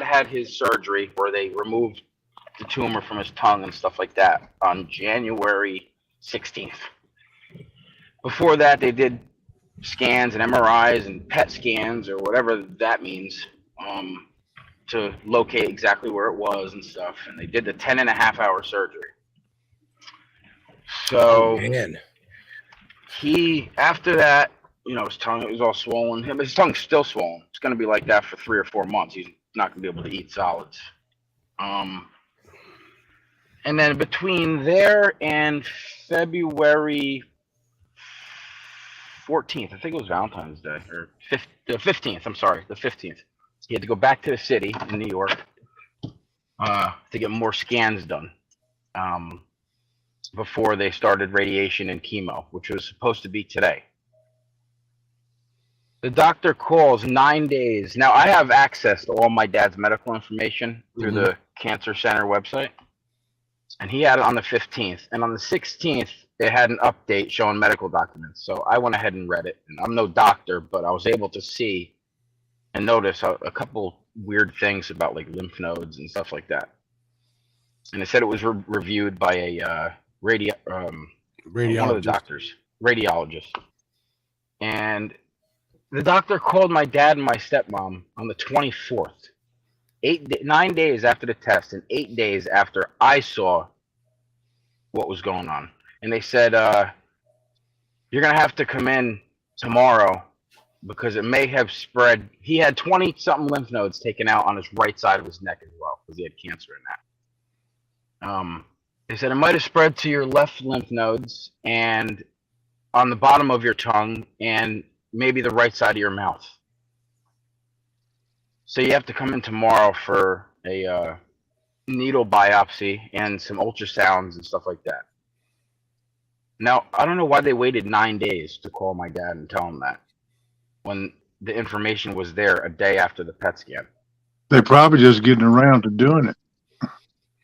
had his surgery where they removed the tumor from his tongue and stuff like that on January 16th. Before that, they did scans and MRIs and PET scans or whatever that means to locate exactly where it was and stuff. And they did the 10.5-hour surgery. So after that, his tongue was all swollen. His tongue's still swollen. It's going to be like that for 3 or 4 months. He's not going to be able to eat solids. And then between there and February 14th, I think it was Valentine's Day, or the 15th. I'm sorry, the 15th. He had to go back to the city in New York to get more scans done before they started radiation and chemo, which was supposed to be today. The doctor calls 9 days. Now, I have access to all my dad's medical information through the Cancer Center website, and he had it on the 15th. And on the 16th, it had an update showing medical documents. So I went ahead and read it. And I'm no doctor, but I was able to see and notice a couple weird things about like lymph nodes and stuff like that. And it said it was reviewed by a one of the doctors, radiologist. And the doctor called my dad and my stepmom on the 24th, 9 days after the test and 8 days after I saw what was going on. And they said, you're going to have to come in tomorrow because it may have spread. He had 20-something lymph nodes taken out on his right side of his neck as well because he had cancer in that. They said it might have spread to your left lymph nodes and on the bottom of your tongue and maybe the right side of your mouth. So you have to come in tomorrow for a needle biopsy and some ultrasounds and stuff like that. Now, I don't know why they waited 9 days to call my dad and tell him that when the information was there a day after the PET scan. They probably just getting around to doing it.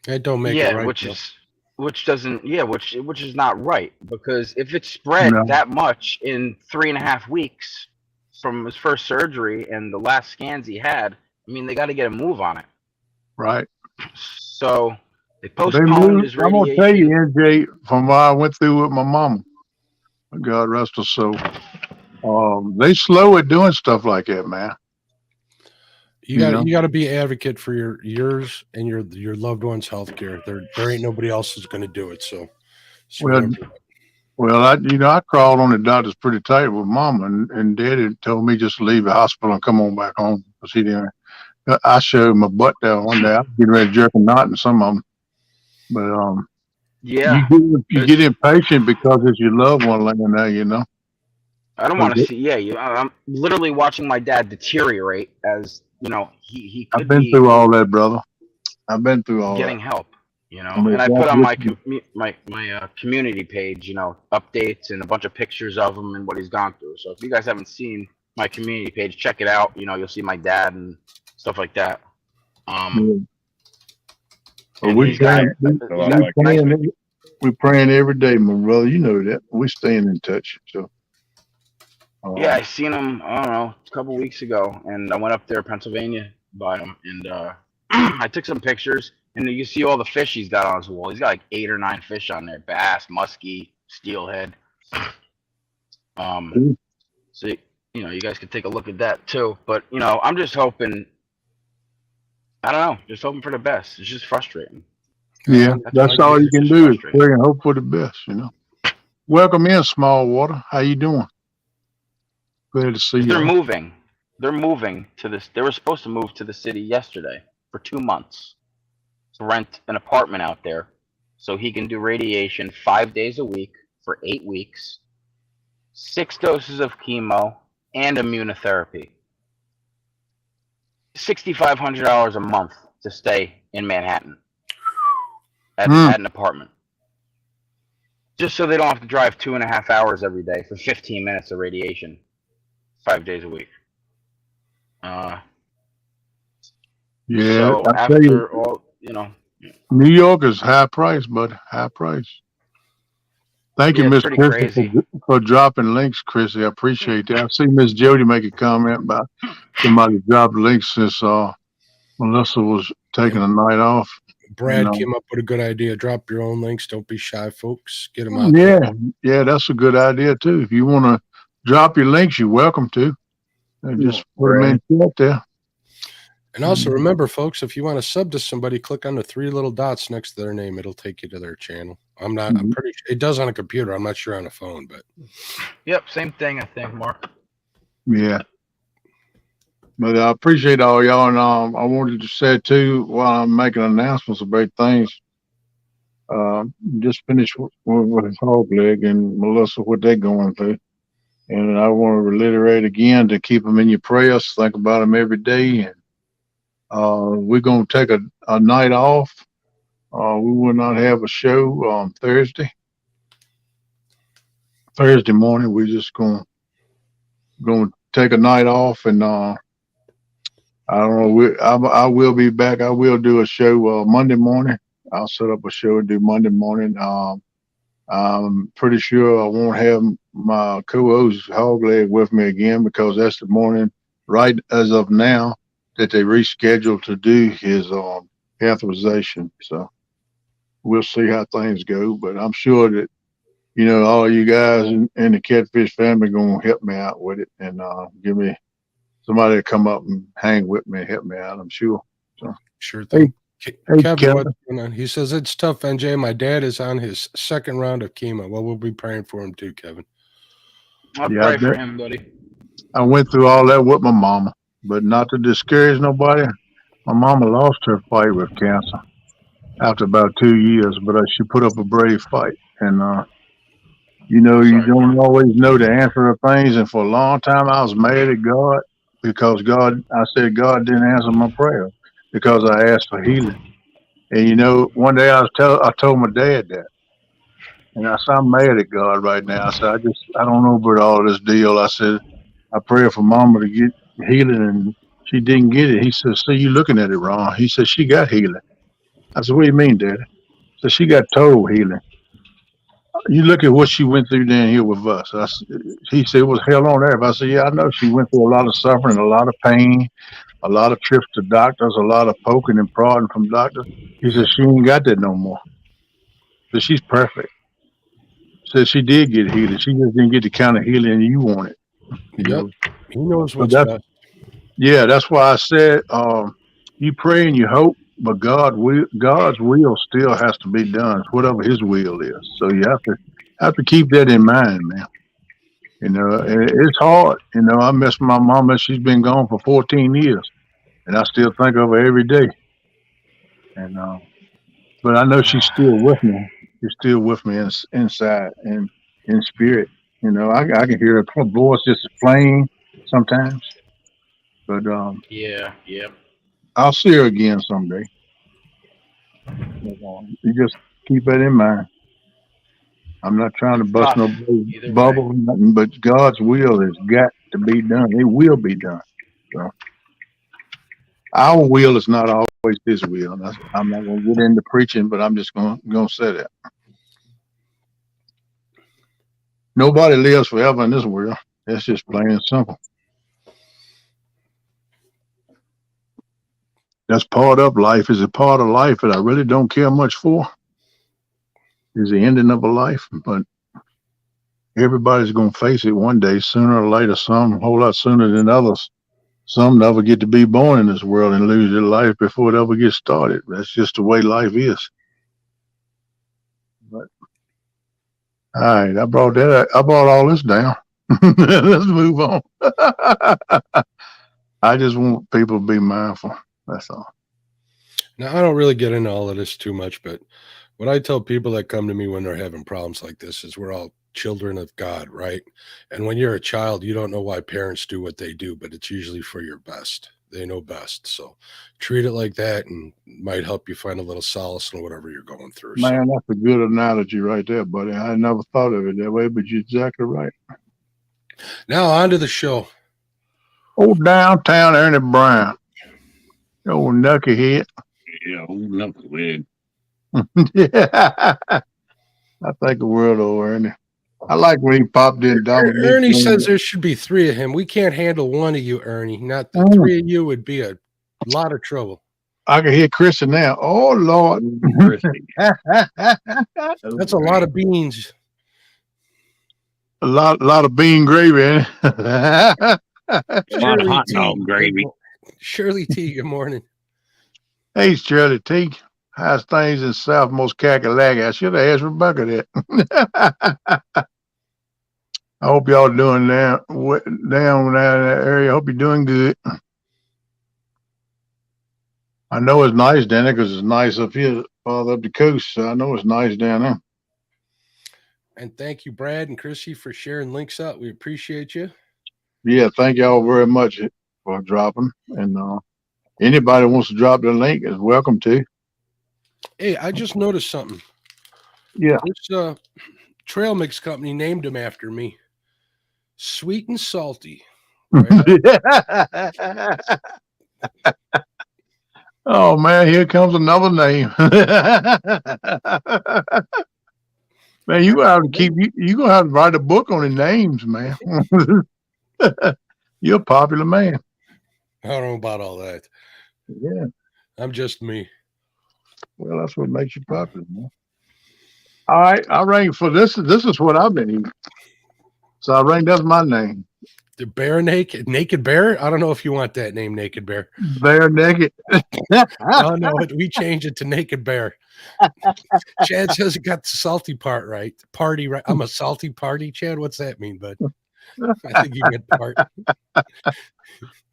That don't make it Yeah, right. which doesn't, yeah, which is not right, because if it spread No. that much in 3.5 weeks from his first surgery and the last scans he had, I mean, they got to get a move on it. Right. So they They postponed moved. his I'm gonna tell you, radiation. NJ, from what I went through with my mama, God rest her soul. They slow at doing stuff like that, man. You got to be advocate for yours and your loved ones' health care. There ain't nobody else that's going to do it. So Well, I crawled on the doctors pretty tight with mama, and daddy told me just to leave the hospital and come on back home because he didn't. I showed my butt there one day. I was getting ready to jerk a knot in some of them, but Yeah, you get impatient because it's your loved one laying there, you know. I don't want to see. Yeah, I'm literally watching my dad deteriorate as he I've could been be through all that, brother. I've been through all getting that. help. I mean, And I put on my that's community page, updates and a bunch of pictures of him and what he's gone through. So if you guys haven't seen my community page, check it out. You'll see my dad and stuff like that. Well, And we he's got we're praying every day, my brother. You know that. We're staying in touch. So yeah, I seen him, I don't know, a couple weeks ago, and I went up there, Pennsylvania, by him, and I took some pictures, and you see all the fish he's got on his wall. He's got like 8 or 9 fish on there: bass, muskie, steelhead. So you guys could take a look at that too. But I'm just hoping. I don't know, just hoping for the best. It's just frustrating. yeah, that's all you can just do is frustrating. pray and hope for the best. Welcome in, Small Water. How you doing? Glad to see They're you. moving. They're moving to this. They were supposed to move to the city yesterday for 2 months to rent an apartment out there, so he can do radiation 5 days a week for 8 weeks, 6 doses of chemo and immunotherapy. $6,500 a month to stay in Manhattan at an apartment, just so they don't have to drive 2.5 hours every day for 15 minutes of radiation, 5 days a week. Yeah, So I tell you, after all, New York is high price, bud. High price. Thank you, Yeah, Miss it's pretty Chrissy, crazy. for dropping links, Chrissy. I appreciate that. I see Miss Jody make a comment about somebody dropped links since Melissa was taking a night off. Brad came up with a good idea. Drop your own links. Don't be shy, folks. Get them out there. Yeah, that's a good idea too. If you want to drop your links, you're welcome to. And just put them in chat there. And also remember, folks, if you want to sub to somebody, click on the 3 little dots next to their name. It'll take you to their channel. I'm pretty sure it does on a computer. I'm not sure on a phone, but Yep, same thing, I think, Mark. Yeah. But I appreciate all y'all, and I wanted to say too, while I'm making announcements about things, just finished with Hawgleg and Melissa, what they're going through. And I want to reiterate again to keep them in your prayers. Think about them every day. And we're going to take a night off. We will not have a show on Thursday. Thursday morning, we're just going to take a night off, and I don't know. I will be back. I will do a show Monday morning. I'll set up a show and do Monday morning. I'm pretty sure I won't have my co-host Hawgleg with me again, because that's the morning, right as of now, that they rescheduled to do his authorization. So we'll see how things go. But I'm sure that all you guys in the Catfish family are going to help me out with it, and give me somebody to come up and hang with me and help me out, I'm sure. So sure thing. Kevin, Kevin. what's going on? He says it's tough, NJ. My dad is on his 2nd round of chemo. Well, we'll be praying for him too, Kevin. I'll pray for him, buddy. I went through all that with my mama, but not to discourage nobody. My mama lost her fight with cancer after about 2 years, but she put up a brave fight. And you don't always know the answer to things. And for a long time, I was mad at God because I said God didn't answer my prayer because I asked for healing. And one day I told my dad that, And I said, I'm mad at God right now. I said, I don't know about all this deal. I said, I pray for Mama to get healing, and she didn't get it. He said, see, you looking at it wrong. He said, she got healing. I said, what do you mean, Daddy? So she got total healing. You look at what she went through down here with us. He said, it was hell on earth. I said, yeah, I know. She went through a lot of suffering, a lot of pain, a lot of trips to doctors, a lot of poking and prodding from doctors. He said, she ain't got that no more. So she's perfect. Said she did get healing. She just didn't get the kind of healing you wanted. You Yep. know? He knows So what's best. yeah, that's why I said you pray and you hope, but God's will still has to be done. It's whatever His will is. So you have to keep that in mind, man. You know, and it's hard. You know, I miss my mama. She's been gone for 14 years, and I still think of her every day. And but I know she's still with me. She's still with me inside and in spirit. You know, I can hear her voice just plain sometimes, but Yeah, yep. I'll see her again someday. But, you just keep that in mind. I'm not trying to It's bust tough. no Either way. bubble, nothing, but God's will has got to be done. It will be done. So our will is not always His will. I'm not going to get into preaching, but I'm just going to say that nobody lives forever in this world. That's just plain and simple. That's part of life. Is a part of life that I really don't care much for. Is the ending of a life, but everybody's going to face it one day, sooner or later. Some a whole lot sooner than others. Some never get to be born in this world and lose their life before it ever gets started. That's just the way life is. But all right, I brought all this down. Let's move on. I just want people to be mindful. That's all. Now, I don't really get into all of this too much, but what I tell people that come to me when they're having problems like this is we're all children of God, right? And when you're a child, you don't know why parents do what they do, but it's usually for your best. They know best. So treat it like that and it might help you find a little solace in whatever you're going through. Man, that's a good analogy right there, buddy. I never thought of it that way, but you're exactly right. Now on to the show. Old downtown Ernie Brown. Old knucklehead. Yeah, old knucklehead. Yeah. I think the world of Ernie. I like when he popped in Dominique. Ernie says there should be three of him. We can't handle one of you, Ernie. Not the three of you would be a lot of trouble. I can hear Christian now. Oh Lord. That's a lot of beans. A lot of bean gravy in it. A lot of hot dog gravy. Shirley T, good morning. Hey, Shirley T. How's things in Southmost Kakalaki? I should have asked Rebecca that. I hope y'all doing down in that area. I hope you're doing good. I know it's nice down there because it's nice up here, farther up the coast. So I know it's nice down there. And thank you, Brad and Chrissy, for sharing links out. We appreciate you. Yeah, thank y'all very much for dropping. And anybody wants to drop the link is welcome to. Hey, I just noticed something. Yeah. This trail mix company named him after me. Sweet and salty. Right? Oh man, here comes another name. Man, you gonna have to write a book on the names, man. You're a popular man. I don't know about all that. Yeah. I'm just me. Well, that's what makes you popular, man. All right, I rang for this. This is what I've been eating. So I rang. That's my name. The bear naked bear. I don't know if you want that name, Naked Bear. Bear naked. Oh no, we change it to Naked Bear. Chad says it got the salty part right. Party right. I'm a salty party. Chad, what's that mean, bud? I think you get part.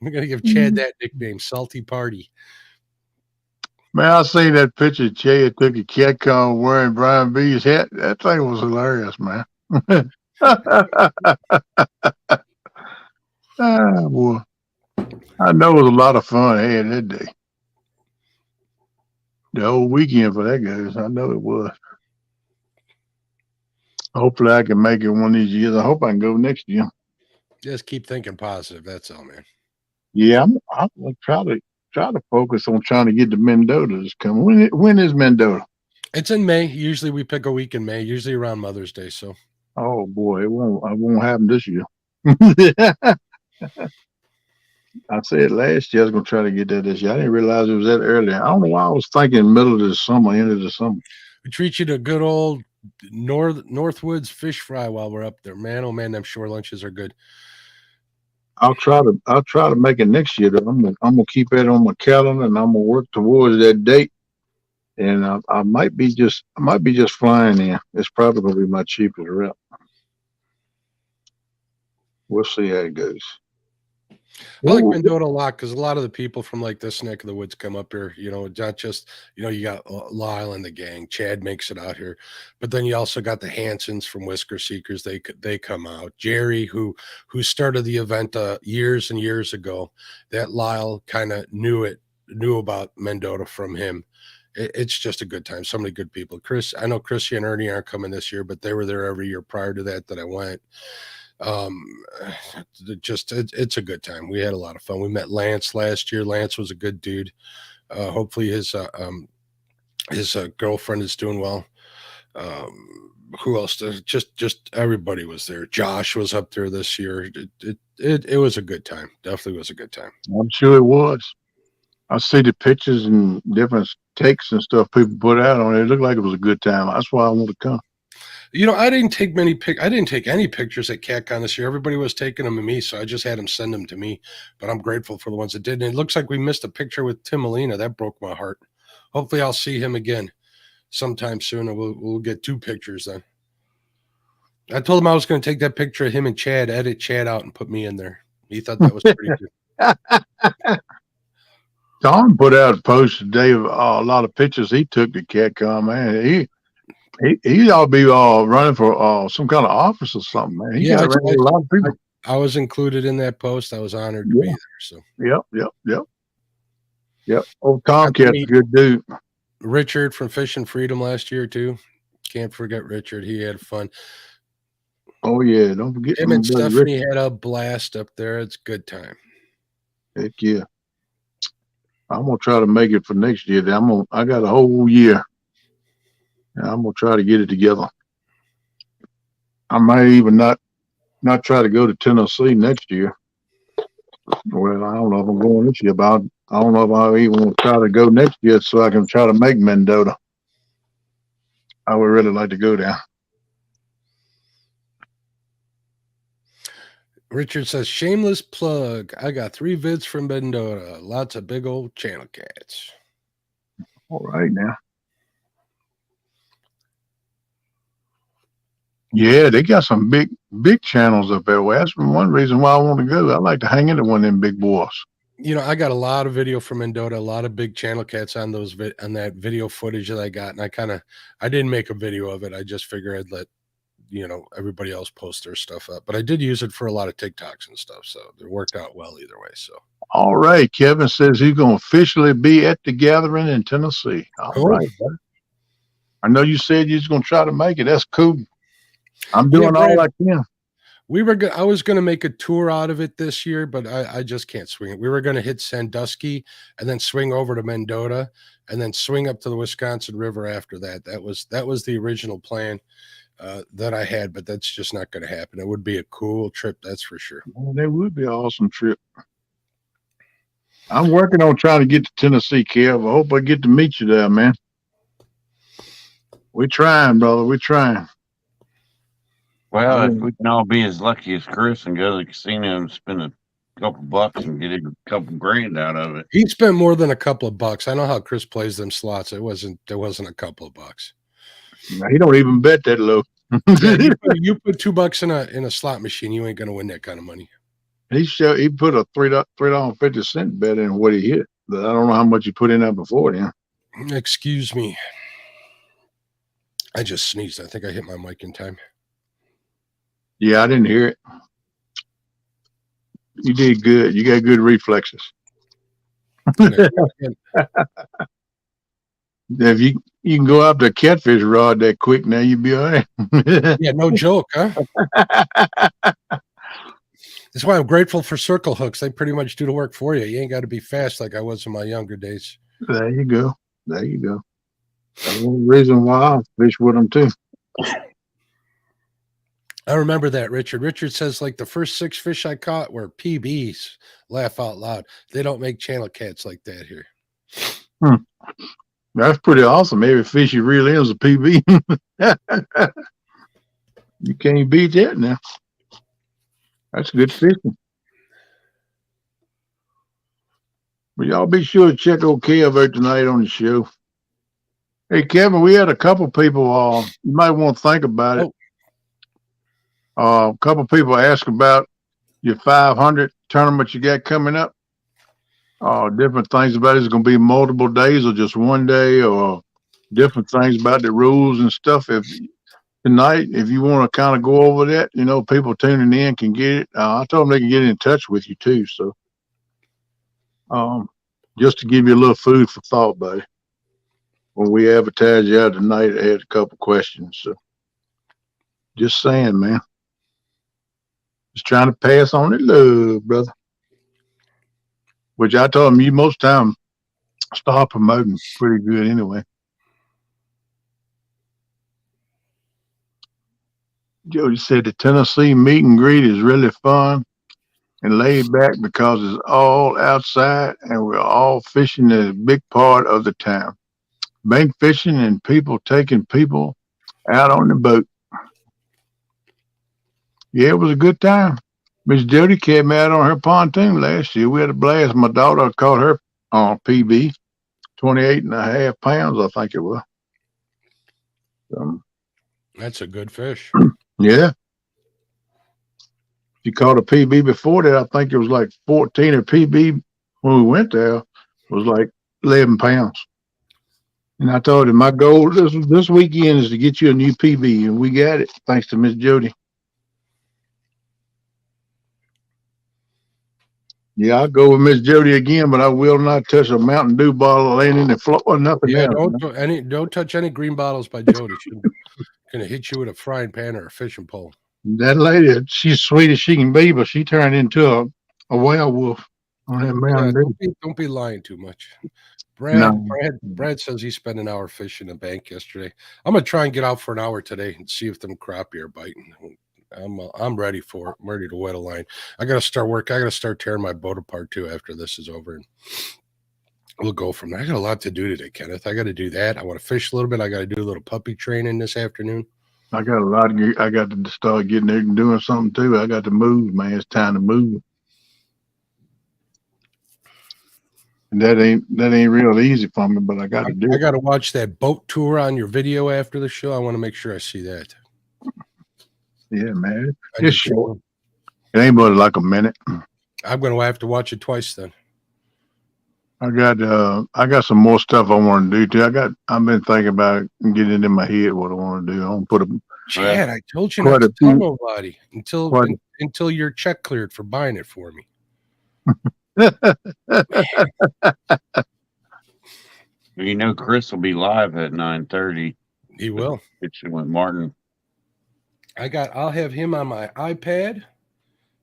We're gonna give Chad that nickname, Salty Party. Man, I seen that picture. Chad took a cat con wearing Brian B's hat. That thing was hilarious, man. Boy. I know it was a lot of fun I had that day. The whole weekend for that goes. I know it was. Hopefully I can make it one of these years. I hope I can go next year. Just keep thinking positive. That's all, man. Yeah, I'm gonna try to focus on trying to get the Mendota to come. When is Mendota? It's in May. Usually we pick a week in May, usually around Mother's Day. So Oh boy, it won't happen this year. I said last year I was gonna try to get that this year. I didn't realize it was that early. I don't know why I was thinking middle of the summer, end of the summer. we treat you to good old Northwoods fish fry while we're up there. Man, oh man, them shore lunches are good. I'll try to make it next year though. I'm gonna keep that on my calendar and I'm gonna work towards that date. And I might be just flying in. It's probably gonna be my cheapest route. We'll see how it goes. I like Mendota a lot because a lot of the people from like this neck of the woods come up here. You know, not just, you know, you got Lyle and the gang. Chad makes it out here, but then you also got the Hansons from Whisker Seekers. They come out. Jerry, who started the event years and years ago. That Lyle kind of knew about Mendota from him. It's just a good time. So many good people. Chris, I know Chrissy and Ernie aren't coming this year, but they were there every year prior to that I went. It's a good time. We had a lot of fun. We met Lance last year. Lance was a good dude. Hopefully his girlfriend is doing well. Who else? Just everybody was there. Josh was up there this year. It was a good time. Definitely was a good time. I'm sure it was. I see the pictures and different takes and stuff people put out on it. It looked like it was a good time. That's why I want to come. You know, I didn't take any pictures at CatCon this year. Everybody was taking them of me, so I just had them send them to me. But I'm grateful for the ones that did. And it looks like we missed a picture with Tim Molina. That broke my heart. Hopefully, I'll see him again sometime soon, and we'll get 2 pictures then. I told him I was going to take that picture of him and Chad, edit Chad out, and put me in there. He thought that was pretty good. Tom put out a post today of a lot of pictures he took to CatCon. Man, he ought to be running for some kind of office or something, man. He got around a lot of people. I was included in that post. I was honored to be there. So yep. Oh, Tomcat's a good dude. Richard from Fishing Freedom last year too. Can't forget Richard. He had fun. Oh yeah, don't forget him and Stephanie had a blast up there. It's a good time. Heck yeah. I'm gonna try to make it for next year. I got a whole year. I'm gonna try to get it together. I might even not try to go to Tennessee next year. Well, I don't know if I'm going this year, but I don't know if I even want to try to go next year so I can try to make Mendota. I would really like to go there. Richard says, shameless plug. I got 3 vids from Mendota. Lots of big old channel cats. All right now. Yeah, they got some big channels up there. Well, that's one reason why I want to go. I like to hang into one of them big boys. You know, I got a lot of video from Mendota, a lot of big channel cats on on that video footage that I got. And I didn't make a video of it. I just figured I'd let, you know, everybody else post their stuff up. But I did use it for a lot of TikToks and stuff. So it worked out well either way. So. All right. Kevin says he's going to officially be at the gathering in Tennessee. All right. I know you said you're going to try to make it. That's cool. I'm doing all I can. I was going to make a tour out of it this year, but I just can't swing it. We were going to hit Sandusky and then swing over to Mendota and then swing up to the Wisconsin River after that. That was the original plan that I had, but that's just not going to happen. It would be a cool trip, that's for sure. Well, that would be an awesome trip. I'm working on trying to get to Tennessee, Kev. I hope I get to meet you there, man. We're trying, brother. We're trying. Well, if we can all be as lucky as Chris and go to the casino and spend a couple bucks and get a couple grand out of it. He spent more than a couple of bucks. I know how Chris plays them slots. There wasn't a couple of bucks. He don't even bet that low. Yeah, you put $2 in a slot machine, you ain't gonna win that kind of money. He put a $3.50 bet in what he hit. But I don't know how much he put in there before then. Excuse me. I just sneezed. I think I hit my mic in time. Yeah, I didn't hear it. You did good. You got good reflexes. If you can go out to a catfish rod that quick now, you'd be all right. Yeah, no joke, huh? That's why I'm grateful for circle hooks. They pretty much do the work for you. You ain't got to be fast like I was in my younger days. There you go. There you go. That's one reason why I fish with them too. I remember that, Richard. Richard says like the first 6 fish I caught were PBs. Laugh out loud. They don't make channel cats like that here. That's pretty awesome. Every fish you reel in is a PB. You can't beat that now. That's good fishing. But y'all be sure to check old Kev out tonight on the show. Hey, Kevin, we had a couple people, you might want to think about it. A couple people asked about your 500 tournament you got coming up. Different things about it. Is it going to be multiple days or just one day, or different things about the rules and stuff. If tonight, if you want to kind of go over that, people tuning in can get it. I told them they can get in touch with you too. So, just to give you a little food for thought, buddy. When we advertised you out tonight, I had a couple questions. So, just saying, man. Just trying to pass on the love, brother. Which I told him you most time start promoting pretty good anyway. Jody said the Tennessee meet and greet is really fun and laid back because it's all outside and we're all fishing is a big part of the time. Bank fishing and people taking people out on the boat. Yeah, it was a good time. Miss Jody came out on her pontoon last year. We had a blast. My daughter caught her on PB, 28.5 pounds, I think it was. That's a good fish. Yeah. She caught a PB before that. I think it was like 14. Or PB when we went there was like 11 pounds. And I told her my goal this weekend is to get you a new PB, and we got it thanks to Miss Jody. Yeah, I'll go with Miss Jody again, but I will not touch a Mountain Dew bottle laying in the floor or nothing. Yeah, else, don't touch any green bottles by Jody. She's gonna hit you with a frying pan or a fishing pole. That lady, she's sweet as she can be, but she turned into a werewolf on that Mountain Dew. Don't be lying too much. Brad, No. Brad says he spent an hour fishing the bank yesterday. I'm gonna try and get out for an hour today and see if them crappie are biting. I'm ready for it. I'm ready to wet a line. I got to start work. I got to start tearing my boat apart too after this is over, and we'll go from there. I got a lot to do today, Kenneth. I got to do that. I want to fish a little bit. I got to do a little puppy training this afternoon. I got a lot. I got to start getting there and doing something too. I got to move, man. It's time to move. And that ain't real easy for me, but I got to do it. I got to watch that boat tour on your video after the show. I want to make sure I see that. Yeah, man. It's short. It ain't but like a minute. I'm going to have to watch it twice then. I got some more stuff I want to do too. I've been thinking about it and getting it in my head what I want to do. I want to put a. Chad, I told you not to tell nobody until your check cleared for buying it for me. You know, Chris will be live at 9:30. He will. Fishing with Martin. I'll have him on my iPad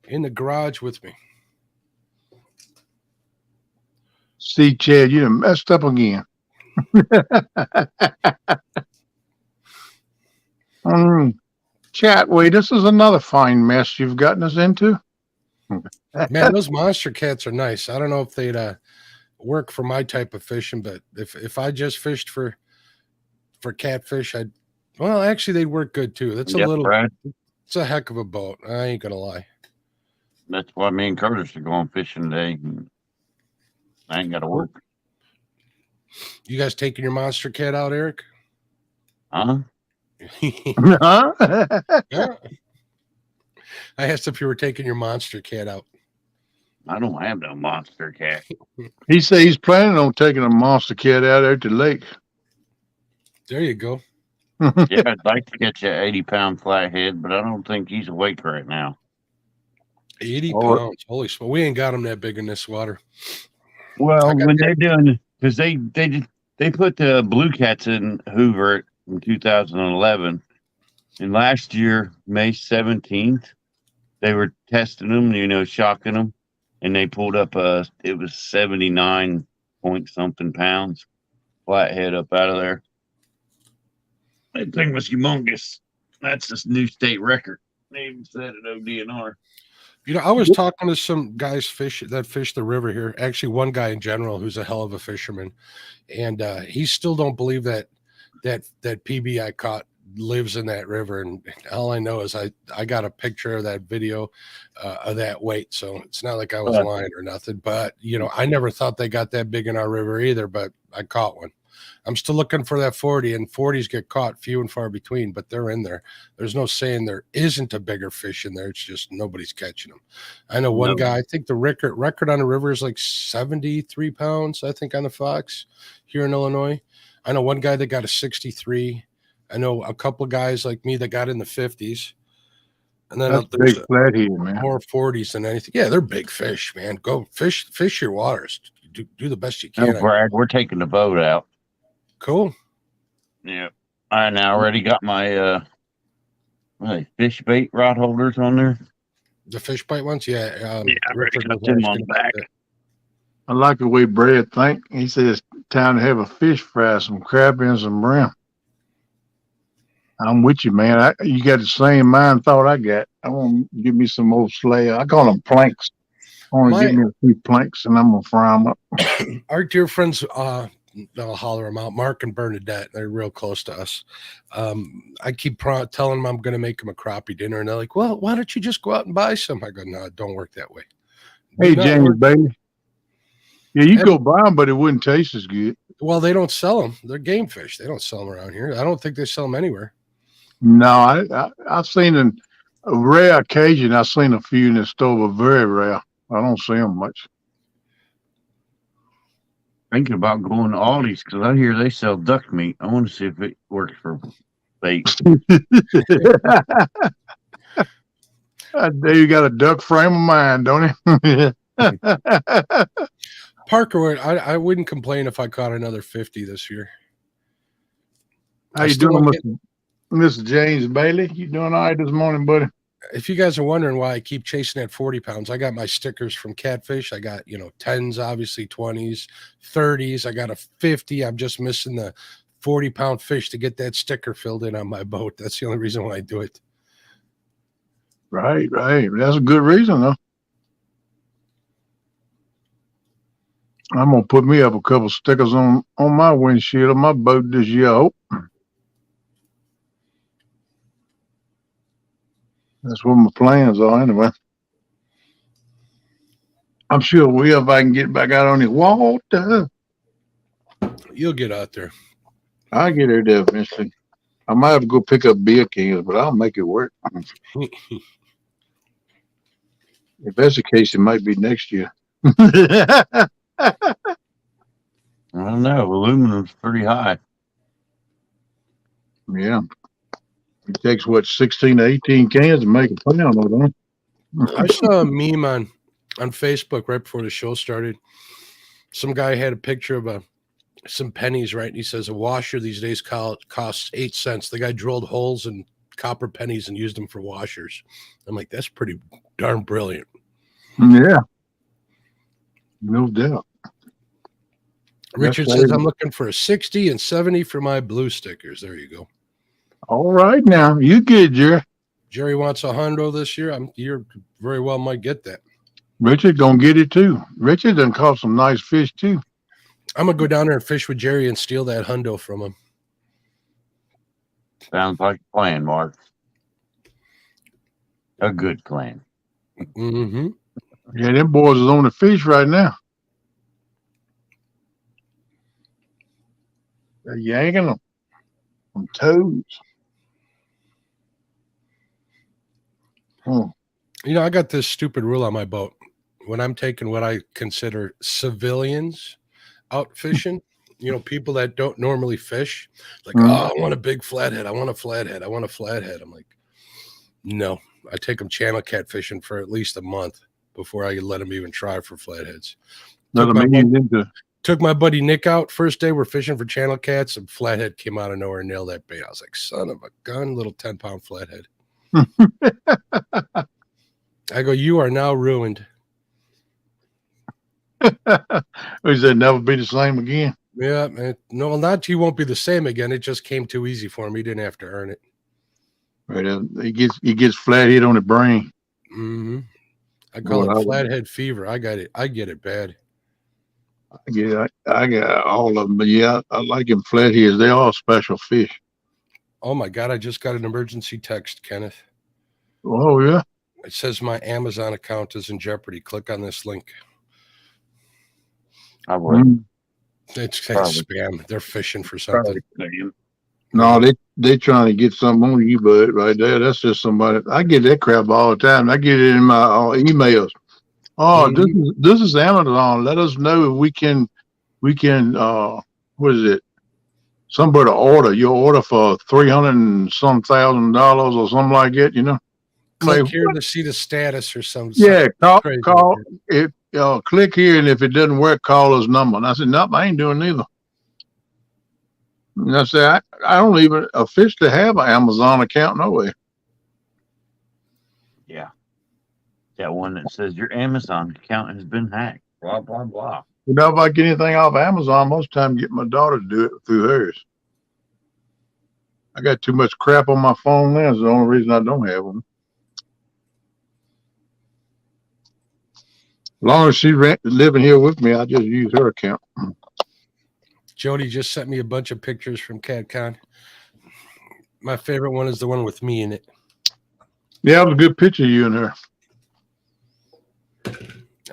in the garage with me. See, Chad, you done messed up again. Chatway, this is another fine mess you've gotten us into. Man, those monster cats are nice. I don't know if they'd work for my type of fishing, but if I just fished for catfish, actually they'd work good too. That's Brad. It's a heck of a boat. I ain't gonna lie. That's why me and Curtis are going fishing today. I ain't gotta work. You guys taking your monster cat out, Eric? Huh? Yeah. I asked if you were taking your monster cat out. I don't have no monster cat. He said he's planning on taking a monster cat out there to the lake. There you go. Yeah, I'd like to catch an 80-pound flathead, but I don't think he's awake right now. 80 pounds. Holy smokes. We ain't got him that big in this water. Well, when they're doing, because they They put the blue cats in Hoover in 2011, and last year, May 17th, they were testing them, shocking them, and they pulled up it was 79 point something pounds flathead up out of there. That thing was humongous. That's this new state record. They even said it ODNR. I was talking to some guys that fish the river here. Actually, one guy in general who's a hell of a fisherman, and he still don't believe that PB I caught lives in that river. And all I know is I got a picture of that video of that weight, so it's not like I was lying or nothing. But I never thought they got that big in our river either. But I caught one. I'm still looking for that 40, and 40s get caught few and far between, but they're in there. There's no saying there isn't a bigger fish in there. It's just nobody's catching them. I know one guy, I think the record on the river is like 73 pounds, I think, on the Fox here in Illinois. I know one guy that got a 63. I know a couple of guys like me that got in the 50s. And then that's big flathead, man. More 40s than anything. Yeah, they're big fish, man. Go fish your waters. Do the best you can. No, Brad, we're taking the boat out. Cool. Yeah. I now already got my fish bait rod holders on there. The fish bite ones? Yeah. I already got them on the back. I like the way Brad think. He says time to have a fish fry, some crappie and some brim. I'm with you, man. You got the same mind thought I got. I want to give me some old slayer. I call them planks. I want to get me a few planks, and I'm going to fry them up. Our dear friends, I'll holler them out, Mark and Bernadette. They're real close to us. I keep telling them I'm going to make them a crappie dinner, and they're like, well, why don't you just go out and buy some? I go, no, it don't work that way. Hey, James Bailey. Yeah, you go buy them, but it wouldn't taste as good. Well, they don't sell them. They're game fish. They don't sell them around here. I don't think they sell them anywhere. No, I've seen a rare occasion. I've seen a few in the store, but very rare. I don't see them much. Thinking about going to Aldi's because I hear they sell duck meat. I want to see if it works for bait. You got a duck frame of mind, don't you? Parker, I wouldn't complain if I caught another 50 this year. How you doing, Mr. James Bailey? You doing all right this morning, buddy? If you guys are wondering why I keep chasing that 40 pounds, I got my stickers from Catfish. I got, 10s, obviously 20s, 30s. I got a 50. I'm just missing the 40-pound fish to get that sticker filled in on my boat. That's the only reason why I do it. Right. That's a good reason, though. I'm going to put me up a couple stickers on my windshield of my boat this year. Oh. That's what my plans are anyway. I'm sure if I can get back out on the water. You'll get out there. I'll get there eventually. I might have to go pick up beer cans, but I'll make it work. If that's the case, it might be next year. I don't know. Aluminum's pretty high. Yeah. It takes, 16 to 18 cans to make a pound of them. I saw a meme on Facebook right before the show started. Some guy had a picture of some pennies, right? And he says a washer these days costs 8 cents. The guy drilled holes in copper pennies and used them for washers. I'm like, that's pretty darn brilliant. Yeah. No doubt. Richard says, I'm looking for a 60 and 70 for my blue stickers. There you go. All right now. You good, Jerry. Jerry wants a $100 this year. You very well might get that. Richard gonna get it too. Richard done caught some nice fish too. I'm gonna go down there and fish with Jerry and steal that $100 from him. Sounds like a plan, Mark. A good plan. Mm-hmm. Yeah, them boys is on the fish right now. They're yanking them from toes. I got this stupid rule on my boat. When I'm taking what I consider civilians out fishing, people that don't normally fish, like, I want a big flathead. I want a flathead. I want a flathead. I'm like, no. I take them channel catfishing for at least a month before I let them even try for flatheads. Took my buddy Nick out. First day we're fishing for channel cats, and flathead came out of nowhere and nailed that bait. I was like, son of a gun, little 10-pound flathead. I go, you are now ruined. He said never be the same again. Yeah, man. No, not he won't be the same again. It just came too easy for him. He didn't have to earn it. Right, he gets flat hit on the brain. Mm-hmm. I call it flathead fever. I get it bad. Yeah, I got all of them. But yeah, I like them flatheads. They're all special fish. Oh my God! I just got an emergency text, Kenneth. Oh yeah. It says my Amazon account is in jeopardy. Click on this link. I would. It's spam. They're fishing for something. No, they trying to get something on you, bud. Right there. That's just somebody. I get that crap all the time. I get it in my emails. Oh, this is Amazon. Let us know if we can what is it? Somebody order your order for $300 and some $1,000 or something like that, you know. Click like, here to see the status or something. Yeah, call like if click here, and if it doesn't work, call us number. And I said, nope, I ain't doing neither. And I said, I don't even officially have an Amazon account, no way. Yeah. That one that says your Amazon account has been hacked. Blah, blah, blah. You know, if I get anything off Amazon, most of the time I get my daughter to do it through hers. I got too much crap on my phone now. That's the only reason I don't have one. As long as she's living here with me, I just use her account. Jody just sent me a bunch of pictures from CatCon. My favorite one is the one with me in it. Yeah, it was a good picture of you and her.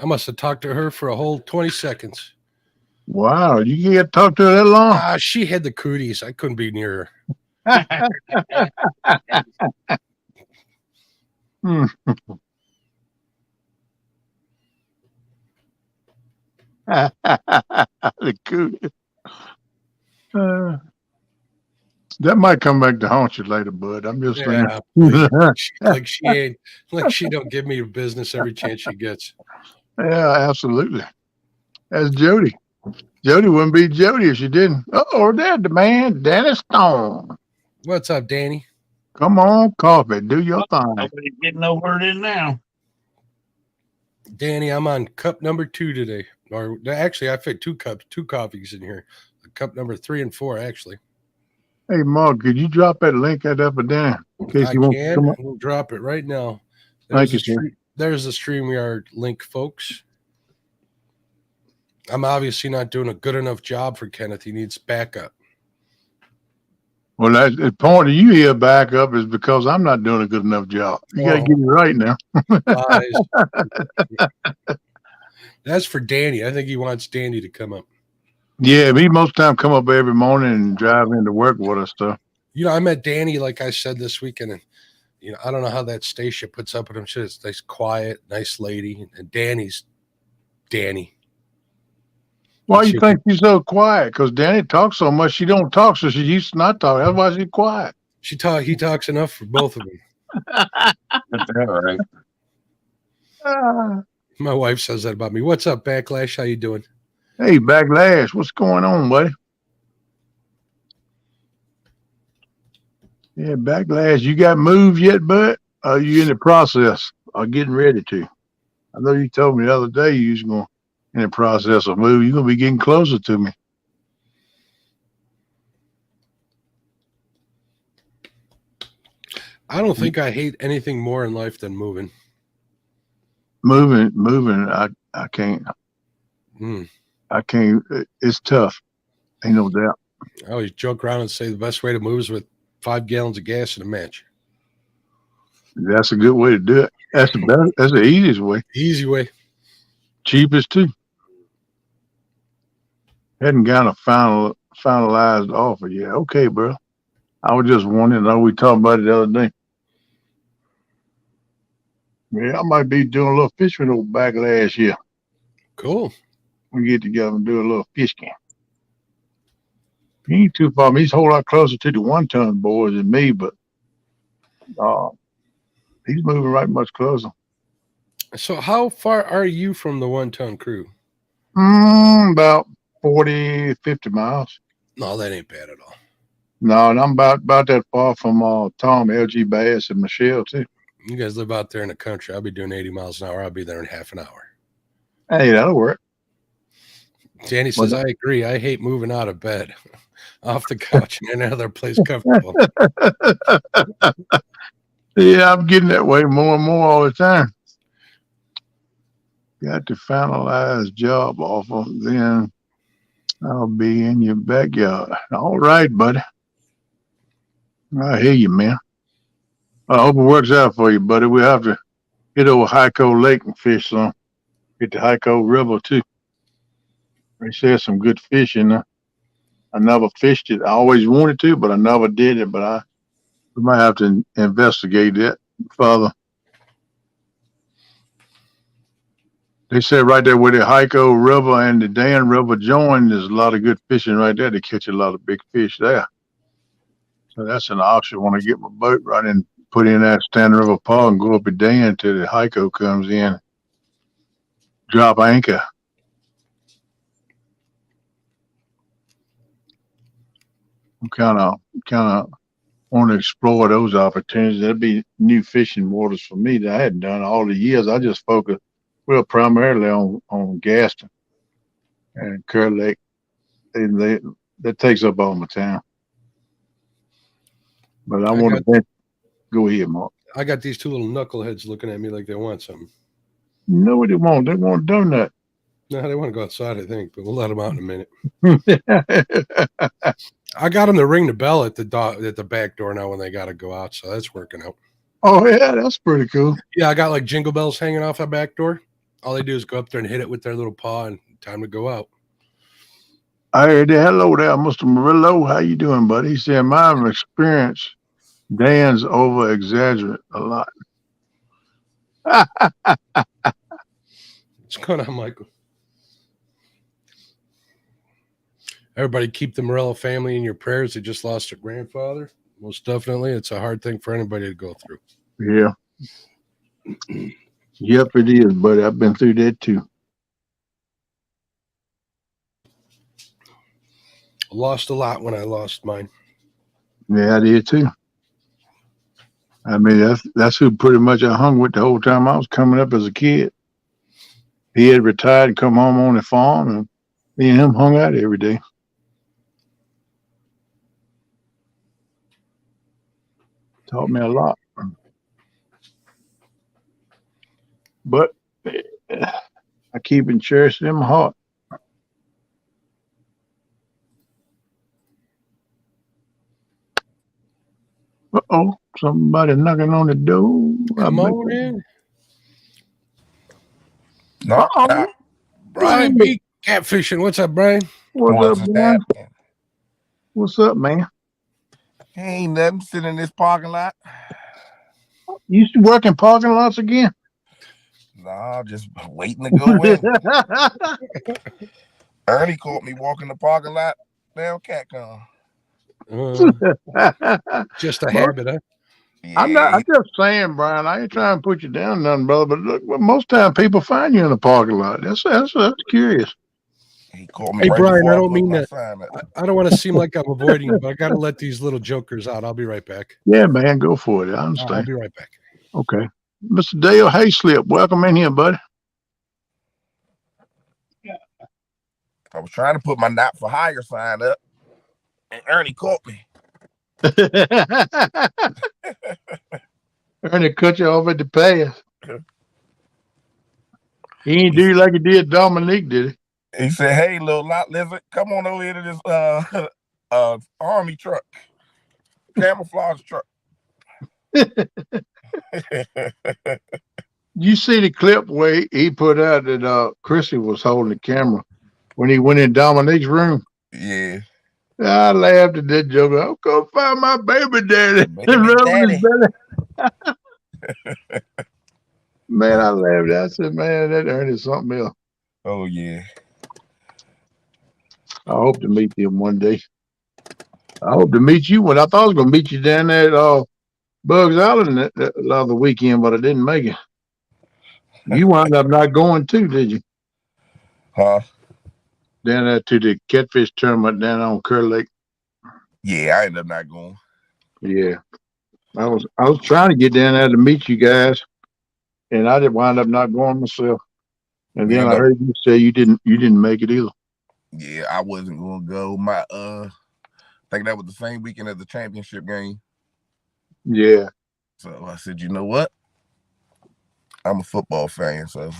I must have talked to her for a whole 20 seconds. Wow, you can't talk to her that long? She had the cooties. I couldn't be near her. The cooties. That might come back to haunt you later, bud. I'm just saying. like she don't give me business every chance she gets. Yeah, absolutely. That's Jody. Jody wouldn't be Jody if she didn't. Oh, there's the man, Danny Stone. What's up, Danny? Come on, coffee. Do your thing. Nobody's getting over it in now. Danny, I'm on cup number 2 today. Or actually, I fit 2 coffees in here. Cup number 3 and 4, actually. Hey, Mark, could you drop that link at up and down? In case you want to come up? We'll drop it right now. Thank you, sir. There's the StreamYard link, folks. I'm obviously not doing a good enough job for Kenneth. He needs backup. Well, the point of you here backup is because I'm not doing a good enough job. You got to get it right now. That's for Danny. I think he wants Danny to come up. Yeah, he most time come up every morning and drive into work with us stuff. You know, I met Danny, like I said, this weekend, and I don't know how that station puts up with him. She's nice, quiet, nice lady, and Danny's Danny. Why you think she's so quiet? Because Danny talks so much, she don't talk, so she used to not talk. That's why she's quiet. He talks enough for both of them. That's all right. My wife says that about me. What's up, Backlash? How you doing? Hey, Backlash, what's going on, buddy? Yeah, Backlash, you got moved yet, bud? Are you in the process of getting ready to? I know you told me the other day you was going in the process of moving. You're going to be getting closer to me. I don't think I hate anything more in life than moving. Moving, I can't. I can't. It's tough. Ain't no doubt. I always joke around and say the best way to move is with 5 gallons of gas in a match. That's a good way to do it. That's the best. That's the easiest way. Easy way. Cheapest too. Hadn't got a finalized offer yet. Okay, bro. I was just wondering. I know we talked about it the other day. Yeah, I might be doing a little fishing over Backlash here. Cool. We get together and do a little fish camp. He ain't too far. He's a whole lot closer to the 1-ton boys than me, but he's moving right much closer. So how far are you from the 1-ton crew? About 40, 50 miles. No, that ain't bad at all. No, and I'm about that far from Tom, LG Bass, and Michelle too. You guys live out there in the country. I'll be doing 80 miles an hour. I'll be there in half an hour. Hey, that'll work. Danny says, I agree. I hate moving out of bed, off the couch, and another place comfortable. Yeah, I'm getting that way more and more all the time. Got to finalize job offer, then I'll be in your backyard. All right, buddy. I hear you, man. I hope it works out for you, buddy. We'll have to hit over Hyco Lake and fish some. Hit the Hyco River, too. They said some good fish in there. I never fished it. I always wanted to, but I never did it. But we might have to investigate that further. They said right there where the Hyco River and the Dan River join, there's a lot of good fishing right there. They catch a lot of big fish there. So that's an option when I get my boat right and put in that Stand River Paw and go up at Dan until the Hyco comes in. Drop anchor. I'm kind of want to explore those opportunities. That'd be new fishing waters for me that I hadn't done all the years. I just focus primarily on Gaston and Kerr Lake. That takes up all my time. But I want to go ahead, Mark. I got these two little knuckleheads looking at me like they want something. No, what they want? They want a donut. No, they want to go outside, I think, but we'll let them out in a minute. I got them to ring the bell at the back door now when they got to go out, so that's working out. Oh, yeah, that's pretty cool. Yeah, I got like jingle bells hanging off the back door. All they do is go up there and hit it with their little paw, and time to go out. I heard that. Hello there, Mr. Murillo. How you doing, buddy? He said, my experience, Dan's over-exaggerate a lot. What's going on, Michael? Everybody keep the Morello family in your prayers. They just lost their grandfather. Most definitely. It's a hard thing for anybody to go through. Yeah. Yep, it is, buddy. I've been through that too. I lost a lot when I lost mine. Yeah, I did too. I mean, that's who pretty much I hung with the whole time I was coming up as a kid. He had retired and come home on the farm, and me and him hung out every day. Taught me a lot. But I keep and cherish it in my heart. Uh-oh, somebody knocking on the door. Come on in. No, Brian B. Catfishing. What's up, Brian? What's up, Brian? What's up, man? Ain't nothing. Sitting in this parking lot. You used to work in parking lots again? Nah, just waiting to go in. Ernie caught me walking the parking lot. Damn cat come. Just a habit, huh? Yeah. I'm just saying, Brian. I ain't trying to put you down, nothing, brother. But look, most time people find you in the parking lot. That's curious. He called me. Hey, right Brian, I before don't mean blew my that. sign up. I don't want to seem like I'm avoiding you, but I got to let these little jokers out. I'll be right back. Yeah, man, go for it. I understand. I'll be right back. Okay. Mr. Dale Hayslip, welcome in here, buddy. I was trying to put my not for hire sign up, and Ernie caught me. Ernie cut you off at the pass. He ain't do like he did Dominique, did he? He said, "Hey, little lot lizard, come on over here to this army truck, camouflage truck." You see the clip where he put out that Chrissy was holding the camera when he went in Dominique's room? Yeah. I laughed at that joke. I'll go find my baby daddy. Baby daddy. Man, I laughed. I said, man, that Ernie something else. Oh, yeah. I hope to meet him one day. I hope to meet you when I thought I was going to meet you down there at Bugs Island that other weekend, but I didn't make it. You wound up not going too, did you? Huh? down there to the catfish tournament down on Kerr Lake. Yeah, I ended up not going. Yeah. I was trying to get down there to meet you guys, and I did wind up not going myself. And We then end I up, heard you say you didn't make it either. yeah, I wasn't gonna go. My I think that was the same weekend as the championship game. Yeah. So I said, you know what? I'm a football fan, so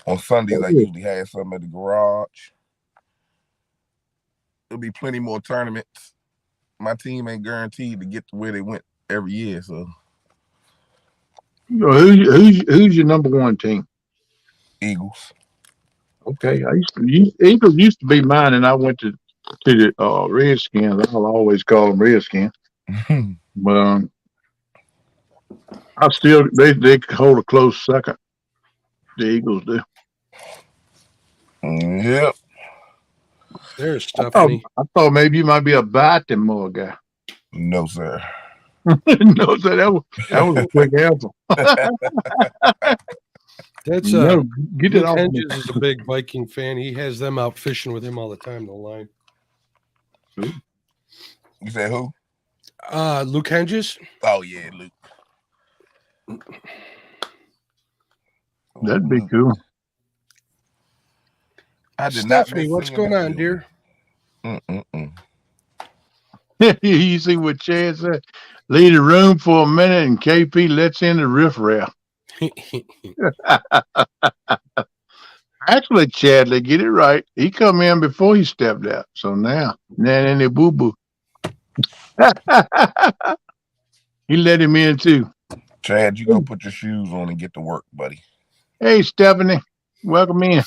on Sundays I usually have something at the garage. There'll be plenty more tournaments. My team ain't guaranteed to get to where they went every year, so Who's your number one team? Eagles. Okay, Eagles used to be mine, and I went to the Redskins. I'll always call them Redskins, but I still they hold a close second. The Eagles do. Yep. There's Stephanie. I thought maybe you might be a Baltimore guy. No, sir. No, sir, that was a quick answer. That's No, get it Luke off me. Hedges is a big Viking fan. He has them out fishing with him all the time. The line. You said who? Luke Hedges. Oh yeah, Luke. That'd be cool. I did not Stephanie, miss what's seeing going that on, video. dear? You see what Chad said? Leave the room for a minute, and KP lets in the riffraff. Actually, Chadley, get it right. He come in before he stepped out. So now any boo boo. He let him in too. Chad, you go put your shoes on and get to work, buddy. Hey, Stephanie, welcome in.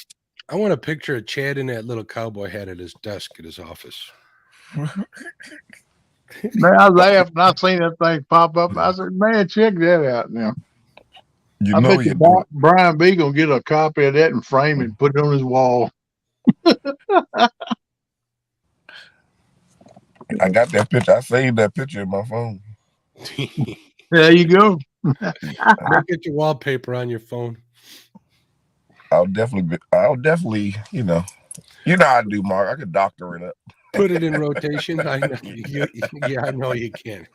I want a picture of Chad in that little cowboy hat at his desk at his office. Man, I laughed and I seen that thing pop up. I said, man, check that out now. You I know bet you you do. Brian B gonna get a copy of that and frame it and put it on his wall. I got that picture. I saved that picture in my phone. There you go. Get your wallpaper on your phone. I'll definitely, you know how I do, Mark. I could doctor it up. Put it in rotation. I know. Yeah, I know you can.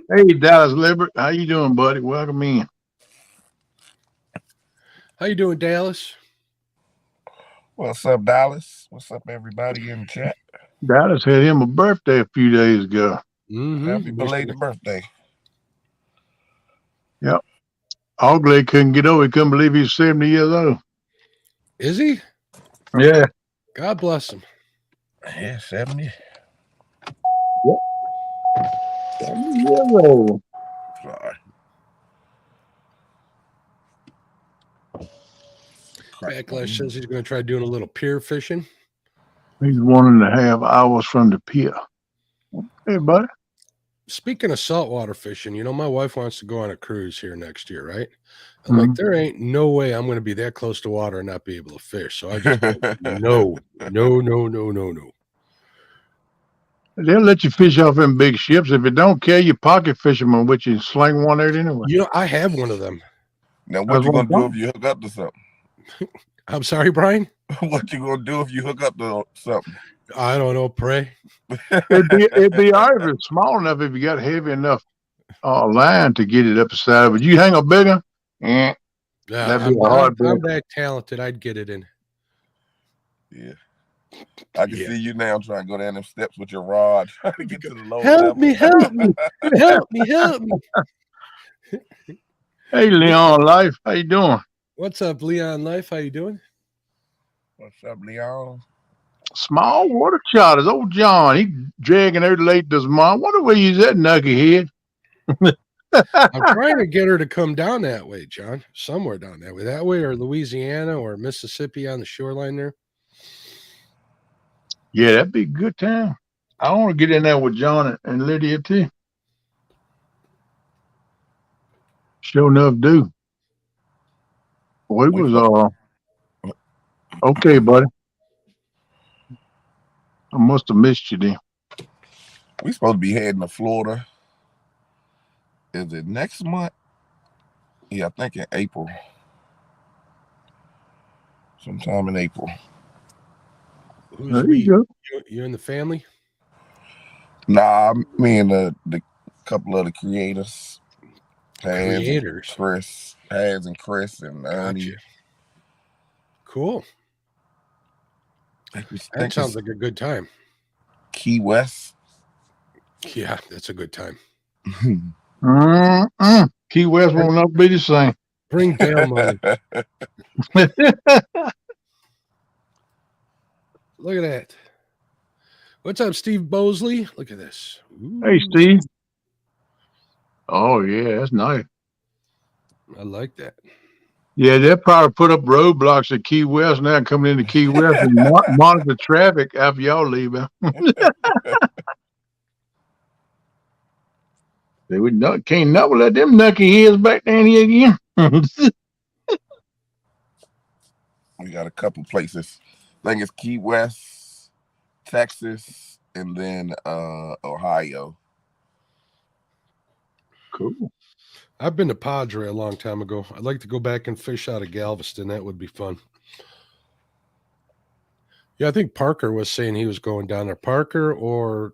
Hey, Dallas Libert, how you doing, buddy? Welcome in. How you doing, Dallas? What's up, Dallas? What's up, everybody in the chat? Dallas had him a birthday a few days ago. Happy belated birthday. Yep. Hawgleg couldn't get over. He couldn't believe he's 70 years old. Is he? Yeah. God bless him. Yeah, 70. Yep. 70 years old. Sorry. Backlash says he's going to try doing a little pier fishing. He's 1.5 hours from the pier. Hey, buddy. Speaking of saltwater fishing, my wife wants to go on a cruise here next year, right? I'm like, there ain't no way I'm going to be that close to water and not be able to fish. So I just no. They'll let you fish off in big ships. If it don't care, you pocket fisherman, which you sling one out anyway. I have one of them. Now, what you going to do if you hook up to something? I'm sorry, Brian? What you going to do if you hook up to something? I don't know, pray. It'd be all right if it's small enough if you got heavy enough line to get it up the side. But you hang a big one, that'd be hard. I'm that talented. I'd get it in. Yeah. I can see you now trying to go down them steps with your rod, trying to get to the lower help level. me. Help me. Hey, Leon Life, how you doing? What's up, Leon Life? How you doing? What's up, Leon? Small water charters. Old John, he dragging her late this month. Wonder where he's at, knucklehead. I'm trying to get her to come down that way, John. Somewhere down that way. That way, or Louisiana or Mississippi on the shoreline there. Yeah, that'd be a good time. I want to get in there with John and Lydia too. Sure enough, do. We was okay, buddy. I must have missed you then. We supposed to be heading to Florida. Is it next month? Yeah, I think in April. Sometime in April. Who's There we? you go. You and the family? Nah, me and the couple of the creators. Creators. Chris, and Ernie. Gotcha. Cool. That sounds like a good time. Key West. Yeah, that's a good time. Key West won't never be the same. Bring bail money. Look at that. What's up, Steve Bosley? Look at this. Ooh, Hey, Steve. Oh, yeah, that's nice. I like that. Yeah, they'll probably put up roadblocks at Key West now, coming into Key West and monitor traffic after y'all leave. They would not can't never let them knucky heads back down here again. We got a couple places. I think it's Key West, Texas, and then Ohio. Cool. I've been to Padre a long time ago. I'd like to go back and fish out of Galveston. That would be fun. Yeah, I think Parker was saying he was going down there. Parker or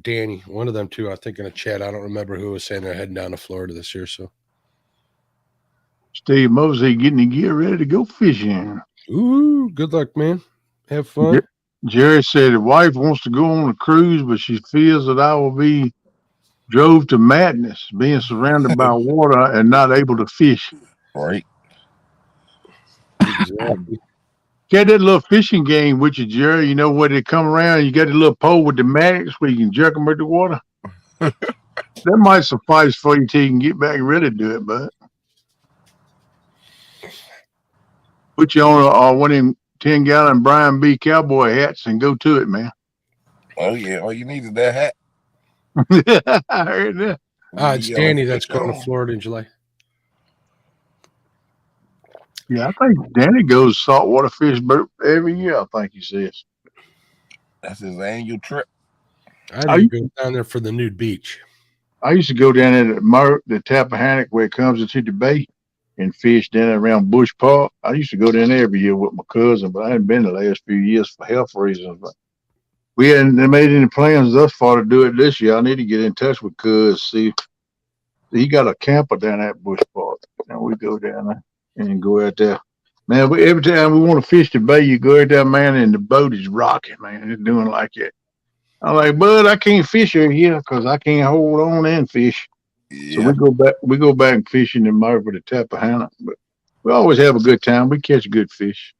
Danny, one of them two. I think in a chat. I don't remember who was saying they're heading down to Florida this year. So Steve Mosey getting the gear ready to go fishing. ooh, good luck, man. Have fun. Jerry said his wife wants to go on a cruise, but she fears that I will be drove to madness, being surrounded by water and not able to fish. Right. Exactly. Get that little fishing game with you, Jerry. You know where they come around, you got a little pole with the magnets where you can jerk them with the water. That might suffice for you till you can get back and really do it, but put you on one of them 10-gallon Brian B. cowboy hats and go to it, man. Oh yeah, all you need is that hat. I heard that. It's Danny that's going to Florida in July. Yeah, I think Danny goes saltwater fish boat every year, I think he says. That's his annual trip. I go down there for the nude beach. I used to go down there to the Tappahannock where it comes into the bay and fish down there around Bush Park. I used to go down there every year with my cousin, but I hadn't been the last few years for health reasons. But we hadn't made any plans thus far to do it this year. I need to get in touch with Cuz, see. He got a camper down at Bush Park. And we go down there and go out there. Man, every time we want to fish the bay, you go out there, man, and the boat is rocking, man. It's doing like it. I'm like, bud, I can't fish over here because I can't hold on and fish. Yeah. So we go back and fish in the mud for the Tappahannock. But we always have a good time. We catch good fish.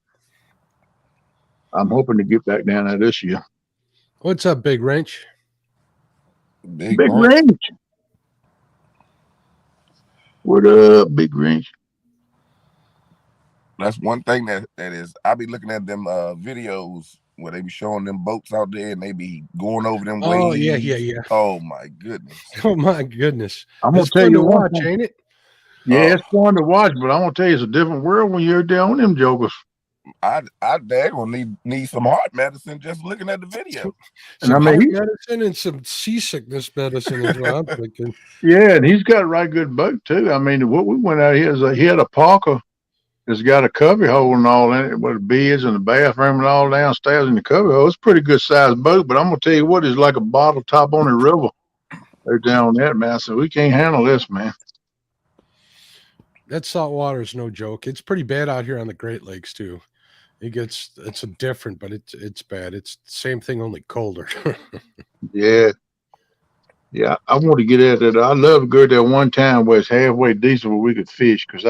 I'm hoping to get back down there this year. What's up, Big Wrench? Big Wrench. What up, Big Wrench? That's one thing that is. I be looking at them videos where they be showing them boats out there and they be going over them waves. Oh yeah. Oh my goodness. Oh my goodness. I'm gonna tell you watch, ain't it? Yeah, it's fun to watch, but I'm gonna tell you, it's a different world when you're down on them jokers. I daggone need some heart medicine just looking at the video. Some heart medicine and some seasickness medicine is what I'm thinking. Yeah, and he's got a right good boat too. I mean, what we went out here is he had a Parker that's got a cubby hole and all in it with the beds and the bathroom and all downstairs in the cubby hole. It's a pretty good sized boat, but I'm gonna tell you what, it's like a bottle top on the river. They're down there, man. So we can't handle this, man. That salt water is no joke. It's pretty bad out here on the Great Lakes too. It's a different, but it's bad. It's the same thing, only colder. Yeah. I want to get at it. I love to go there one time where it's halfway decent where we could fish, because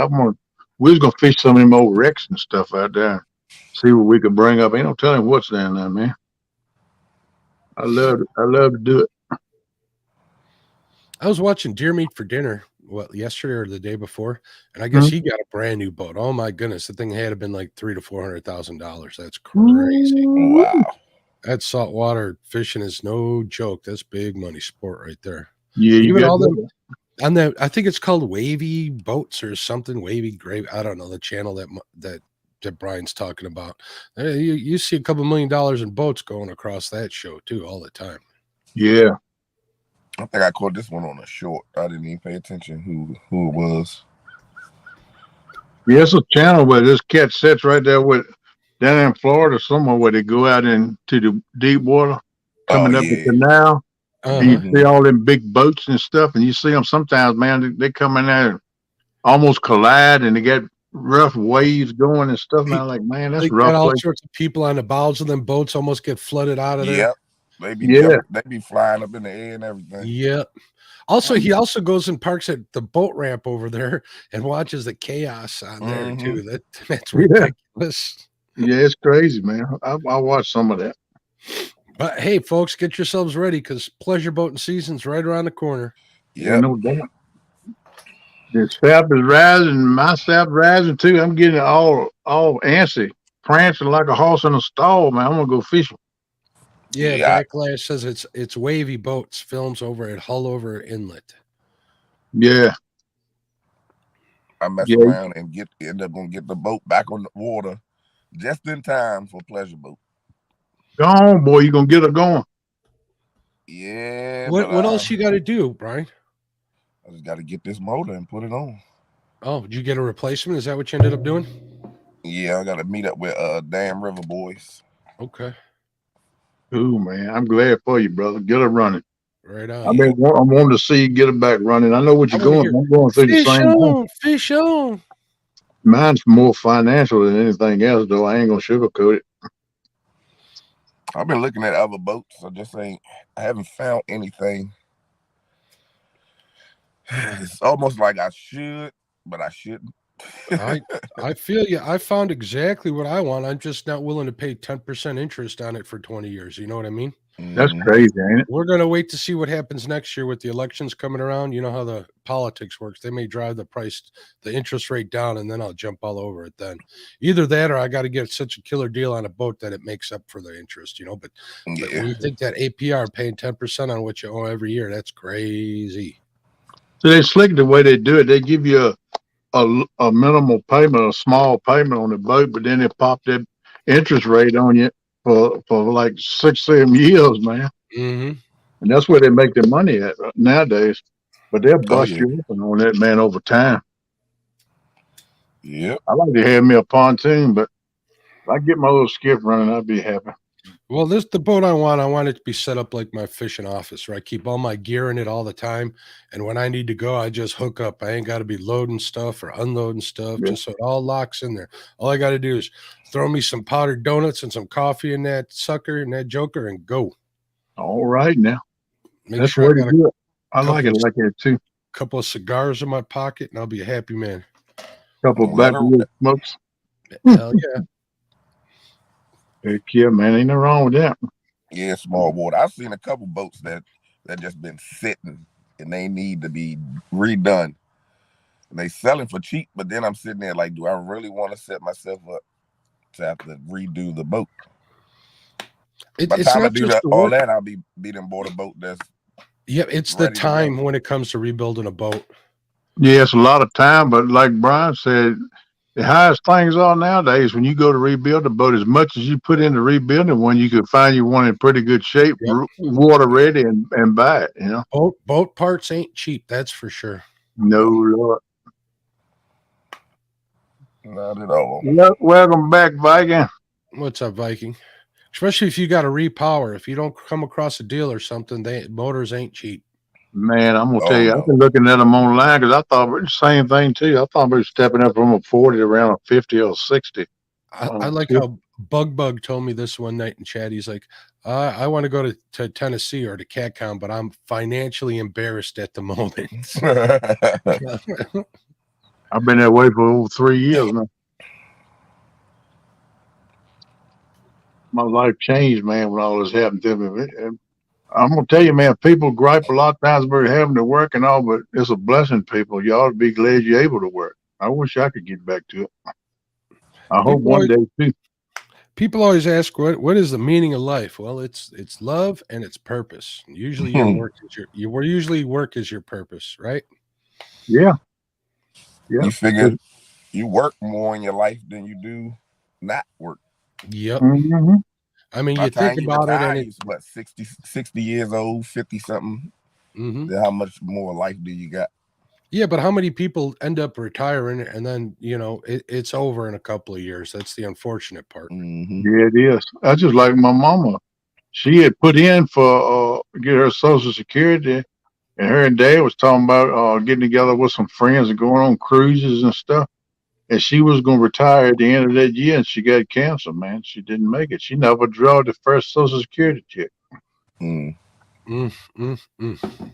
we was gonna fish some of them old wrecks and stuff out there. See what we could bring up. Ain't no telling what's down there, man. I love to do it. I was watching Deer Meat for Dinner, yesterday or the day before, and I guess he got a brand new boat. Oh my goodness, the thing had to been like $300,000 to $400,000. That's crazy. Wow. That saltwater fishing is no joke. That's big money sport right there. Yeah, even all them on that. I think it's called Wavy Boats or something. Wavy Grave. I don't know the channel that Brian's talking about. You see a couple $1 million in boats going across that show too all the time. Yeah. I think I caught this one on a short. I didn't even pay attention who it was. Yeah, it's a channel where this cat sits right there with down in Florida somewhere where they go out into the deep water, Oh coming up the yeah. canal, and you Uh-huh. see all them big boats and stuff, and you see them sometimes, man. They come in there and almost collide, and they get rough waves going and stuff. Man, I'm like, man, that's They rough got all place. sorts of people on the bows of them boats, almost get flooded out of there. Yep. They be Yeah, jumping, they be flying up in the air and everything. Yeah. Also, he also goes and parks at the boat ramp over there and watches the chaos on there too. That's Yeah. ridiculous. yeah, it's crazy, man. I watched some of that. But hey, folks, get yourselves ready because pleasure boating season's right around the corner. Yeah, Yep. no doubt. The sap is rising, my sap rising too. I'm getting all antsy, prancing like a horse in a stall, man. I'm gonna go fishing. Yeah, Yeah. Backlash says it's wavy boats, films over at Hullover Inlet. Yeah, I mess yeah. around and end up gonna get the boat back on the water just in time for pleasure boat. Go on, boy. You gonna get her going. Yeah, What but else you got to do, Brian? I just got to get this motor and put it on. Oh, did you get a replacement? Is that what you ended up doing? Yeah, I got to meet up with Damn River Boys. Okay, Ooh, man. I'm glad for you, brother. Get her running. right I on. mean, I wanted to see you get it back running. I know what you're I wanna going. hear, I'm going through the Fish same thing. on, fish on. Mine's more financial than anything else, though. I ain't gonna sugarcoat it. I've been looking at other boats. I haven't found anything. It's almost like I should, but I shouldn't. I feel you. I found exactly what I want. I'm just not willing to pay 10% interest on it for 20 years. You know what I mean? That's Mhm. crazy, ain't it? We're going to wait to see what happens next year with the elections coming around. You know how the politics works. They may drive the interest rate down, and then I'll jump all over it then. Either that or I got to get such a killer deal on a boat that it makes up for the interest, But Yeah. when you think that APR paying 10% on what you owe every year, that's crazy. So they slick the way they do it. They give you a minimal payment, a small payment on the boat, but then they pop that interest rate on you for like 6-7 years, man. Mm-hmm. And that's where they make their money at nowadays. But they'll Oh bust yeah. you open on that, man, over time. Yep. I like to have me a pontoon, but if I get my little skiff running, I'd be happy. Well, the boat I want it to be set up like my fishing office, where I keep all my gear in it all the time. And when I need to go, I just hook up. I ain't got to be loading stuff or unloading stuff, Yeah. just so it all locks in there. All I got to do is throw me some powdered donuts and some coffee in that sucker and that joker and go. All right now. Make That's sure the I way got to a do it. I like it like that too. couple of cigars in my pocket and I'll be a happy man. Couple of Let her- backwood smokes. Hell yeah. Heck yeah, man. Ain't no wrong with that. Yeah, small water. I've seen a couple boats that just been sitting and they need to be redone. And they selling for cheap, but then I'm sitting there like, do I really want to set myself up to have to redo the boat? By the It's time I not do just the all work. that, I'll be done bought a boat that's Yeah, it's the ready to go. time when it comes to rebuilding a boat. Yeah, it's a lot of time, but like Brian said, the highest things are nowadays when you go to rebuild a boat, as much as you put into rebuilding one, you could find you one in pretty good shape, Yep. water ready, and buy it. Boat parts ain't cheap, that's for sure. No, Lord. Not at all. Welcome back, Viking. What's up, Viking? Especially if you got to repower. If you don't come across a deal or something, motors ain't cheap. Man, I'm gonna tell Oh, you, no. I've been looking at them online because I thought the same thing too. I thought we were stepping up from a 40 to around a 50 or 60. I like how Bug told me this one night in chat. He's like, I want to go to Tennessee or to CatCon, but I'm financially embarrassed at the moment. I've been that way for over 3 years now. My life changed, man, when all this happened to me. I'm gonna tell you, man, people gripe a lot of times about having to work and all, but it's a blessing, people. You ought to be glad you're able to work. I wish I could get back to it. I hope one day too. People always ask what is the meaning of life? Well, it's love and it's purpose. Usually your work is your purpose, right? Yeah. Yeah. You figure you work more in your life than you do not work. Yep. Mm-hmm. I mean, By you the time think you about retire, it, and you're what, 60 years old, 50 something. mm-hmm. Then how much more life do you got? Yeah, but how many people end up retiring and then, it's over in a couple of years? That's the unfortunate part. Mm-hmm. Yeah, it is. That's just like my mama. She had put in for get her Social Security, and her and Dad was talking about getting together with some friends and going on cruises and stuff. And she was going to retire at the end of that year, and she got cancer, man. She didn't make it. She never drew the first Social Security check. Mm. Mm, mm, mm.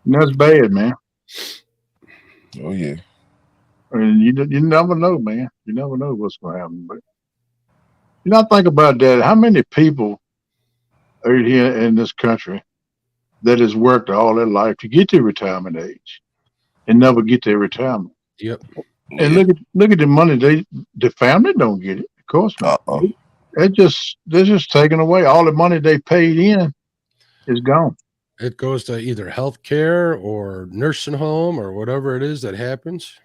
And that's bad, man. Oh yeah. And you never know, man. You never know what's going to happen. But think about that. How many people are here in this country that has worked all their life to get to retirement age and never get their retirement? Yep. And look at the money the family don't get it. Of course not. They're just taking away all the money they paid in is gone. It goes to either health care or nursing home or whatever it is that happens.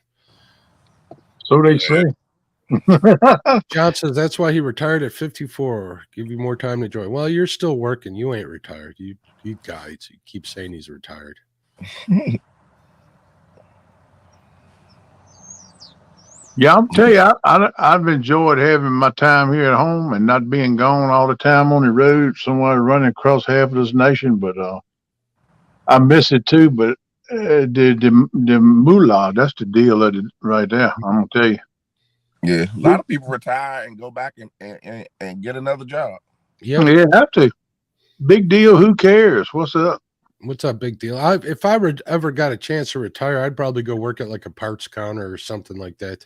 So they say. John says that's why he retired at 54. Give you more time to enjoy. Well, you're still working. You ain't retired. You guys. You keep saying he's retired. Yeah, I'll tell you, I've enjoyed having my time here at home and not being gone all the time on the road, somewhere running across half of this nation. But I miss it too. But the moolah, that's the deal of it right there. I'm gonna tell you. Yeah, a lot of people retire and go back and get another job. Yeah, you have to. Big deal. Who cares? What's up? What's up, big deal? If I ever got a chance to retire, I'd probably go work at like a parts counter or something like that.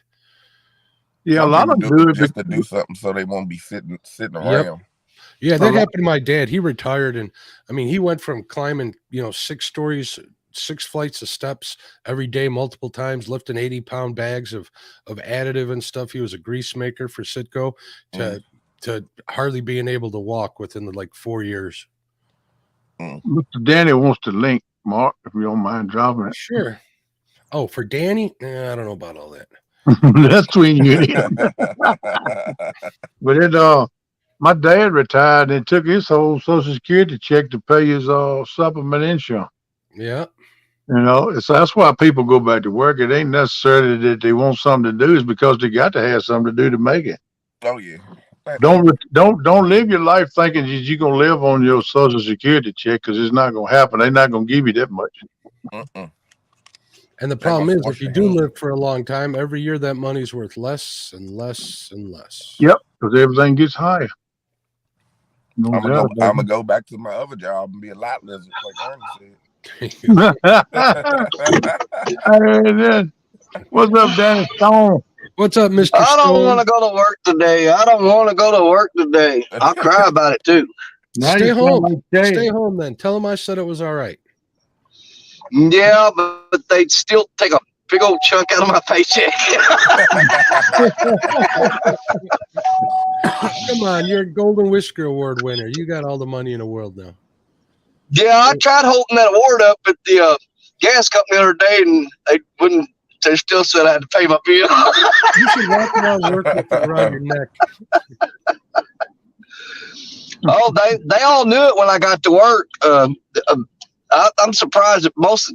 Yeah, Some a lot of people them do it just to do something so they won't be sitting around. Yep. Yeah, that happened to my dad. He retired, and I mean, he went from climbing, 6 stories, 6 flights of steps every day, multiple times, lifting 80-pound bags of additive and stuff. He was a grease maker for Citgo to hardly being able to walk within the 4 years. Mr. Danny wants to link, Mark, if you don't mind dropping it. Sure. Oh, for Danny? I don't know about all that. That's between you and him. But my dad retired and took his whole Social Security check to pay his supplement insurance. Yeah. So that's why people go back to work. It ain't necessarily that they want something to do; it's because they got to have something to do to make it. Oh yeah. Don't live your life thinking you're gonna live on your Social Security check, because it's not gonna happen. They're not gonna give you that much. And the problem is, if you do live for a long time, every year that money's worth less and less and less. Yep, because everything gets higher. I'm gonna go back to my other job and be a lot lizard, like Ernie said. What's up, Danny Stone? What's up, Mr. I don't want to go to work today. I'll cry about it too. Stay home. Stay home then. Tell them I said it was all right. Yeah, but they'd still take a big old chunk out of my paycheck. Come on, you're a Golden Whisker Award winner. You got all the money in the world now. Yeah, I tried holding that award up at the gas company the other day, and they wouldn't. They still said I had to pay my bill. You should walk around work with it around your neck. Oh, they all knew it when I got to work. I'm surprised that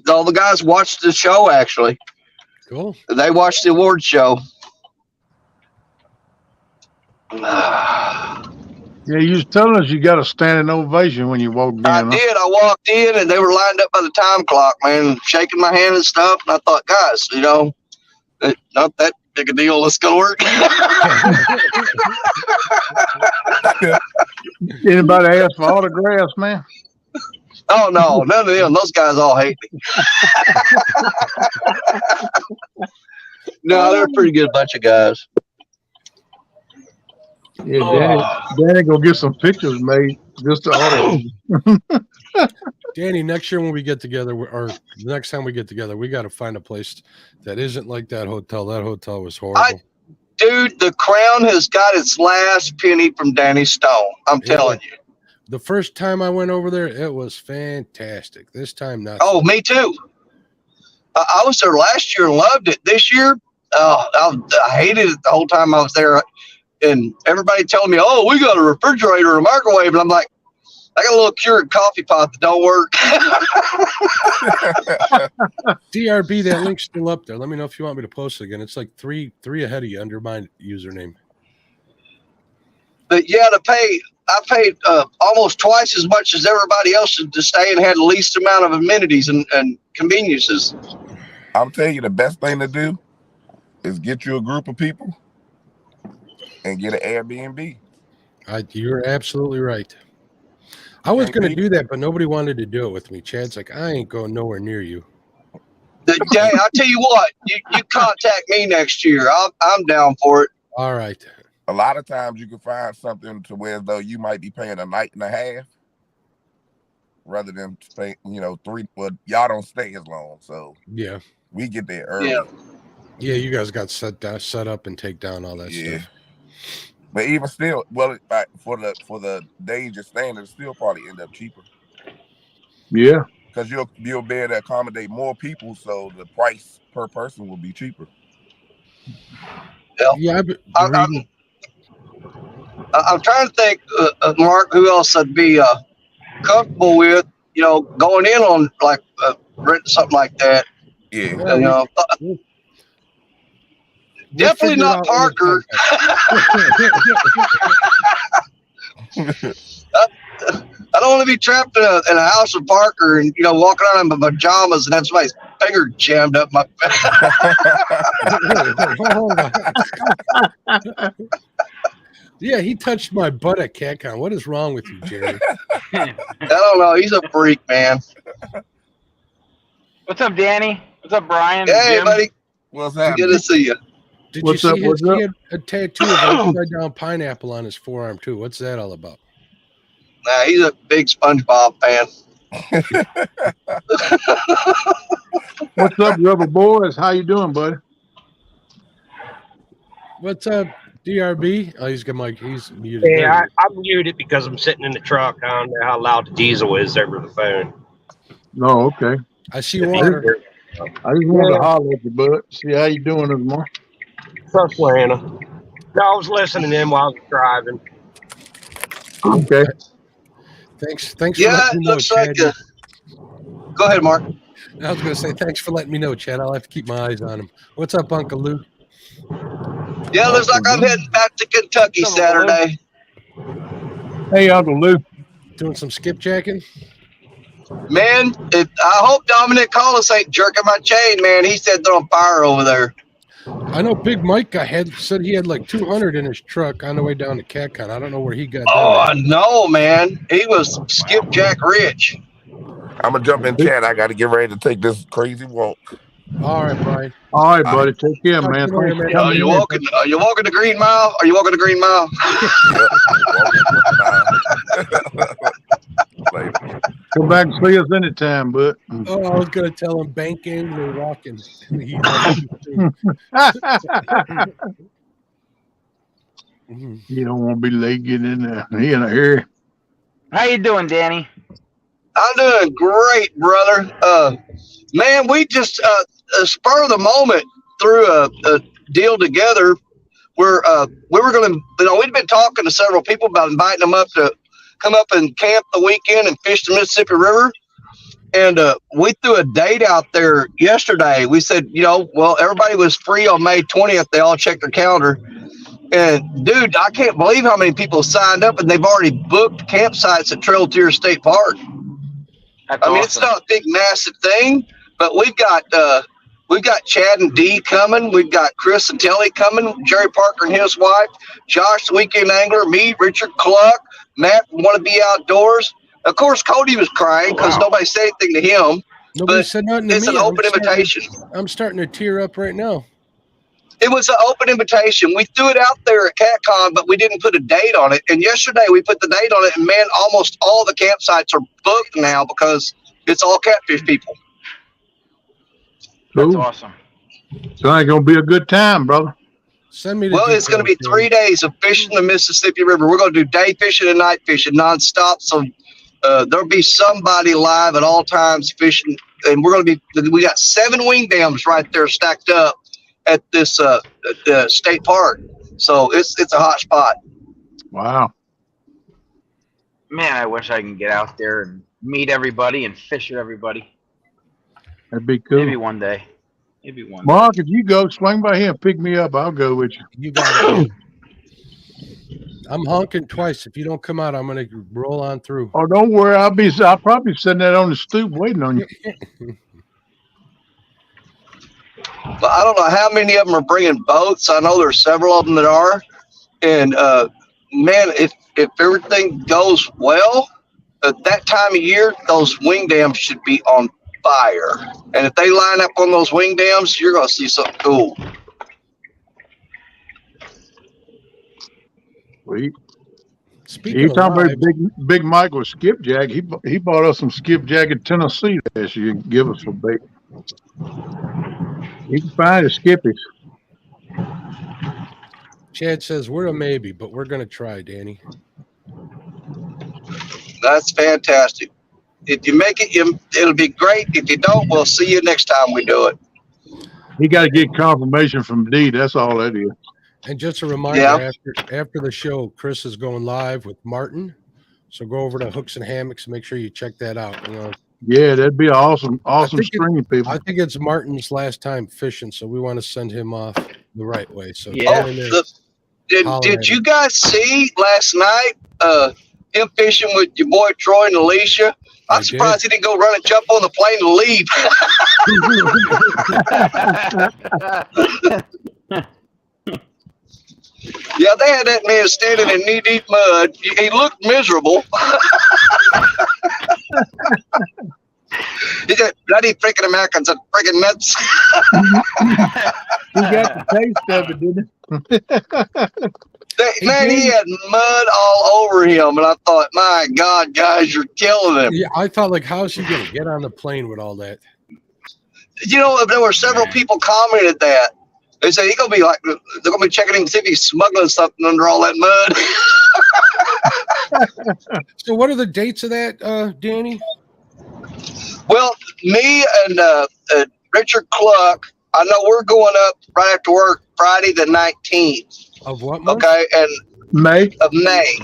all the guys watched the show. Actually, cool. They watched the award show. Yeah, you was telling us you got a standing ovation when you walked in. I did. I walked in and they were lined up by the time clock, man, shaking my hand and stuff. And I thought, guys, it's not that big a deal. Let's go to work. Anybody ask for autographs, man? Oh, no, none of them. Those guys all hate me. No, they're a pretty good bunch of guys. Yeah, Danny go get some pictures made just to auto. Danny, next year when we get together, or the next time we get together, we got to find a place that isn't like that hotel. That hotel was horrible. Dude, the Crown has got its last penny from Danny Stone. I'm telling you. The first time I went over there, it was fantastic. This time, not. Oh, me too. I was there last year and loved it. This year, I hated it the whole time I was there. And everybody telling me, "Oh, we got a refrigerator, a microwave," and I'm like, I got a little Keurig coffee pot that don't work. DRB, that link's still up there. Let me know if you want me to post it again. It's like three ahead of you under my username. But yeah, I paid almost twice as much as everybody else to stay and had the least amount of amenities and conveniences. I'm telling you, the best thing to do is get you a group of people and get an Airbnb. You're absolutely right. I was going to do that, but nobody wanted to do it with me. Chad's like, I ain't going nowhere near you. Jay, I'll tell you what, you contact me next year. I'm down for it. All right. A lot of times you can find something to where though you might be paying a night and a half rather than stay, 3. Well, y'all don't stay as long, so yeah, we get there early. Yeah, you guys got set up and take down all that stuff. But even still, well, for the days you're staying, it'll still probably end up cheaper. Yeah, because you'll be able to accommodate more people, so the price per person will be cheaper. Yeah, I'm trying to think, Mark, who else I'd be comfortable with, going in on like renting something like that. Yeah. Definitely not Parker. I don't want to be trapped in a house with Parker and walking around in my pajamas and have somebody's finger jammed up my. Yeah, he touched my butt at CatCon. What is wrong with you, Jerry? I don't know. He's a freak, man. What's up, Danny? What's up, Brian? Hey, Jim? buddy. What's happening? Good to see you. Did you see he had a tattoo of an upside down pineapple on his forearm too? What's that all about? Nah, he's a big SpongeBob fan. What's up, Rubber Boys? How you doing, buddy? What's up, DRB? Oh, he's muted. Yeah, I muted because I'm sitting in the truck. I don't know how loud the diesel is over the phone. No, okay. I see water. I just wanted to holler at you, bud. See how you doing this morning. Susquehanna. No, I was listening in while I was driving. Okay. Thanks. Yeah, for it letting me know, looks like. Chad. Go ahead, Mark. I was going to say thanks for letting me know, Chad. I'll have to keep my eyes on him. What's up, Uncle Lou? Yeah, looks like I'm heading back to Kentucky Saturday. Hey, Uncle Lou. Doing some skipjacking? Man, I hope Dominic Collis ain't jerking my chain, man. He said they're on fire over there. I know Big Mike said he had like 200 in his truck on the way down to CatCon. I don't know where he got I know, man. He was skipjack rich. I'm going to jump in chat. I got to get ready to take this crazy walk. All right, Brian. All right, buddy. Take care, man. Are you walking the Green Mile? Are you walking the Green Mile? Come back and see us anytime, bud. Oh, I was going to tell him bank angler walking. You don't want to be late getting in there. He in a hurry. How you doing, Danny? I'm doing great, brother. Man, we just spur of the moment threw a deal together where we were going to, we'd been talking to several people about inviting them up to come up and camp the weekend and fish the Mississippi River. And we threw a date out there yesterday. We said, everybody was free on May 20th. They all checked their calendar. And, dude, I can't believe how many people signed up, and they've already booked campsites at Trail Tier State Park. That's I mean, awesome. it's not a big, massive thing, but we've got Chad and Dee coming. We've got Chris and Telly coming. Jerry Parker and his wife. Josh, the weekend angler. Me, Richard Cluck. Matt, want to be outdoors. Of course, Cody was crying because nobody said anything to him. Nobody said nothing to me. It's an open invitation. I'm starting to tear up right now. It was an open invitation. We threw it out there at CatCon, but we didn't put a date on it. And yesterday we put the date on it, and man, almost all the campsites are booked now because it's all catfish people. That's Cool. awesome. So it's going to be a good time, brother. Send me the Well, it's going to be 3 days of fishing the Mississippi River. We're going to do day fishing and night fishing nonstop. So there'll be somebody live at all times fishing. And we got 7 wing dams right there stacked up at this the state park. So it's a hot spot. Wow. Man, I wish I can get out there and meet everybody and fish with everybody. That'd be cool. Maybe one day. Maybe one day. Mark, if you go, swing by here and pick me up. I'll go with you. You got it. I'm honking twice. If you don't come out, I'm gonna roll on through. Oh, don't worry. I'll probably sitting there on the stoop waiting on you. But I don't know how many of them are bringing boats. I know there's several of them that are. And man, if everything goes well, at that time of year, those wing dams should be on fire. And if they line up on those wing dams, you're going to see something cool. Sweet. Speaking You of talking live, about Big Mike with skipjack? He bought us some skipjack in Tennessee that you can give us for bait. You can find the skippies. Chad says we're a maybe, but we're gonna try, Danny. That's fantastic. If you make it, it'll be great. If you don't, we'll see you next time we do it. He got to get confirmation from D. That's all that is. And just a reminder, after the show, Chris is going live with Martin. So go over to Hooks and Hammocks and make sure you check that out. Yeah, that'd be an awesome stream, people. I think it's Martin's last time fishing, so we want to send him off the right way. So Yeah. Did you guys see last night him fishing with your boy Troy and Alicia? I'm surprised he didn't go run and jump on the plane to leave. Yeah, they had that man standing in knee-deep mud. He looked miserable. He said, bloody freaking Americans are freaking nuts. He got the taste of it, didn't he? Man, he had mud all over him, and I thought, my God, guys, you're killing him. Yeah, I thought, like, how's he going to get on the plane with all that? You know, there were several people commented that. They said he's gonna be like, they're gonna be checking him to see if he's smuggling something under all that mud. So, what are the dates of that, Danny? Well, me and Richard Cluck, I know we're going up right after work Friday the 19th. Of what month? Okay, and May. Of May.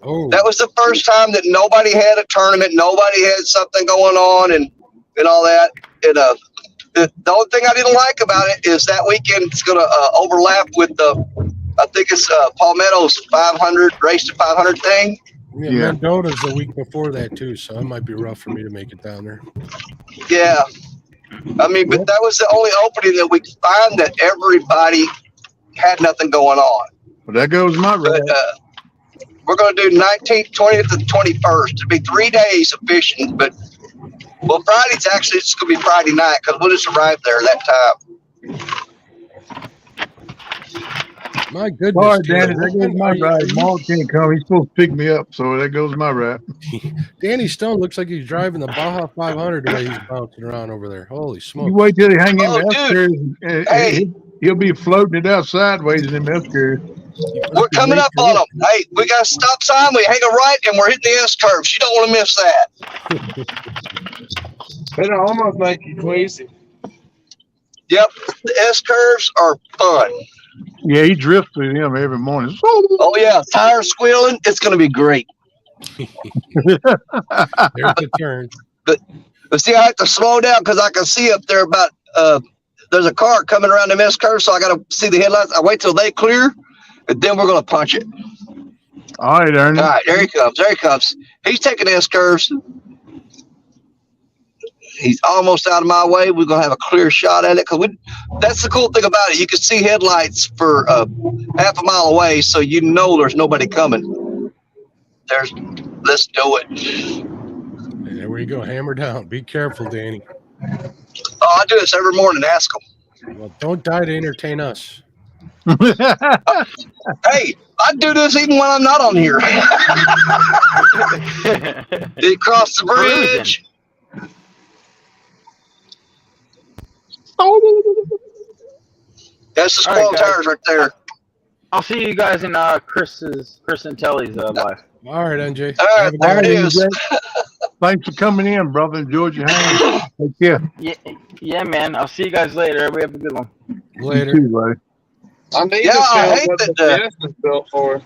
Oh, that was the first time that nobody had a tournament, nobody had something going on, and all that. And the only thing I didn't like about it is that weekend it's going to overlap with I think it's Palmetto's 500 race to 500 thing. Yeah, Mendoza's the week before that too, so it might be rough for me to make it down there. Yeah, I mean, but that was the only opening that we could find that everybody had nothing going on. Well, that goes my route. We're going to do 19th, 20th, and 21st. It'll be 3 days of fishing, but well, Friday's actually it's going to be Friday night because we'll just arrive there that time. My goodness. All right, Danny, that goes my ride. Mark can't come. He's supposed to pick me up, so that goes my ride. Danny Stone looks like he's driving the Baja 500 the way he's bouncing around over there. Holy smokes. You wait till he hang in the dude. Hey. He'll be floating it out sideways in them S-curves. We're coming up on them. Hey, we got a stop sign. We hang a right, and we're hitting the S-curves. You don't want to miss that. It'll almost make you queasy. Yep, the S-curves are fun. Yeah, he drifts through them every morning. Oh, yeah, tires squealing. It's going to be great. There's the turn. But see, I have to slow down because I can see up there about there's a car coming around the S-curve, so I got to see the headlights. I wait till they clear, and then we're going to punch it. All right, Ernie. All right, there he comes. There he comes. He's taking S-curves. He's almost out of my way. We're going to have a clear shot at it because that's the cool thing about it. You can see headlights for half a mile away, so you know there's nobody coming. Let's do it. There we go. Hammer down. Be careful, Danny. Oh, I do this every morning. Ask them. Well, don't die to entertain us. Hey, I do this even when I'm not on here. Did he cross the bridge? That's the squirrel tires right there. I'll see you guys in Chris and Telly's live. All right, NJ. All right, there it is. Thanks for coming in, brother. Enjoyed your hang. Take care. Yeah, man. I'll see you guys later. Everybody have a good one. Later. You too, buddy. I need Yeah, to I hate what that, the Fiesta is built for.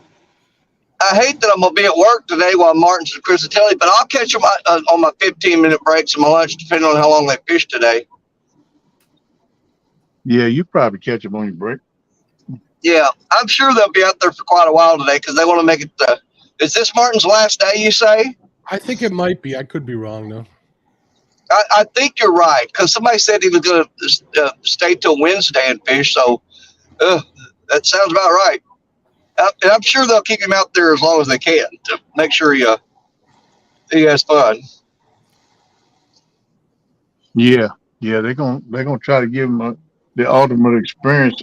I hate that I'm gonna be at work today while Martin's and Chris Telly, but I'll catch them on my 15-minute breaks and my lunch, depending on how long they fish today. Yeah, you probably catch them on your break. Yeah, I'm sure they'll be out there for quite a while today because they want to make it. Is this Martin's last day, you say? I think it might be. I could be wrong, though. I think you're right because somebody said he was going to stay till Wednesday and fish. So that sounds about right. And I'm sure they'll keep him out there as long as they can to make sure he has fun. Yeah, they're gonna try to give him the ultimate experience.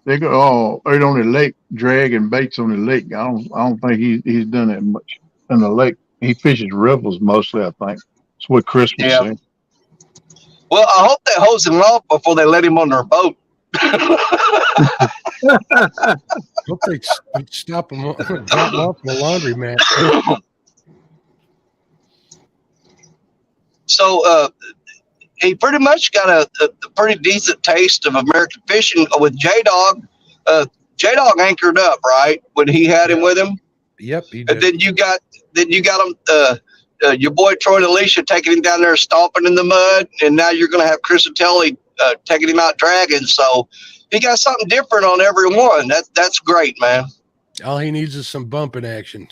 They go out on the lake, dragging baits on the lake. I don't think he's done that much in the lake. He fishes ripples mostly, I think. That's what Chris was saying. Well, I hope they hose him off before they let him on their boat. Hope they stop him off the laundry mat. So he pretty much got a pretty decent taste of American fishing with J-Dog. J-Dog anchored up, right, when he had him with him? Yep, he did. And then you got him, your boy Troy and Alicia taking him down there stomping in the mud, and now you're going to have Chris and Telly taking him out dragging. So he got something different on every one. That's great, man. All he needs is some bumping action.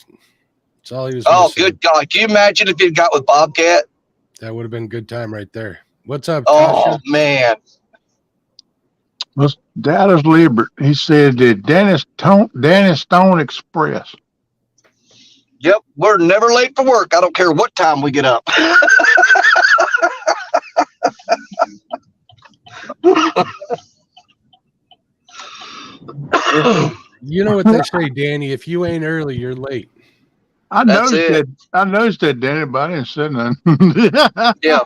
That's all he was Oh, missing. good God. Can you imagine if he'd got with Bobcat? That would have been a good time right there. What's up, Oh, Tasha? man. What's Dallas Liebert? He said the Dennis Stone Express. Yep, we're never late for work. I don't care what time we get up. You know what they say, Danny? If you ain't early, you're late. I noticed that, Danny, but I didn't say nothing. Yeah.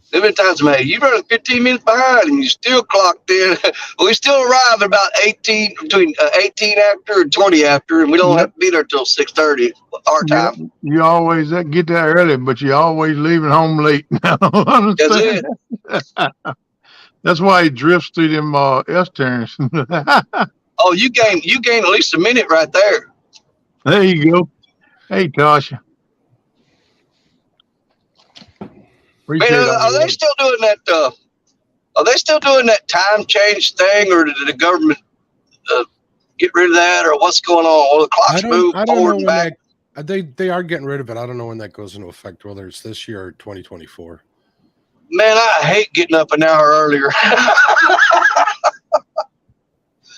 There been times, man, you run 15 minutes behind and you still clocked in. We still arrive about 18 after and 20 after, and we don't have to be there till 6:30 our time. You always get there early, but you always leaving home late. That's it. That's why he drifts through them S turns. Oh, you gain at least a minute right there. There you go. Hey, Tasha. Man, are they still doing that? Are they still doing that time change thing, or did the government get rid of that, or what's going on? Well, the clocks move forward and back. They are getting rid of it. I don't know when that goes into effect, whether it's this year or 2024. Man, I hate getting up an hour earlier.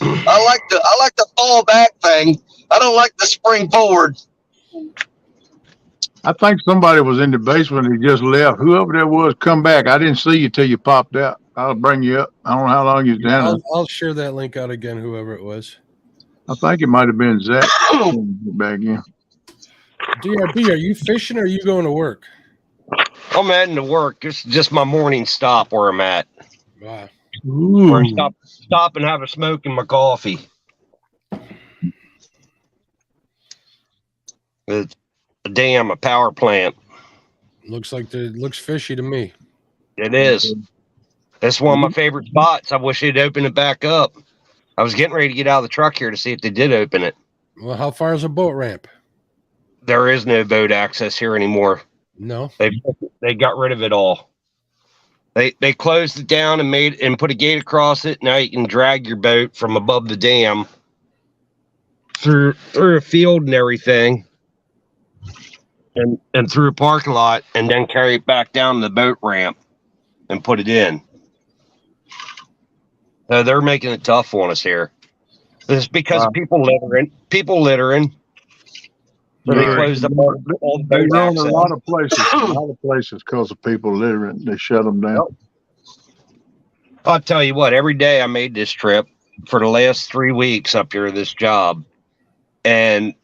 I like the fall back thing. I don't like the spring forward. I think somebody was in the basement and just left. Whoever that was, come back. I didn't see you till you popped out. I'll bring you up. I don't know how long you're down there. I'll share that link out again, whoever it was. I think it might have been Zach. Back in. DRB, are you fishing or are you going to work? I'm heading to work. It's just my morning stop where I'm at. Wow. Where I stop and have a smoke and my coffee. It's a power plant. Looks fishy to me. It is. It's one of my favorite spots. I wish they'd open it back up. I was getting ready to get out of the truck here to see if they did open it. Well, how far is a boat ramp? There is no boat access here anymore. No. They got rid of it all. They closed it down and put a gate across it. Now you can drag your boat from above the dam through a field and everything, and through a parking lot, and then carry it back down the boat ramp and put it in. They're making it tough on us here. It's because of people littering. So they closed up all the They boat run access. a lot of places because of people littering. They shut them down. Yep. I'll tell you what, every day I made this trip for the last 3 weeks up here, this job, and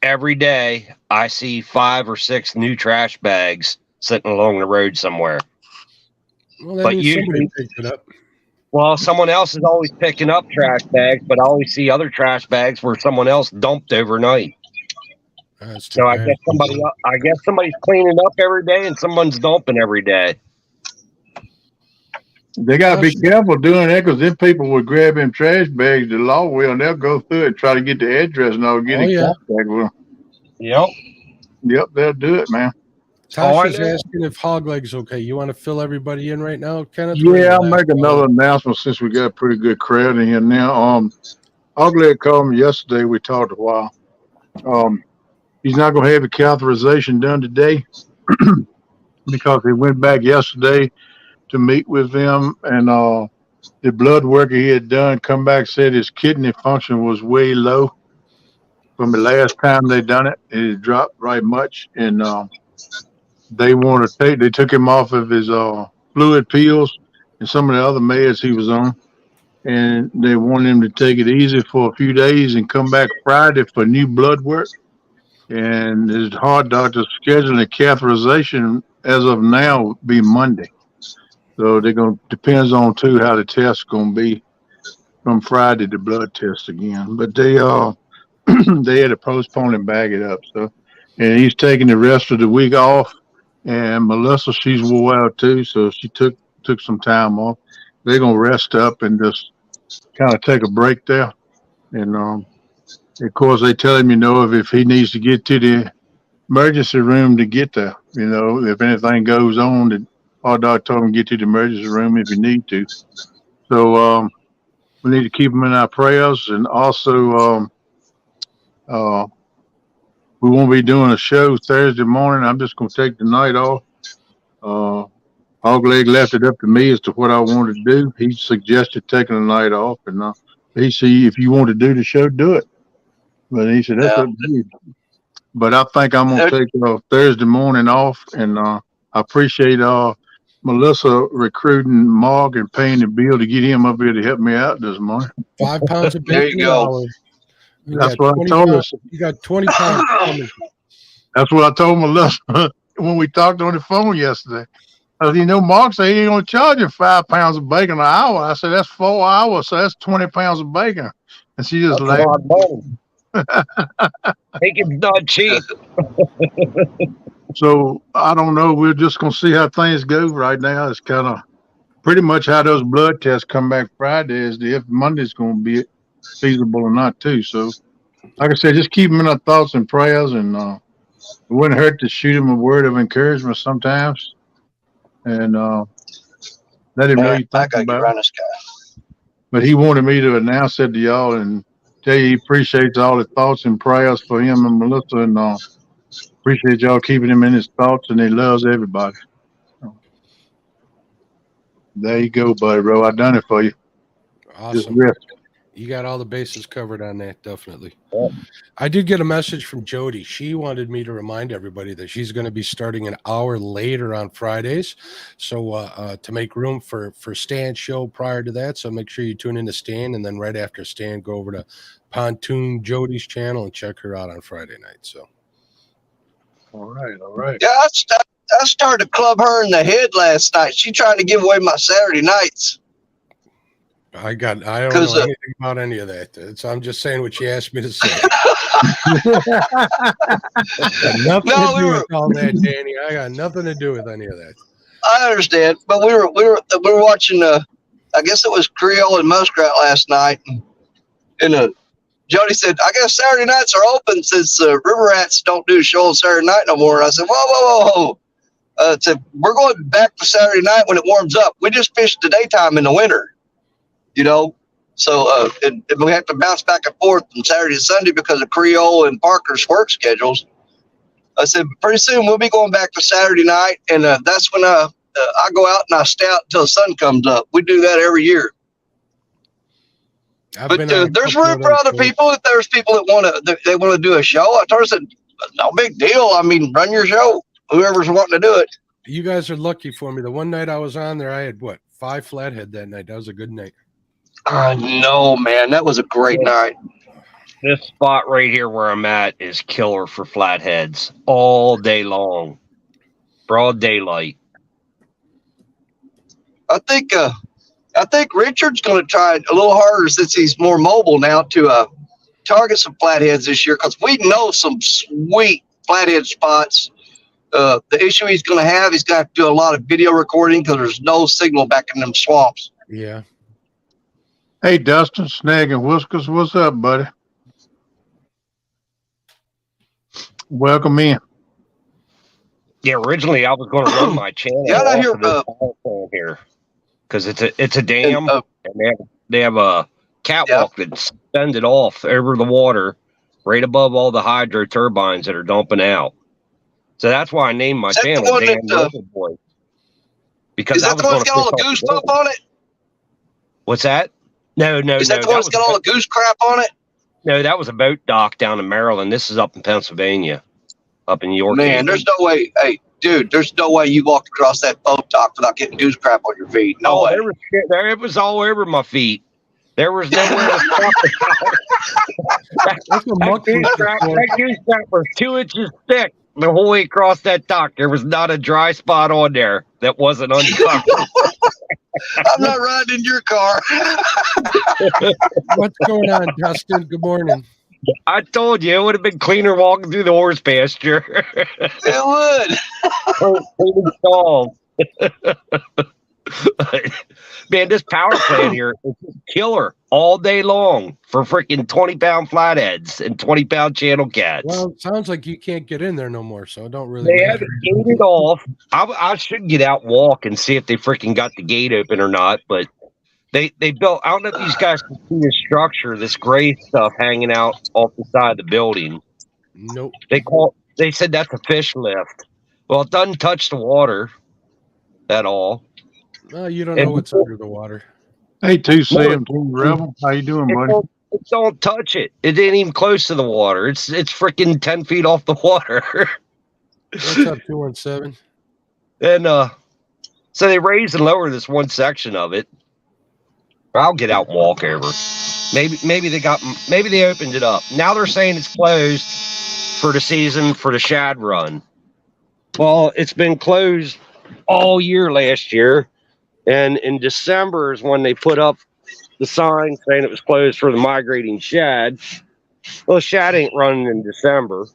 every day I see 5 or 6 new trash bags sitting along the road somewhere. Well, that But means usually- somebody picked it up. Well, someone else is always picking up trash bags, but I always see other trash bags where someone else dumped overnight. That's too So I bad. guess somebody's cleaning up every day and someone's dumping every day. They got to be careful doing that because then people will grab them trash bags, the law will, and they'll go through it and try to get the address and all, get in contact with them. Yep. Yep, they'll do it, man. Tasha's asking if Hawgleg's okay. You want to fill everybody in right now, Kenneth? Yeah, I'll make another announcement since we got a pretty good crowd in here now. Hawgleg called me yesterday. We talked a while. He's not going to have the catheterization done today because he went back yesterday to meet with them, and the blood work he had done come back, said his kidney function was way low from the last time they done it. It dropped right much, and they took him off of his fluid pills and some of the other meds he was on, and they wanted him to take it easy for a few days and come back Friday for new blood work. And his heart doctor's scheduling a catheterization as of now be Monday. So they're going to, depends on too how the test's going to be from Friday, the blood test again. But they they had to postpone and bag it up. So, and he's taking the rest of the week off. And Melissa, she's wore out too, so she took some time off. They're gonna rest up and just kind of take a break there. And of course, they tell him, if he needs to get to the emergency room to get there, if anything goes on, that our doctor told him to get to the emergency room if you need to. So we need to keep him in our prayers, and also we won't be doing a show Thursday morning. I'm just going to take the night off. Hawgleg left it up to me as to what I wanted to do. He suggested taking the night off, and he said, if you want to do the show, do it. But he said, that's up to you. But I think I'm going to take Thursday morning off, and I appreciate Melissa recruiting Mark and paying the bill to get him up here to help me out this morning. 5 pounds of bacon. There you go. That's what I told her. You got 20 pounds. That's what I told Melissa when we talked on the phone yesterday. I said, Mark said he ain't going to charge you 5 pounds of bacon an hour. I said, that's 4 hours, so that's 20 pounds of bacon. And she just laughed. Bacon's not cheap. So I don't know. We're just going to see how things go right now. It's kind of pretty much how those blood tests come back Friday is if Monday's going to be feasible or not too. So like I said, just keep them in our thoughts and prayers, and it wouldn't hurt to shoot him a word of encouragement sometimes, and let him know you think about it. But he wanted me to announce it to y'all and tell you he appreciates all the thoughts and prayers for him and Melissa, and appreciate y'all keeping him in his thoughts, and he loves everybody. There you go, buddy, bro. I done it for you. Awesome. Just rest. You got all the bases covered on that, definitely. Yeah. I did get a message from Jody. She wanted me to remind everybody that she's going to be starting an hour later on Fridays. So to make room for Stan's show prior to that. So make sure you tune in to Stan, and then right after Stan, go over to Pontoon Jody's channel and check her out on Friday night. So. All right. Yeah, I started to club her in the head last night. She tried to give away my Saturday nights. I don't know anything about any of that. So I'm just saying what she asked me to say. Nothing to do with all that, Danny. I got nothing to do with any of that. I understand, but we were watching. I guess it was Creole and Muskrat last night, and Jody said, "I guess Saturday nights are open since River Rats don't do a show on Saturday night no more." And I said, "Whoa!" Said, we're going back to Saturday night when it warms up. We just fished the daytime in the winter. So and we have to bounce back and forth from Saturday to Sunday because of Creole and Parker's work schedules. I said, pretty soon we'll be going back to Saturday night, and that's when I go out and I stay out until the sun comes up. We do that every year. But there's room for other people. If there's people that want to do a show, I told her, no big deal. I mean, run your show. Whoever's wanting to do it. You guys are lucky for me. The one night I was on there, I had 5 flathead that night. That was a good night. I know, man. That was a great night. This spot right here where I'm at is killer for flatheads all day long. Broad daylight. I think Richard's going to try a little harder since he's more mobile now to target some flatheads this year, because we know some sweet flathead spots The issue he's going to have, he's got to do a lot of video recording because there's no signal back in them swamps. Yeah. Hey, Dustin, Snag and Whiskers, what's up, buddy? Welcome in. Yeah, originally I was going to run my channel Yeah, I off hear, of this power plant here because it's a dam, and they have a catwalk that's suspended off over the water, right above all the hydro turbines that are dumping out. So that's why I named my channel Dan River Boy. Because is that the one that's got all the goose stuff on it? What's that? No. Is that the one that's got all the goose crap on it? No, that was a boat dock down in Maryland. This is up in Pennsylvania, up in York. Man, there's no way. Hey, dude, there's no way you walked across that boat dock without getting goose crap on your feet. No way. It was all over my feet. There was nowhere to stop it. That goose crap was 2 inches thick the whole way across that dock. There was not a dry spot on there that wasn't uncovered. I'm not riding in your car. What's going on, Dustin? Good morning. I told you it would have been cleaner walking through the horse pasture. It would. Man, this power plant here is killer all day long for freaking 20-pound flatheads and 20-pound channel cats. Well, it sounds like you can't get in there no more, so don't really. They have it gated off. I should get out and walk and see if they freaking got the gate open or not, but they built. I don't know if these guys can see the structure, this gray stuff hanging out off the side of the building. Nope. They said that's a fish lift. Well, it doesn't touch the water at all. Well, you don't know what's under the water. Hey, 217 Rebel, how you doing, buddy? Don't touch it. It ain't even close to the water. It's freaking 10 feet off the water. What's up, 217? And so they raise and lower this one section of it. I'll get out and walk over. Maybe they opened it up. Now they're saying it's closed for the season for the shad run. Well, it's been closed all year last year. And in December is when they put up the sign saying it was closed for the migrating shad. Well, shad ain't running in December.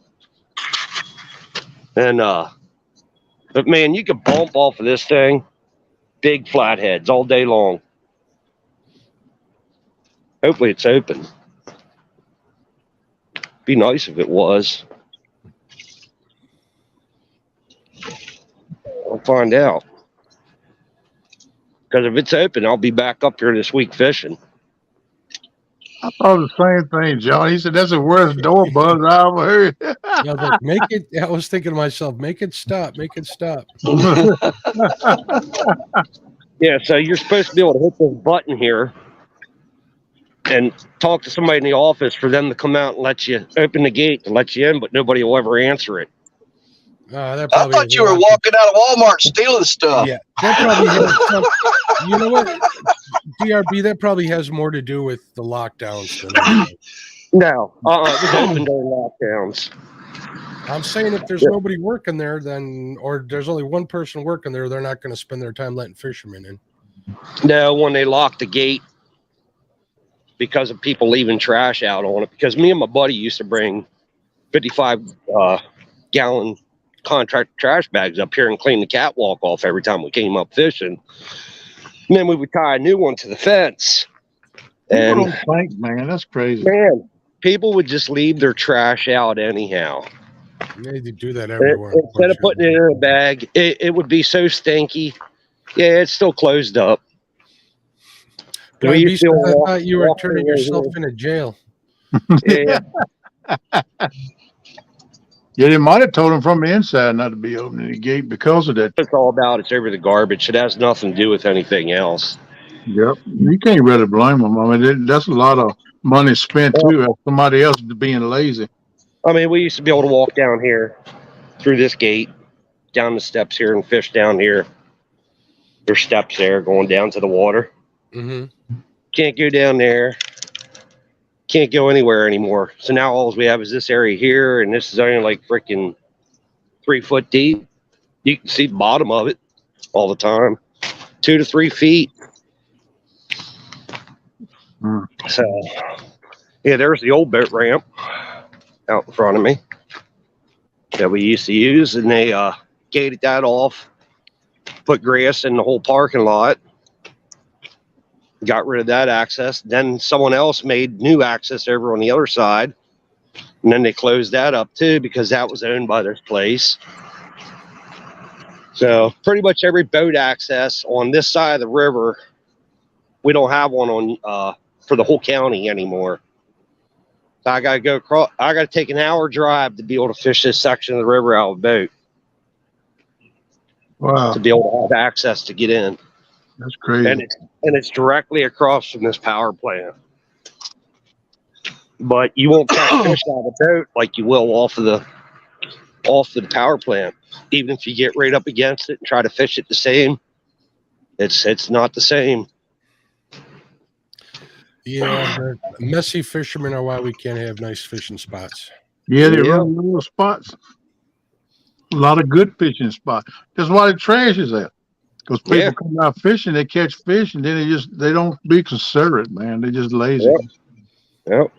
And but man, you could bump off of this thing, big flatheads all day long. Hopefully it's open. Be nice if it was. I'll find out. Because if it's open, I'll be back up here this week fishing. I thought the same thing, John. He said, that's the worst door buzz I ever heard. I was thinking to myself, make it stop. Yeah, so you're supposed to be able to hit this button here and talk to somebody in the office for them to come out and let you open the gate to let you in, but nobody will ever answer it. I thought you were walking out of Walmart stealing stuff. Yeah, that probably has some, you know what, DRB, that probably has more to do with the lockdowns than anything. No, it was open during lockdowns. I'm saying if there's nobody working there, or there's only one person working there, they're not going to spend their time letting fishermen in. No, when they lock the gate because of people leaving trash out on it. Because me and my buddy used to bring 55-gallon contract trash bags up here and clean the catwalk off every time we came up fishing. And then we would tie a new one to the fence. And don't think, man, that's crazy. Man, people would just leave their trash out anyhow. They do that everywhere. Instead of putting it in a bag, it would be so stinky. Yeah, it's still closed up. I thought you were turning yourself into jail. Yeah. Yeah, they might have told him from the inside not to be opening the gate because of that. It's all about it's over the garbage. It has nothing to do with anything else. Yep. You can't really blame them. I mean, that's a lot of money spent too. Somebody else being lazy. I mean, we used to be able to walk down here through this gate, down the steps here and fish down here. There's steps there going down to the water. Mm-hmm. Can't go down there. Can't go anywhere anymore. So now all we have is this area here, and this is only like freaking 3 foot deep. You can see the bottom of it all the time. 2 to 3 feet. So, yeah, there's the old boat ramp out in front of me that we used to use, and they gated that off, put grass in the whole parking lot, got rid of that access. Then someone else made new access over on the other side. And then they closed that up too because that was owned by this place. So pretty much every boat access on this side of the river, we don't have one on for the whole county anymore. So I gotta go across. I gotta take an hour drive to be able to fish this section of the river out of a boat Wow, to be able to have access to get in. that's crazy. And it's directly across from this power plant. But you won't catch fish out of a boat like you will off of the power plant. Even if you get right up against it and try to fish it the same, it's not the same. Yeah, the messy fishermen are why we can't have nice fishing spots. Yeah, they Yeah. run little spots. A lot of good fishing spots. That's why the trash is there. Because people Yeah. come out fishing, they catch fish, and then they don't be considerate, man. They just lazy. Yep.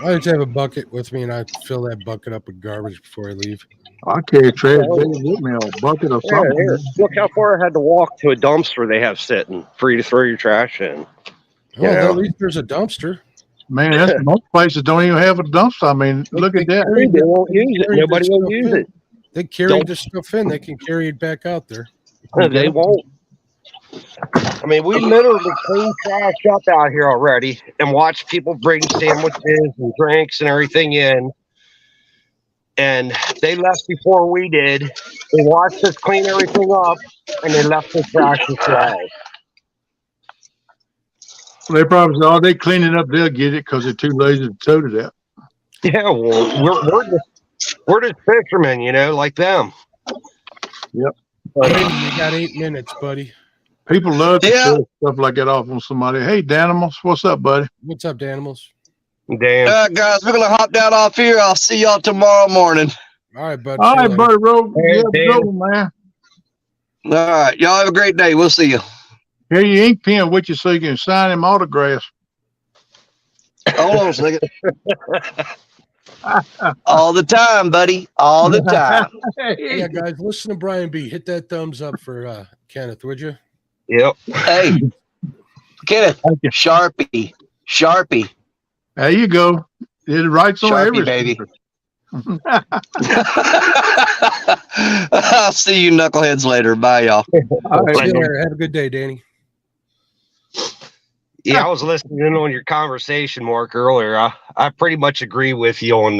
I always have a bucket with me, and I fill that bucket up with garbage before I leave. I carry a trash bag with me, a bucket or Yeah, something. here. Look how far I had to walk to a dumpster they have sitting for you to throw your trash in. Well, Yeah. at least there's a dumpster. Man, that's most places don't even have a dumpster. I mean, look at that. They won't use it. Nobody will use it. They carry the stuff in. They can carry it back out there. They won't. I mean, we literally clean trash up out here already and watch people bring sandwiches and drinks and everything in. And they left before we did. They watched us clean everything up and they left the trash aside. They probably say, oh, they clean it up, they'll get it because they're too lazy to tote it out. Yeah, well, we're just fishermen, you know, like them. Yep. You got 8 minutes, buddy. People love to Yeah. throw stuff like that off on somebody. Hey, Danimals, what's up, buddy? What's up, Danimals? Damn. All right, guys, we're gonna hop down off here. I'll see y'all tomorrow morning. All right, bud. All See you right, later. buddy, Rogue. Hey, Yeah, Dan. go, man. All right, y'all have a great day. We'll see you. Here, your ink pen with you so you can sign him autographs. Hold on a second. All the time, buddy. All the time. Yeah, guys, listen to Brian B. Hit that thumbs up for Kenneth, would you? Yep. Hey, Kenneth, Sharpie. There you go. It writes on Sharpie, every baby. sticker. I'll see you knuckleheads later. Bye, y'all. All right. See you later. Have a good day, Danny. Yeah, I was listening in on your conversation, Mark, earlier. I pretty much agree with you on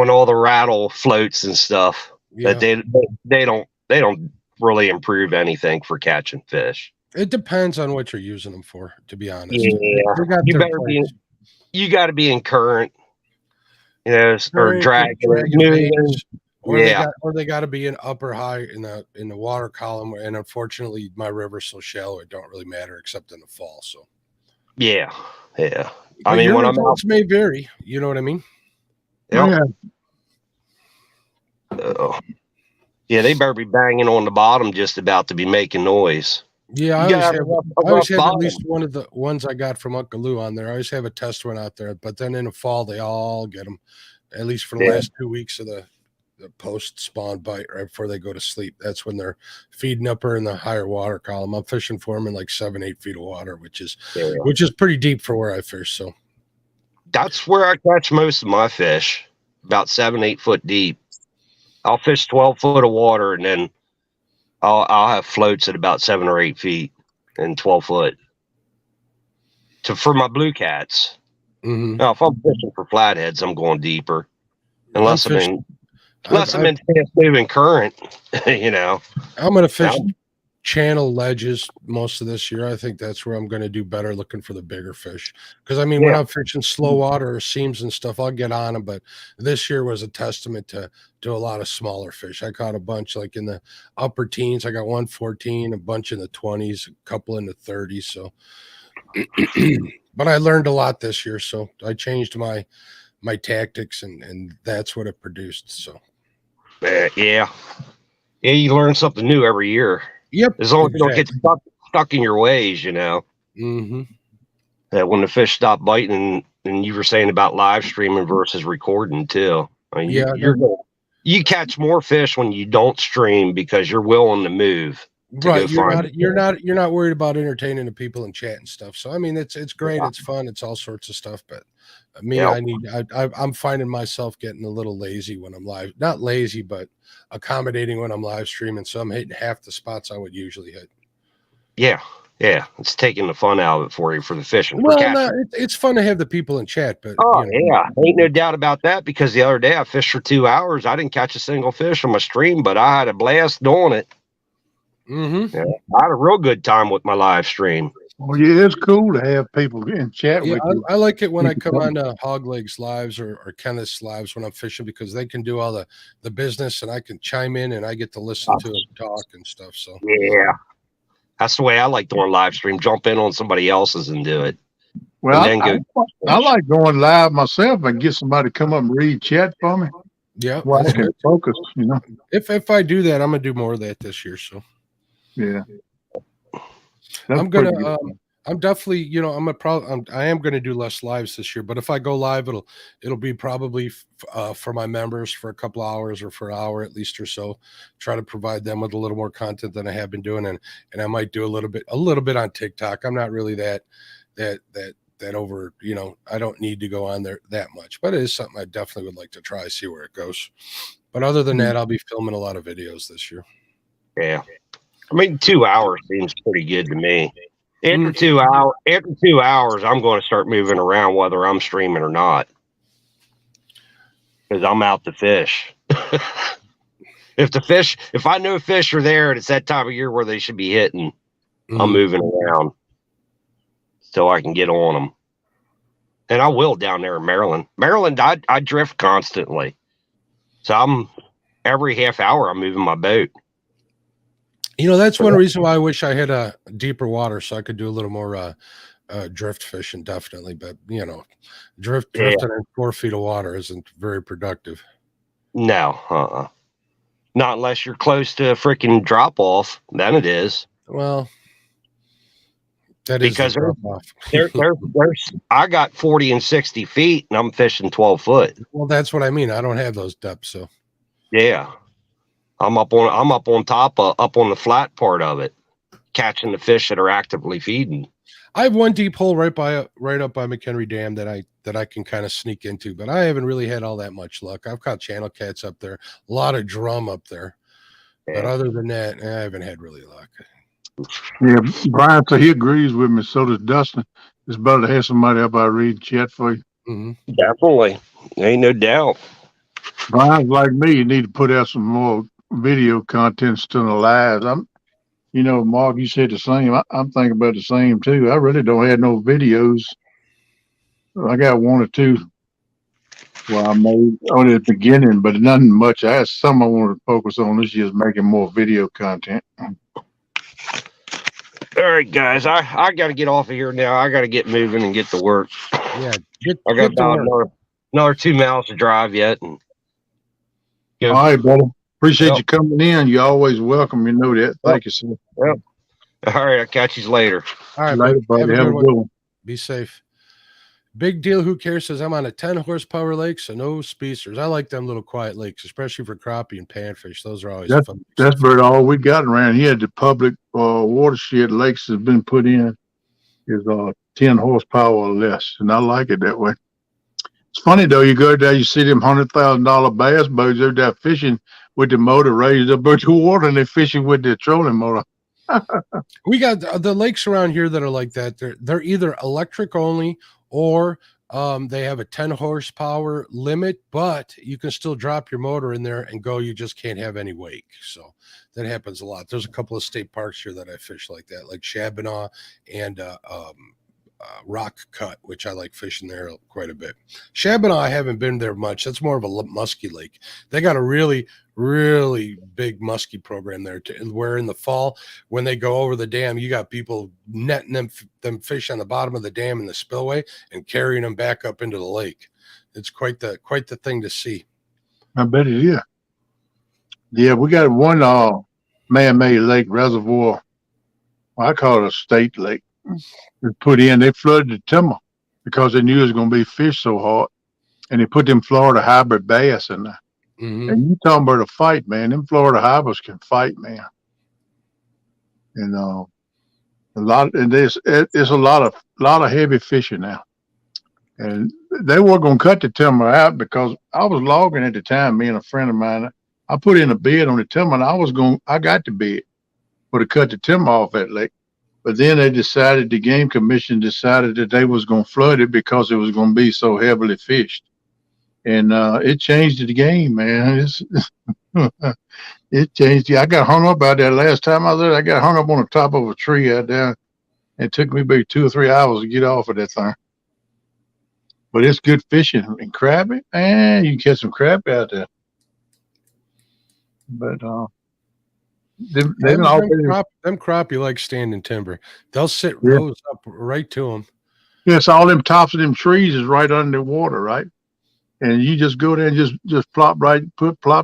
all the rattle floats and stuff. Yeah. That they don't really improve anything for catching fish. It depends on what you're using them for, to be honest. Yeah. They got You their better be place. you got to be in current, you know, or Current, drag. veins, or Yeah. they got to be in upper high in the water column. And unfortunately, my river's so shallow, it don't really matter except in the fall. So Yeah. I But mean, your when I'm out, results may vary. You know what I mean? Yep. Yeah. Yeah, they better be banging on the bottom just about to be making noise. Yeah, I You always gotta have, have a I always rough have at bottom. least one of the ones I got from Uncle Lou on there. I always have a test one out there, but then in the fall they all get them, at least for the Yeah. last 2 weeks of the post spawn bite right before they go to sleep. That's when they're feeding up her in the higher water column. I'm fishing for them in like 7-8 feet of water, which is pretty deep for where I fish. So That's where I catch most of my fish, about 7-8 foot deep. I'll fish 12 foot of water and then I'll have floats at about 7 or 8 feet and 12 foot for my blue cats. mhm. Now, if I'm fishing for flatheads, I'm going deeper, unless I'm in I'm fast moving current. You know, going to fish Yeah. channel ledges most of this year. I think that's where I'm going to do better, looking for the bigger fish. Because I mean, when I'm fishing slow water or seams and stuff, I'll get on them. But this year was a testament to a lot of smaller fish. I caught a bunch like in the upper teens. I got 114, a bunch in the 20s, a couple in the 30s. So, but I learned a lot this year. So I changed my tactics, and that's what it produced. So yeah, you learn something new every year. yep, As long as you don't get stuck in your ways, you know. Mm-hmm. When the fish stop biting, and you were saying about live streaming versus recording too. I mean, Yeah, You catch more fish when you don't stream because you're willing to move. Right, you're not worried about entertaining the people in chat and stuff. So I mean, it's great, it's fun, it's all sorts of stuff. But me, I'm finding myself getting a little lazy when I'm live. Not lazy, but accommodating when I'm live streaming. So I'm hitting half the spots I would usually hit. Yeah, it's taking the fun out of it for you for the fishing. Well, no, it's fun to have the people in chat, but ain't no doubt about that. Because the other day I fished for 2 hours, I didn't catch a single fish on my stream, but I had a blast doing it. Mm-hmm. Yeah, I had a real good time with my live stream. Well, yeah, it's cool to have people in chat with you. I like it when I come on Hawgleg's lives or Kenneth's lives when I'm fishing, because they can do all the business and I can chime in and I get to listen to them talk and stuff. So yeah, that's the way I like doing live stream. Jump in on somebody else's and do it. Well, I like going live myself and get somebody to come up and read chat for me. Yeah, well, I can focus. You know, if I do that, I'm gonna do more of that this year. So yeah. I'm gonna I'm definitely, you know, I am going to do less lives this year, but if I go live, it'll be probably for my members for a couple of hours or for an hour at least or so. Try to provide them with a little more content than I have been doing, and I might do a little bit on TikTok. I'm not really that over, you know, I don't need to go on there that much, but it is something I definitely would like to try, see where it goes. But other than that, I'll be filming a lot of videos this year. Yeah, I mean, 2 hours seems pretty good to me. After 2 hours, I'm going to start moving around whether I'm streaming or not, because I'm out to fish. If I know fish are there and it's that time of year where they should be hitting, I'm moving around so I can get on them. And I will down there in Maryland. Maryland, I drift constantly, so every half hour I'm moving my boat. You know, that's one reason why I wish I had a deeper water so I could do a little more drift fishing, definitely. But, you know, drifting in 4 feet of water isn't very productive. No, not unless you're close to a freaking drop off. Then it is. Well, that is because drop off. I got 40 and 60 feet and I'm fishing 12 foot. Well, that's what I mean. I don't have those depths, so yeah. I'm up on top up on the flat part of it, catching the fish that are actively feeding. I have one deep hole right up by McHenry Dam that I can kind of sneak into, but I haven't really had all that much luck. I've caught channel cats up there, a lot of drum up there, but other than that, I haven't had really luck. Yeah, Brian, so he agrees with me. So does Dustin. It's better to have somebody up there reading chat for you. Mm-hmm. Definitely, ain't no doubt. Brian's like me. You need to put out some more video content to the lives. You know, Mark, you said the same. I'm thinking about the same too. I really don't have no videos. I got 1 or 2. Well, I made only at the beginning, but nothing much. I had some I wanted to focus on this year, is making more video content. All right, guys, I got to get off of here now. I got to get moving and get to work. Yeah, I got about another 2 miles to drive yet. And all right, brother. Appreciate you coming in. You're always welcome. You know that. Thank you, sir. Yep. All right, I'll catch you later. All right, later, buddy. Have a good one. Be safe. Big Deal Who Cares says, I'm on a 10 horsepower lake, so no speedsters. I like them little quiet lakes, especially for crappie and panfish. Those are always fun. That's about all we got around here. The public watershed lakes has been put in is 10 horsepower or less, and I like it that way. It's funny though, you go there, you see them $100,000 bass boats. They're there fishing with the motor raised up above the water, and they're fishing with the trolling motor. We got the lakes around here that are like that. They're either electric only or they have a 10 horsepower limit, but you can still drop your motor in there and go. You just can't have any wake. So that happens a lot. There's a couple of state parks here that I fish like that, like Shabana and Rock Cut, which I like fishing there quite a bit. Shabana, I haven't been there much. That's more of a musky lake. They got a really, really big musky program there, where in the fall, when they go over the dam, you got people netting them fish on the bottom of the dam in the spillway and carrying them back up into the lake. It's quite the thing to see. I bet it is. Yeah, we got one man-made lake reservoir. Well, I call it a state lake. They put in, they flooded the timber because they knew it was going to be fish so hard, and they put them Florida hybrid bass in there. Mhm. And you talking about a fight, man. Them Florida Harbors can fight, man. And it's a lot of heavy fishing now. And they were gonna cut the timber out because I was logging at the time, me and a friend of mine. I put in a bid on the timber and I got the bid for to cut the timber off that lake. But then the game commission decided that they was gonna flood it because it was gonna be so heavily fished. And it changed the game, man. It changed. I got hung up out there last time I was there. I got hung up on the top of a tree out there. It took me maybe 2 or 3 hours to get off of that thing. But it's good fishing and crappie. Man, you can catch some crappie out there. But them crappie like standing timber. They'll sit Yeah. rows up right to them. yes, all them tops of them trees is right under the water, right? And you just go there and just plop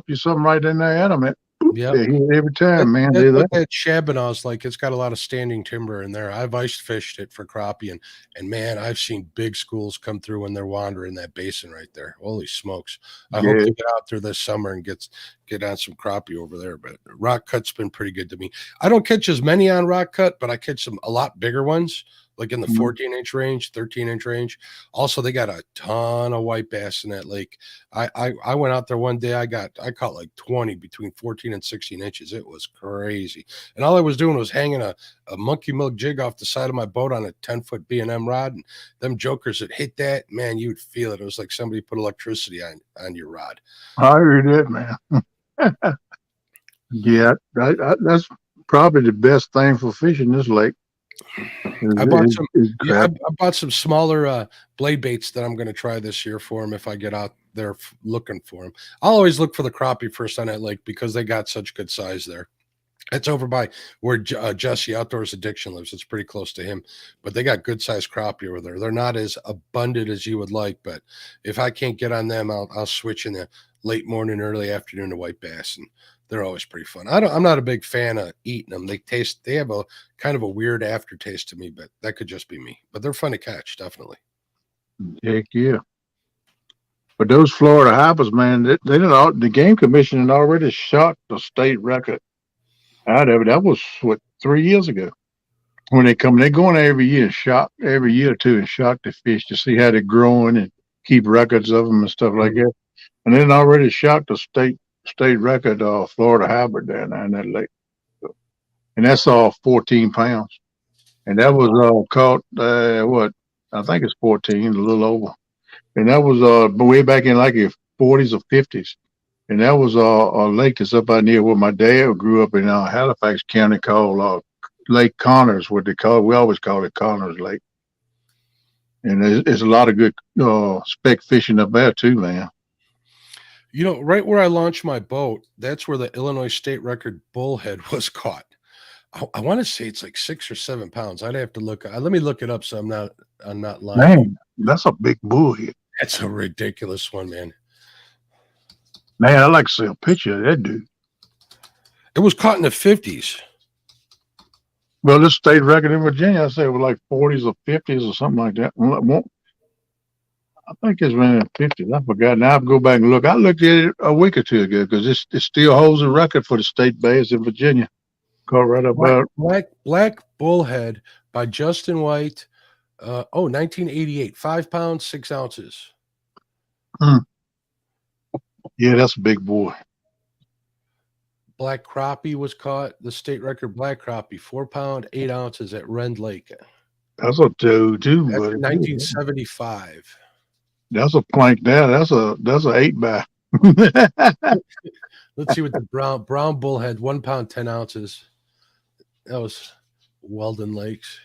you something right in there at them. Yeah, They hit every time, man. That's They what there. that Shabanaw's like. It's got a lot of standing timber in there. I've ice fished it for crappie, and man, I've seen big schools come through when they're wandering that basin right there. Holy smokes! I hope Yeah. to get out there this summer and get on some crappie over there. But rock cut's been pretty good to me. I don't catch as many on rock cut, but I catch some a lot bigger ones, like in the Mhm. 14-inch range, 13-inch range. Also, they got a ton of white bass in that lake. I went out there one day. I caught like 20 between 14 and 16 inches. It was crazy. And all I was doing was hanging a monkey milk jig off the side of my boat on a 10-foot B&M rod. And them jokers that hit that, man, you would feel it. It was like somebody put electricity on your rod. I heard that, man. Yeah, that's probably the best thing for fishing this lake. I bought some smaller blade baits that I'm going to try this year for him if I get out there looking for them. I'll always look for the crappie first on that lake because they got such good size there. It's over by where Jesse Outdoors Addiction lives. It's pretty close to him, but they got good sized crappie over there. They're not as abundant as you would like, but if I can't get on them, I'll switch in the late morning, early afternoon to white bass, and they're always pretty fun. I'm not a big fan of eating them. They have a kind of a weird aftertaste to me, but that could just be me. But they're fun to catch, definitely. Heck yeah. But those Florida Hoppers, man, the game commission had already shot the state record out of it. That was 3 years ago. When they go in every year and shock every year or two and shock the fish to see how they're growing and keep records of them and stuff like that. And then already shocked the state record Florida Harbor down there in that lake. And that's all 14 pounds. And that was caught I think it's 14, a little over. And that was way back in like the 40s or 50s. And that was a lake that's up out near where my dad grew up in Halifax County called Lake Connors, what they call it. We always call it Connors Lake. And there's a lot of good speck fishing up there too, man. You know, right where I launched my boat, that's where the Illinois state record bullhead was caught. I want to say it's like 6 or 7 pounds. I'd have to look. Let me look it up so I'm not lying. Man, that's a big bullhead. That's a ridiculous one, man. Man, I'd like to see a picture of that dude. It was caught in the 50s. Well, this state record in Virginia, I say it was like 40s or 50s or something like that. I think it's been in the 50s. I forgot. Now I have to go back and look. I looked at it a week or two ago because it still holds a record for the state bass in Virginia. Caught right about Black Bullhead by Justin White. 1988, 5 pounds, 6 ounces. Yeah, that's a big boy. Black Crappie was caught. The state record black crappie, 4 pound, 8 ounces at Rend Lake. That's a dude too. That's 1975. That's a plank there. That's a 8-by. Let's see what the brown bullhead, 1 pound, 10 ounces. That was Weldon Lakes.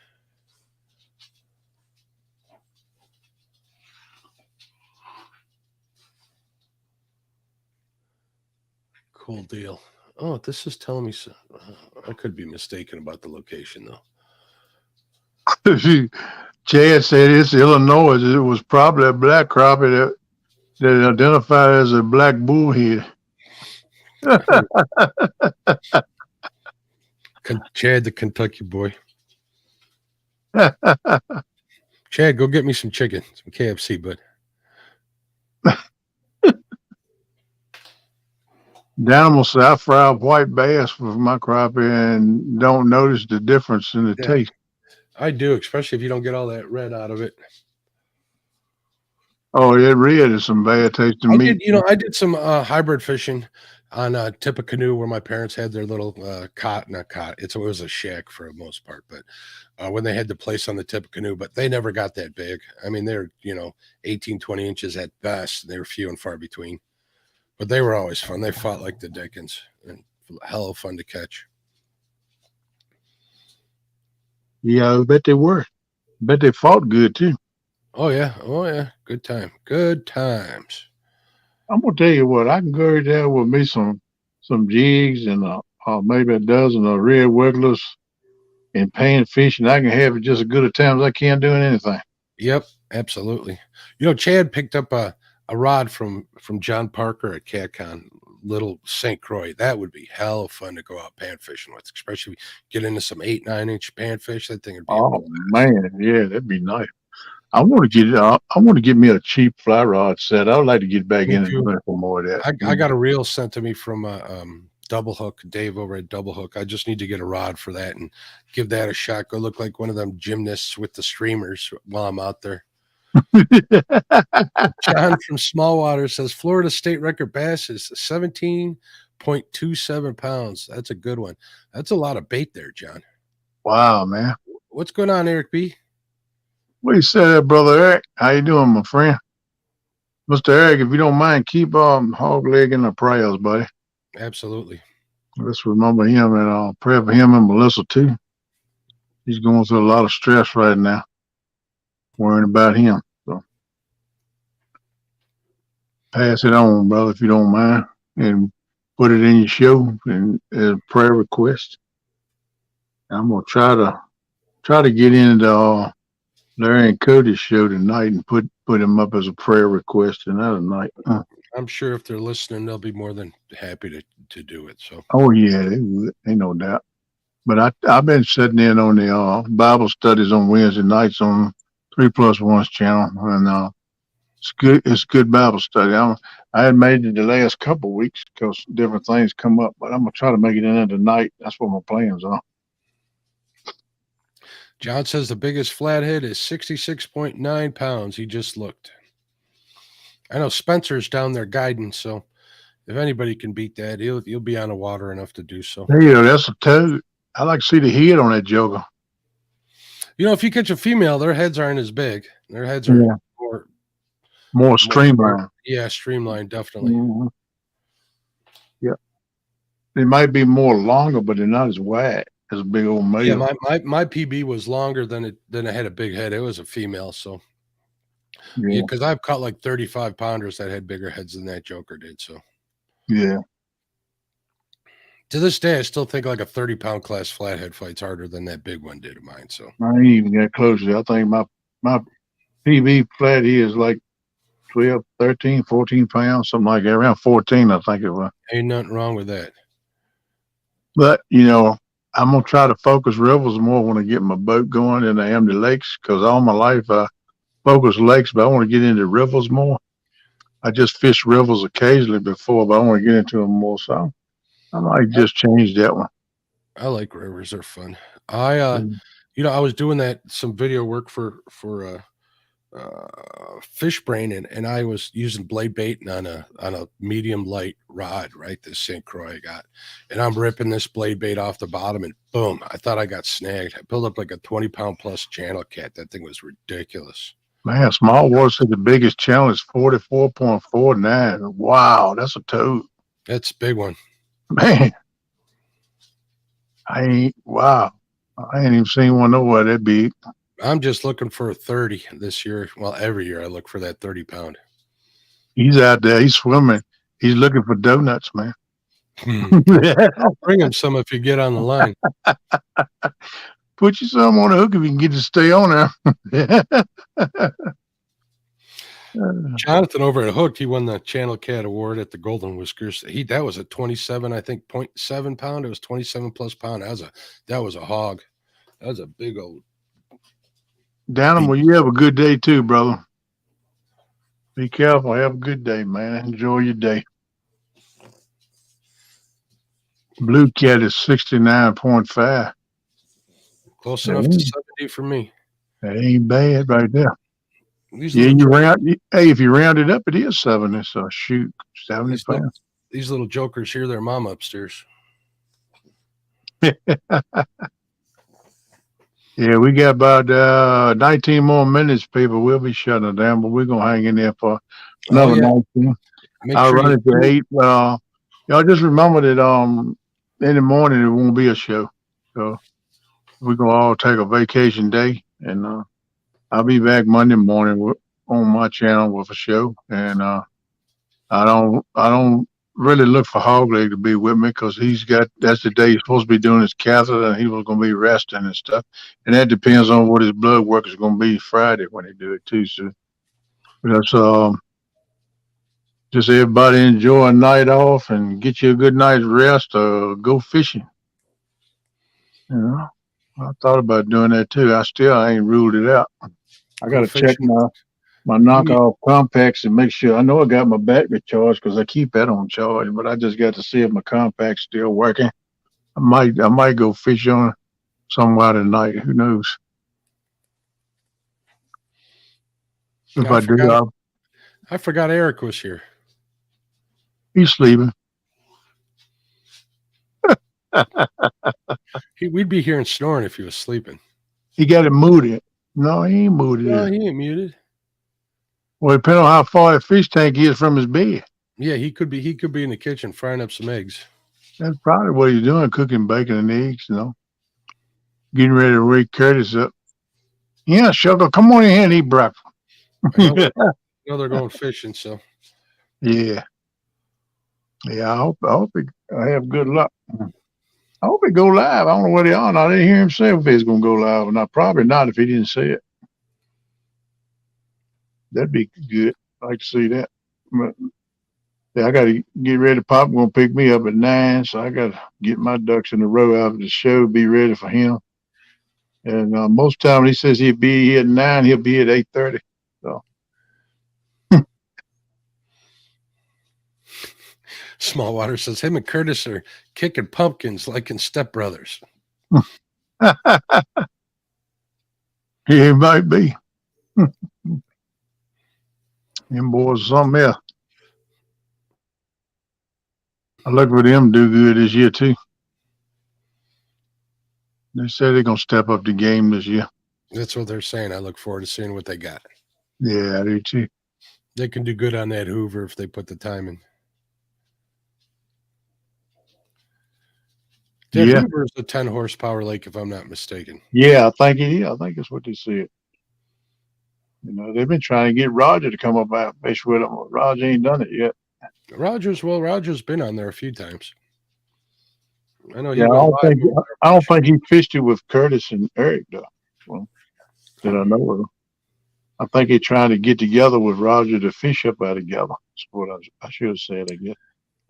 Cool deal. Oh, this is telling me so. I could be mistaken about the location though. Chad said it's Illinois. It was probably a black crappie that identified as a black bullhead. Chad, the Kentucky boy. Chad, go get me some chicken, some KFC, bud. Down will say I fry white bass with my crappie and don't notice the difference in the Yeah. taste. I do, especially if you don't get all that red out of it. Oh, it red is some bad tasting I meat. did, I did some hybrid fishing on a tip of canoe where my parents had their little it was a shack for the most part, but when they had the place on the tip of canoe, but they never got that big. I mean, they're 18, 20 inches at best. They were few and far between, but they were always fun. They fought like the Dickens and hell of fun to catch. Yeah, I bet they were. Bet they fought good too. Oh yeah, good times. I'm gonna tell you what, I can go there with me some jigs and maybe a dozen of red wigglers and pan fishing. I can have it just as good a time as I can doing anything. Yep, absolutely. Chad picked up a rod from John Parker at CatCon, little St. Croix. That would be hell of fun to go out pan fishing with, especially get into some 8-9 inch panfish. That thing would be. Oh man, yeah, that'd be nice. I want to get me a cheap fly rod set. I would like to get back Me into too. doing some more of that. I got a reel sent to me from Double Hook, Dave over at Double Hook. I just need to get a rod for that and give that a shot. Go look like one of them gymnasts with the streamers while I'm out there. John from Smallwater says Florida state record bass is 17.27 pounds. That's a good one. That's a lot of bait there, John. Wow, man. What's going on, Eric B? What do you say there, Brother Eric? How you doing, my friend? Mr. Eric, if you don't mind, keep Hawgleg in the prayers, buddy. Absolutely. Let's remember him and pray for him and Melissa too. He's going through a lot of stress right now, worrying about him. So pass it on, brother, if you don't mind, and put it in your show and as a prayer request. I'm gonna try to get into Larry and Cody's show tonight and put him up as a prayer request another night. I'm sure if they're listening, they'll be more than happy to do it. So. Oh yeah, they would. Ain't no doubt. But I've been sitting in on the Bible studies on Wednesday nights on 3+1's channel, and it's good. It's good Bible study. I had made it the last couple of weeks because different things come up, but I'm gonna try to make it in there tonight. That's what my plans are. John says the biggest flathead is 66.9 pounds. He just looked. I know Spencer's down there guiding, so if anybody can beat that, he'll be on the water enough to do so. Yeah, that's a toad. I like to see the head on that joker. If you catch a female, their heads aren't as big. Their heads are more streamlined. Yeah, streamlined, definitely. Mm-hmm. Yeah, they might be more longer, but they're not as wide as a big old male. Yeah, my PB was longer than it had a big head. It was a female, so yeah, because I've caught like 35 pounders that had bigger heads than that joker did. So yeah. To this day, I still think like a 30-pound class flathead fight's harder than that big one did of mine. So I ain't even got close. I think my PB flathead is like 12, 13, 14 pounds, something like that. Around 14, I think it was. Ain't nothing wrong with that. But I'm gonna try to focus rivers more when I get my boat going than I am the lakes, because all my life I focus lakes, but I want to get into rivers more. I just fish rivers occasionally before, but I want to get into them more. So I might just change that one. I like rivers; they're fun. I was doing some video work for Fish Brain, and I was using blade bait on a medium light rod, right? This St. Croix I got, and I'm ripping this blade bait off the bottom, and boom! I thought I got snagged. I pulled up like a 20-pound plus channel cat. That thing was ridiculous. Man, small water said the biggest challenge is 44.49. Wow, that's a toad. That's a big one. Man, I ain't even seen one nowhere that big. I'm just looking for a 30 this year. Well, every year I look for that 30-pound. He's out there. He's swimming. He's looking for donuts, man. I'll bring him some if you get on the line. Put you some on the hook if you can get to stay on there. Jonathan over at Hook, he won the Channel Cat Award at the Golden Whiskers. That was a 27, I think, 0.7 pound. It was 27 plus pound. That was a hog. That was a big old. Down, well, you have a good day too, brother. Be careful. Have a good day, man. Enjoy your day. Blue cat is 69.5. Close enough to 70 for me. That ain't bad right there. These Yeah, little hey, if you round it up, it is 70. So shoot, 75. these little jokers hear their mom upstairs. Yeah, we got about 19 more minutes, people. We'll be shutting it down, but we're gonna hang in there for another 19. I'll run it to 8. Y'all just remember that in the morning it won't be a show. So we're gonna all take a vacation day, and I'll be back Monday morning on my channel with a show. And I don't really look for Hawgleg to be with me because that's the day he's supposed to be doing his catheter, and he was going to be resting and stuff. And that depends on what his blood work is going to be Friday when they do it too. So that's just everybody enjoy a night off and get you a good night's rest or go fishing. You know, I thought about doing that too. I ain't ruled it out. I got to check my knockoff compacts and make sure. I know I got my battery charged because I keep that on charge, but I just got to see if my compact's still working. I might go fish on somewhere tonight. Who knows? If I do, I forgot Eric was here. He's sleeping. We'd be hearing snoring if he was sleeping. He got it muted. No, he ain't muted. No, he ain't muted. Well, depending on how far the fish tank is from his bed. Yeah, he could be in the kitchen frying up some eggs. That's probably what he's doing, cooking bacon and eggs, Getting ready to wake Curtis up. Yeah, Sugar, come on in here and eat breakfast. I know they're going fishing, so. Yeah. Yeah, I hope I have good luck. I hope it go live. I don't know where they are. I didn't hear him say if it's going to go live or not. Probably not if he didn't say it. That'd be good. I'd like to see that. But, yeah, I got to get ready. Pop going to pick me up at 9, so I got to get my ducks in a row after the show, be ready for him. And most time he says he'll be here at 9, he'll be at 8:30. So. Smallwater says him and Curtis are kicking pumpkins like in Step Brothers. He might be. Them boys something else. I look for them do good this year too. They say they're gonna step up the game this year. That's what they're saying. I look forward to seeing what they got. Yeah, I do too. They can do good on that Hoover if they put the time in. That Hoover is a 10 horsepower lake, if I'm not mistaken. Yeah, I think it is. I think that's what they said. They've been trying to get Roger to come up and fish with them. Roger ain't done it yet. Roger's been on there a few times. I know. Yeah, I don't think he fished it with Curtis and Eric though. Well, that I know of. I think he's trying to get together with Roger to fish up out together. That's what I should have said, I guess.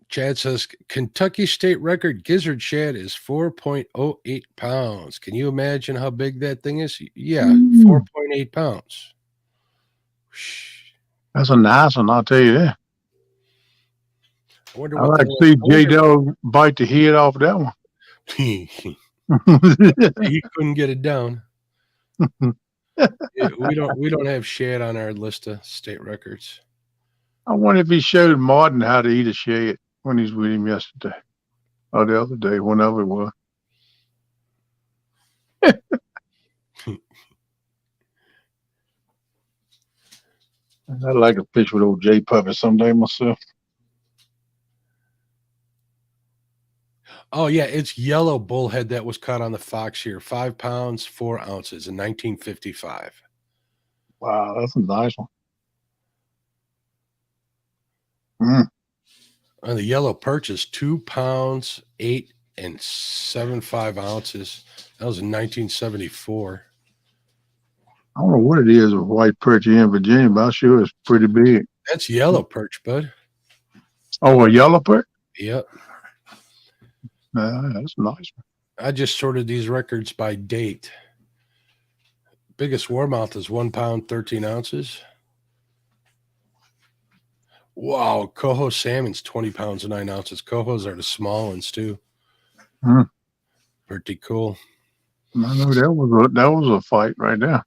Chad says Kentucky state record gizzard shad is 4.08 pounds. Can you imagine how big that thing is? Yeah, 4.8 pounds. That's a nice one, I'll tell you that. I wonder I like to see J-Dog bite the head off that one. He couldn't get it down. Yeah, we don't have shad on our list of state records. I wonder if he showed Martin how to eat a shad when he was with him yesterday or the other day, whenever it was. I'd like to fish with old J Puppet someday myself. Oh, yeah, it's yellow bullhead that was caught on the Fox here. 5 pounds, 4 ounces in 1955. Wow, that's a nice one. Mm. And the yellow perch is 2 pounds, 8 and 7/5 ounces. That was in 1974. I don't know what it is with white perch here in Virginia, but I'm sure it's pretty big. That's yellow perch, bud. Oh, a yellow perch? Yep. That's nice. I just sorted these records by date. Biggest warmouth is 1 pound, 13 ounces. Wow, coho salmon's 20 pounds and 9 ounces. Cohos are the small ones too. Hmm. Pretty cool. I know that was a fight right there.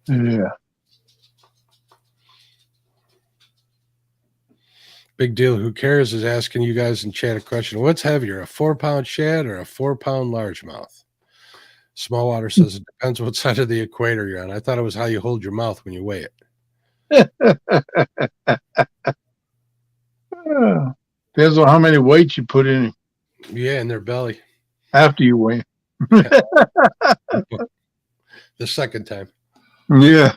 Yeah. Big deal. Who cares is asking you guys in chat a question. What's heavier, a 4-pound shad or a 4-pound largemouth? Smallwater says it depends what side of the equator you're on. I thought it was how you hold your mouth when you weigh it. Depends on how many weights you put in Yeah, in their belly. after you weigh. The second time. Yeah.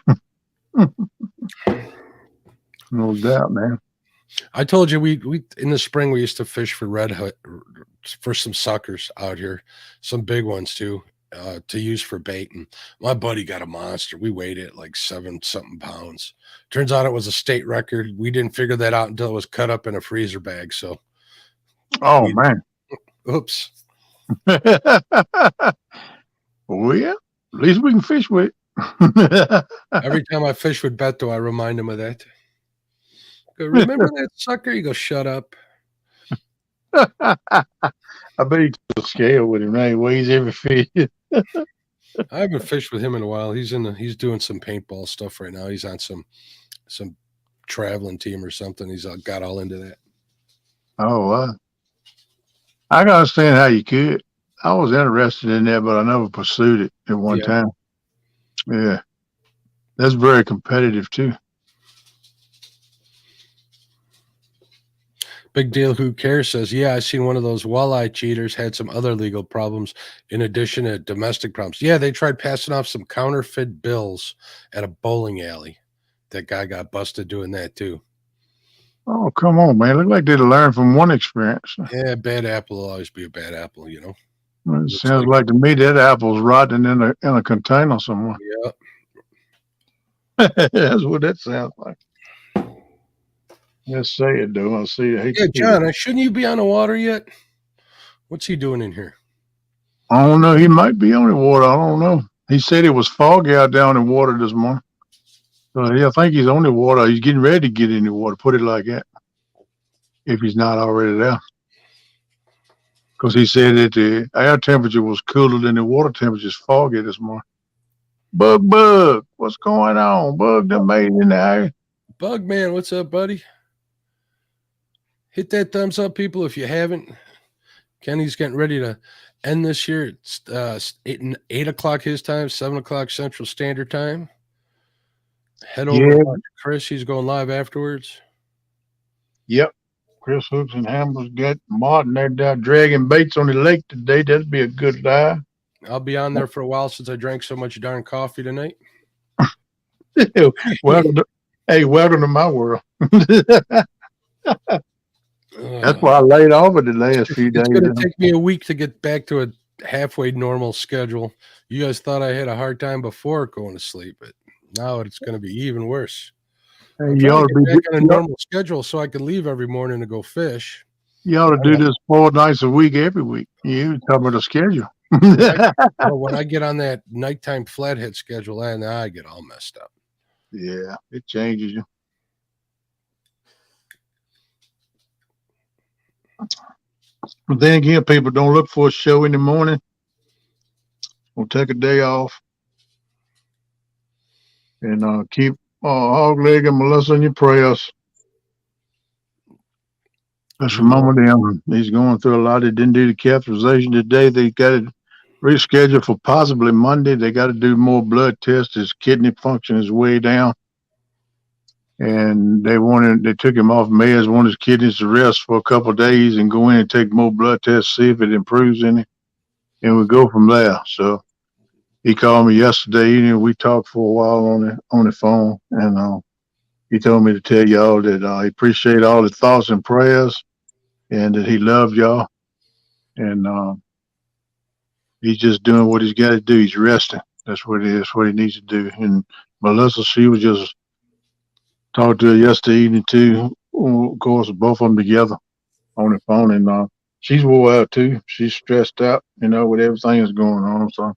No doubt, man. I told you we in the spring we used to fish for for some suckers out here, some big ones too, to use for bait. And my buddy got a monster. We weighed it like 7-something pounds. Turns out it was a state record. We didn't figure that out until it was cut up in a freezer bag. So, Oh man. oops. Well, yeah. At least we can fish with it. Every time I fish with Beto, I remind him of that. Go, remember that sucker? You go, shut up. I bet he took a scale with him. Now he weighs every fish. I haven't fished with him in a while. He's doing some paintball stuff right now. He's on some traveling team or something. He's got all into that. Oh, wow. I can understand how you could. I was interested in that, but I never pursued it at one time. Yeah. That's very competitive too. Big deal. Who cares? Says, yeah, I seen one of those walleye cheaters had some other legal problems in addition to domestic problems. Yeah, they tried passing off some counterfeit bills at a bowling alley. That guy got busted doing that too. Oh, come on, man. Look like they'd learn from one experience. Yeah, bad apple will always be a bad apple, you know. It sounds like to me that apple's rotting in a container somewhere. Yeah. That's what that sounds like. Let's say it, though. I see it. Yeah, John, shouldn't you be on the water yet? What's he doing in here? I don't know. He might be on the water. I don't know. He said it was foggy out down in water this morning. So yeah, I think he's on the water. He's getting ready to get in the water. Put it like that. If he's not already there. Because he said that the air temperature was cooler than the water temperature. It's foggy this morning. Bug, what's going on? Bug done made it in the air. Bug man, what's up, buddy? Hit that thumbs up, people, if you haven't. Kenny's getting ready to end this year. It's 8 o'clock his time, 7 o'clock Central Standard Time. Head over to watch Chris. He's going live afterwards. Yep. Chris Hooks and Hammers got Martin. They're down dragging baits on the lake today. That'd be a good dive. I'll be on there for a while since I drank so much darn coffee tonight. welcome to my world. That's why I laid off it the last few days. It's going to take me a week to get back to a halfway normal schedule. You guys thought I had a hard time before going to sleep, but now it's going to be even worse. I'm you ought to get be back on a normal schedule so I can leave every morning to go fish. You ought to do this 4 nights a week every week. You cover the schedule. When I get on that nighttime flathead schedule, and I get all messed up. Yeah, it changes you. But then again, people don't look for a show in the morning. We'll take a day off and keep Hawgleg and Melissa in your prayers. Just remember them. He's going through a lot. They didn't do the catheterization today. They got it rescheduled for possibly Monday. They got to do more blood tests. His kidney function is way down. And they took him off meds, wanted his kidneys to rest for a couple of days and go in and take more blood tests, see if it improves any. And we go from there. So he called me yesterday evening. We talked for a while on the phone. And he told me to tell y'all that he appreciate all the thoughts and prayers and that he loved y'all. And he's just doing what he's got to do. He's resting. That's what it is, what he needs to do. And Melissa, she was just talked to her yesterday evening too. Of course, both of them together on the phone. And she's wore out too. She's stressed out, with everything that's going on. So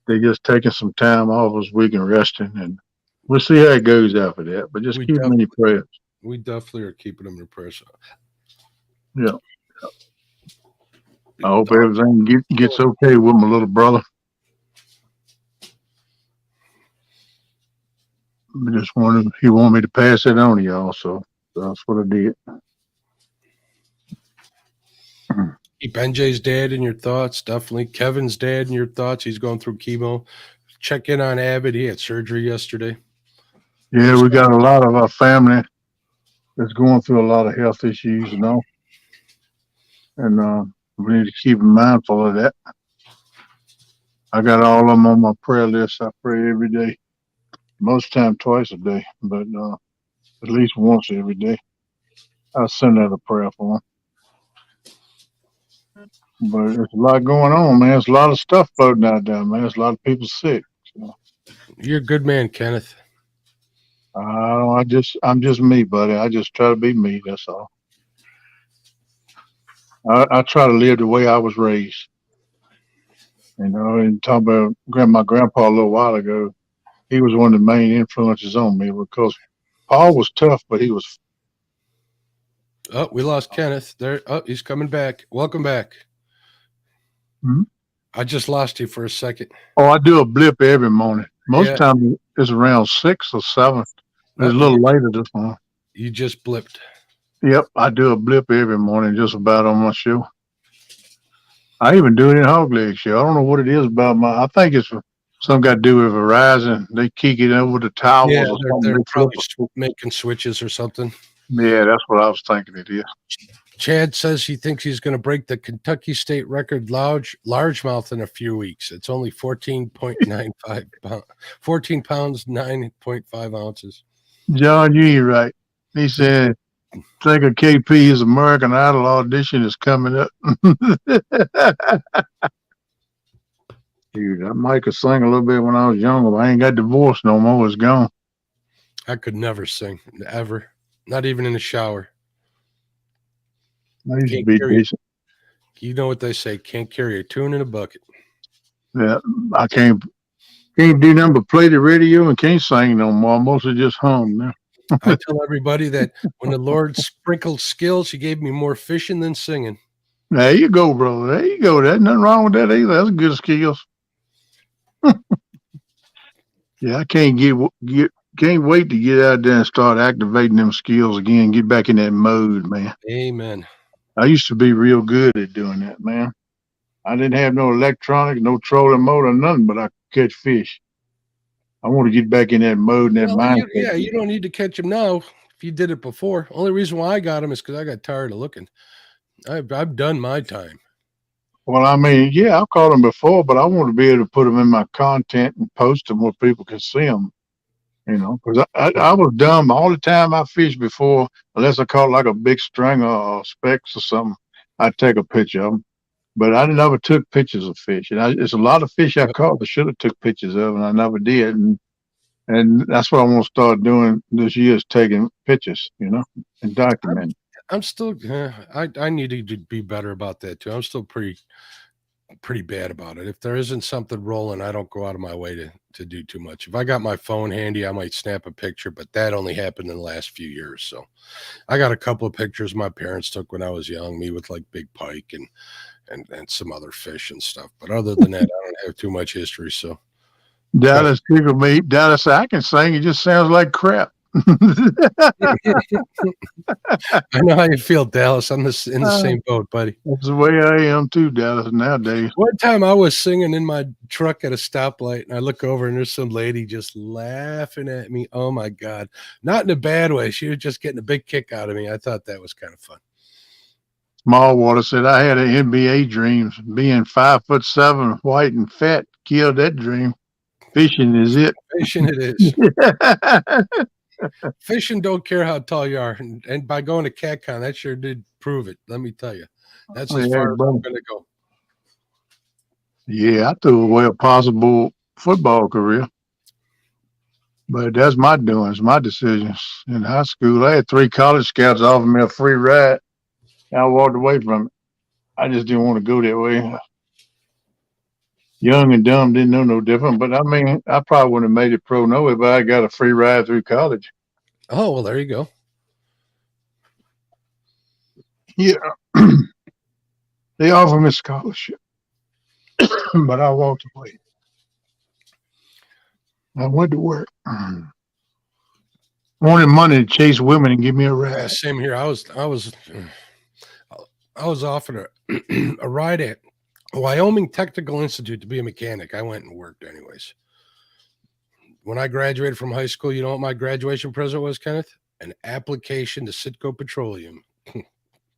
they're just taking some time off this week and resting. And We'll see how it goes after that, but just We keep them in your prayers. We definitely are keeping them in prayer. So Yeah. I hope everything gets okay with my little brother. I just wanted he wanted me to pass it on to y'all, so that's what I did. keep NJ's dad in your thoughts. Definitely Kevin's dad in your thoughts. He's going through chemo. Check in on Abbott. He had surgery yesterday. Yeah, we got a lot of our family that's going through a lot of health issues, you know, and we need to keep mindful of that. I got all of them on my prayer list. I pray every day, most time twice a day, but at least once every day. I send out a prayer for them. But there's a lot going on, man. There's a lot of stuff floating out there, man. There's a lot of people sick. So. You're a good man, Kenneth. I'm just me, buddy. I just try to be me. That's all. I try to live the way I was raised. You know, and talking about my grandpa a little while ago, he was one of the main influences on me because Paul was tough, but he was. Oh, we lost Kenneth. There. Oh, he's coming back. Welcome back. Hmm? I just lost you for a second. Oh, I do a blip every morning. Most time it's around 6 or 7. It's a little later this morning. You just blipped. Yep, I do a blip every morning just about on my show. I even do it in Hawgleg show. I don't know what it is about I think it's something got to do with Verizon. They kick it over the towers or something. They're probably making switches or something. Yeah, that's what I was thinking it is. Chad says he thinks he's going to break the Kentucky state record largemouth in a few weeks. It's only 14.95 pounds, 14 pounds, 9.5 ounces. John, you ain't right. He said, think of KP's American Idol audition is coming up. Dude, I might have sang a little bit when I was younger, but I ain't got divorced no more. It's gone. I could never sing, ever. Not even in the shower. I used to be decent. You know what they say, can't carry a tune in a bucket. Yeah, I can't do nothing but play the radio and can't sing no more. I'm mostly just hum now. I tell everybody that when the Lord sprinkled skills, he gave me more fishing than singing. There you go, brother. There you go. There's nothing wrong with that either. That's good skills. Yeah, I can't wait to get out there and start activating them skills again. Get back in that mode, man. Amen. I used to be real good at doing that, man. I didn't have no electronic, no trolling motor, nothing, but I could catch fish. I want to get back in that mode and that mindset. You don't need to catch them now if you did it before. Only reason why I got them is because I got tired of looking. I've done my time. Well, I mean, yeah, I've caught them before, but I want to be able to put them in my content and post them where people can see them. You know, because I was dumb all the time I fished before, unless I caught like a big string or specks or something, I'd take a picture of them. But I never took pictures of fish. And it's a lot of fish I caught that should have took pictures of, and I never did. And that's what I want to start doing this year is taking pictures, you know, and documenting. I'm still, I need to be better about that too. I'm still pretty bad about it. If there isn't something rolling, I don't go out of my way to do too much. If I got my phone handy, I might snap a picture, but that only happened in the last few years. So I got a couple of pictures my parents took when I was young, me with like big pike and some other fish and stuff. But other than that, I don't have too much history. So Dallas tickled me. Dallas said, I can sing. It just sounds like crap. I know how you feel, Dallas. I'm in the same boat, buddy. That's the way I am too, Dallas, nowadays. One time I was singing in my truck at a stoplight, and I look over, and there's some lady just laughing at me. Oh, my God. Not in a bad way. She was just getting a big kick out of me. I thought that was kind of fun. Smallwater said, I had an NBA dream. Being 5'7", white and fat, killed that dream. Fishing is it. Fishing it is. Fishing don't care how tall you are. And by going to CatCon, that sure did prove it. Let me tell you. That's as far as I'm going to go. Yeah, I threw away a possible football career. But that's my doings, my decisions. In high school, I had 3 college scouts offer me a free ride. I walked away from it. I just didn't want to go that way. young and dumb, didn't know no different. But I mean, I probably wouldn't have made it pro no way, but I got a free ride through college. Oh, well, there you go. Yeah. They offered me a scholarship, but I walked away. I went to work. I wanted money to chase women and give me a Yeah, ride. same here. I was offered a ride at Wyoming Technical Institute to be a mechanic. I went and worked anyways. When I graduated from high school, you know what my graduation present was, Kenneth? An application to Citgo Petroleum.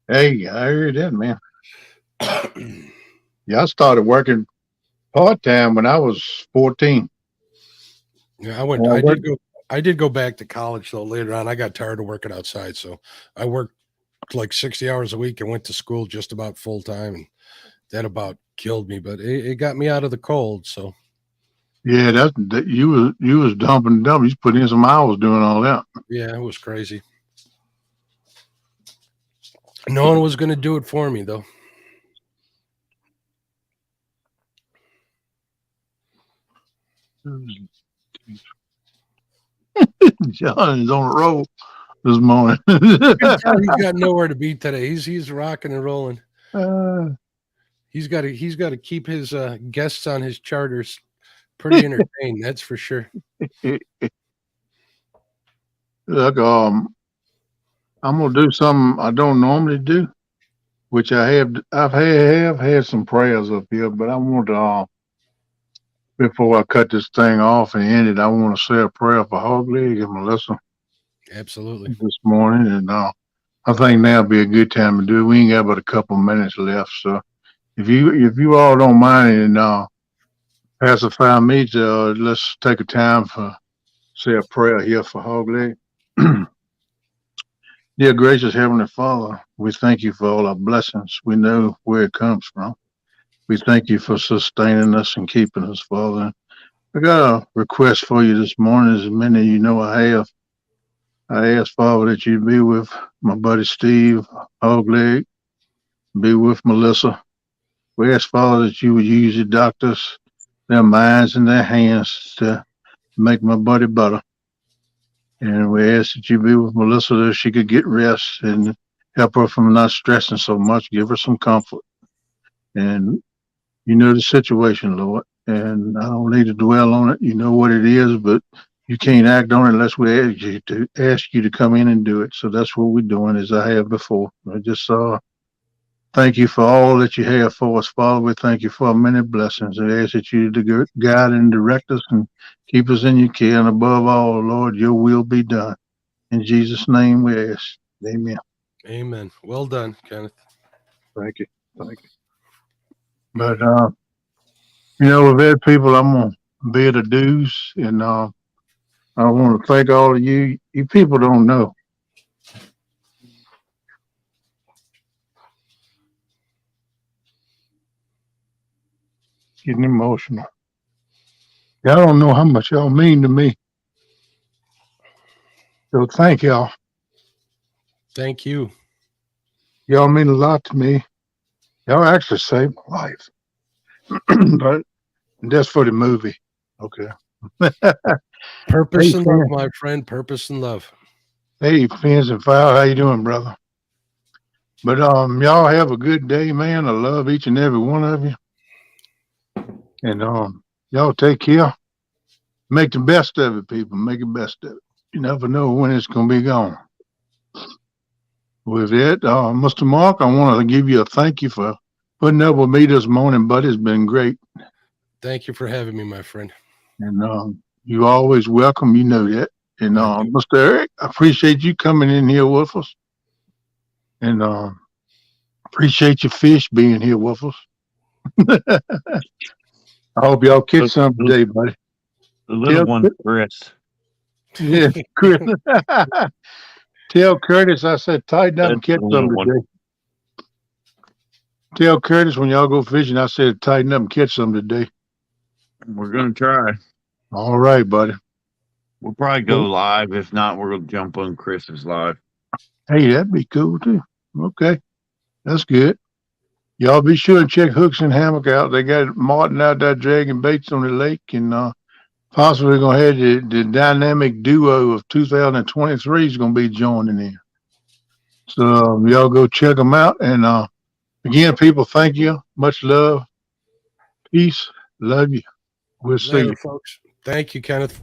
Hey, I heard that, man. Yeah, I started working part-time when I was 14. Yeah, I did go back to college though later on. I got tired of working outside, so I worked like 60 hours a week and went to school just about full time, and that about killed me, but it got me out of the cold. So Yeah, that you was dumping. You was putting in some hours doing all that. yeah, it was crazy. No one was going to do it for me though. John is on the road this morning. He's got nowhere to be today. He's rocking and rolling. He's got to keep his guests on his charters pretty entertained. That's for sure. Look, I'm gonna do something I don't normally do, which I've had some prayers up here, but I want to before I cut this thing off and end it, I want to say a prayer for Hawgleg and Melissa Absolutely. this morning, and I think now would be a good time to do it. We ain't got but a couple minutes left, so if you all don't mind, and pacify me, to let's take a time for say a prayer here for Hawgleg. Dear gracious Heavenly Father, we thank you for all our blessings. We know where it comes from. We thank you for sustaining us and keeping us, Father. I got a request for you this morning, as many of you know I have. I ask, Father, that you be with my buddy Steve Hawgleg, be with Melissa. We ask, Father, that you would use your doctors, their minds and their hands to make my buddy better. And we ask that you be with Melissa that she could get rest and help her from not stressing so much, give her some comfort. And you know the situation, Lord, and I don't need to dwell on it. You know what it is, but you can't act on it unless we ask you to come in and do it. So that's what we're doing, as I have before. I just thank you for all that you have for us, Father. We thank you for many blessings. I ask that you to guide and direct us and keep us in your care. And above all, Lord, your will be done. In Jesus' name we ask. Amen. Amen. Well done, Kenneth. Thank you. Thank you. But, we've had people I'm going to be at the dues, and I want to thank all of you. You people don't know. Getting emotional. Y'all don't know how much y'all mean to me. So thank y'all. Thank you. Y'all mean a lot to me. Y'all actually saved my life. But that's for the movie. Okay. Purpose Hey, and love, my friend. Purpose and love. Hey, Fins and Foul, how you doing, brother? But y'all have a good day, man. I love each and every one of you. And y'all take care. Make the best of it, people. Make the best of it. You never know when it's gonna be gone. With that, Mr. Mark, I want to give you a thank you for putting up with me this morning, buddy. It's been great. Thank you for having me, my friend. And you always welcome, you know that. And I do. Mr. Eric, I appreciate you coming in here with us. And appreciate your fish being here with us. I hope y'all catch some today, buddy. The little one, Chris. Yeah, Chris. Tell Curtis I said tighten up and catch some today. Tell Curtis when y'all go fishing, I said tighten up and catch some today. We're gonna try. All right, buddy. We'll probably go live. If not, we're gonna jump on Chris's live. Hey, that'd be cool too. Okay, that's good. Y'all be sure and check Hooks and Hammock out. They got Martin out there dragging baits on the lake, and possibly gonna have the dynamic duo of 2023 is gonna be joining in. So y'all go check them out. And again, people, thank you. Much love. Peace. Love you. We'll see Later, you. folks. Thank you, Kenneth.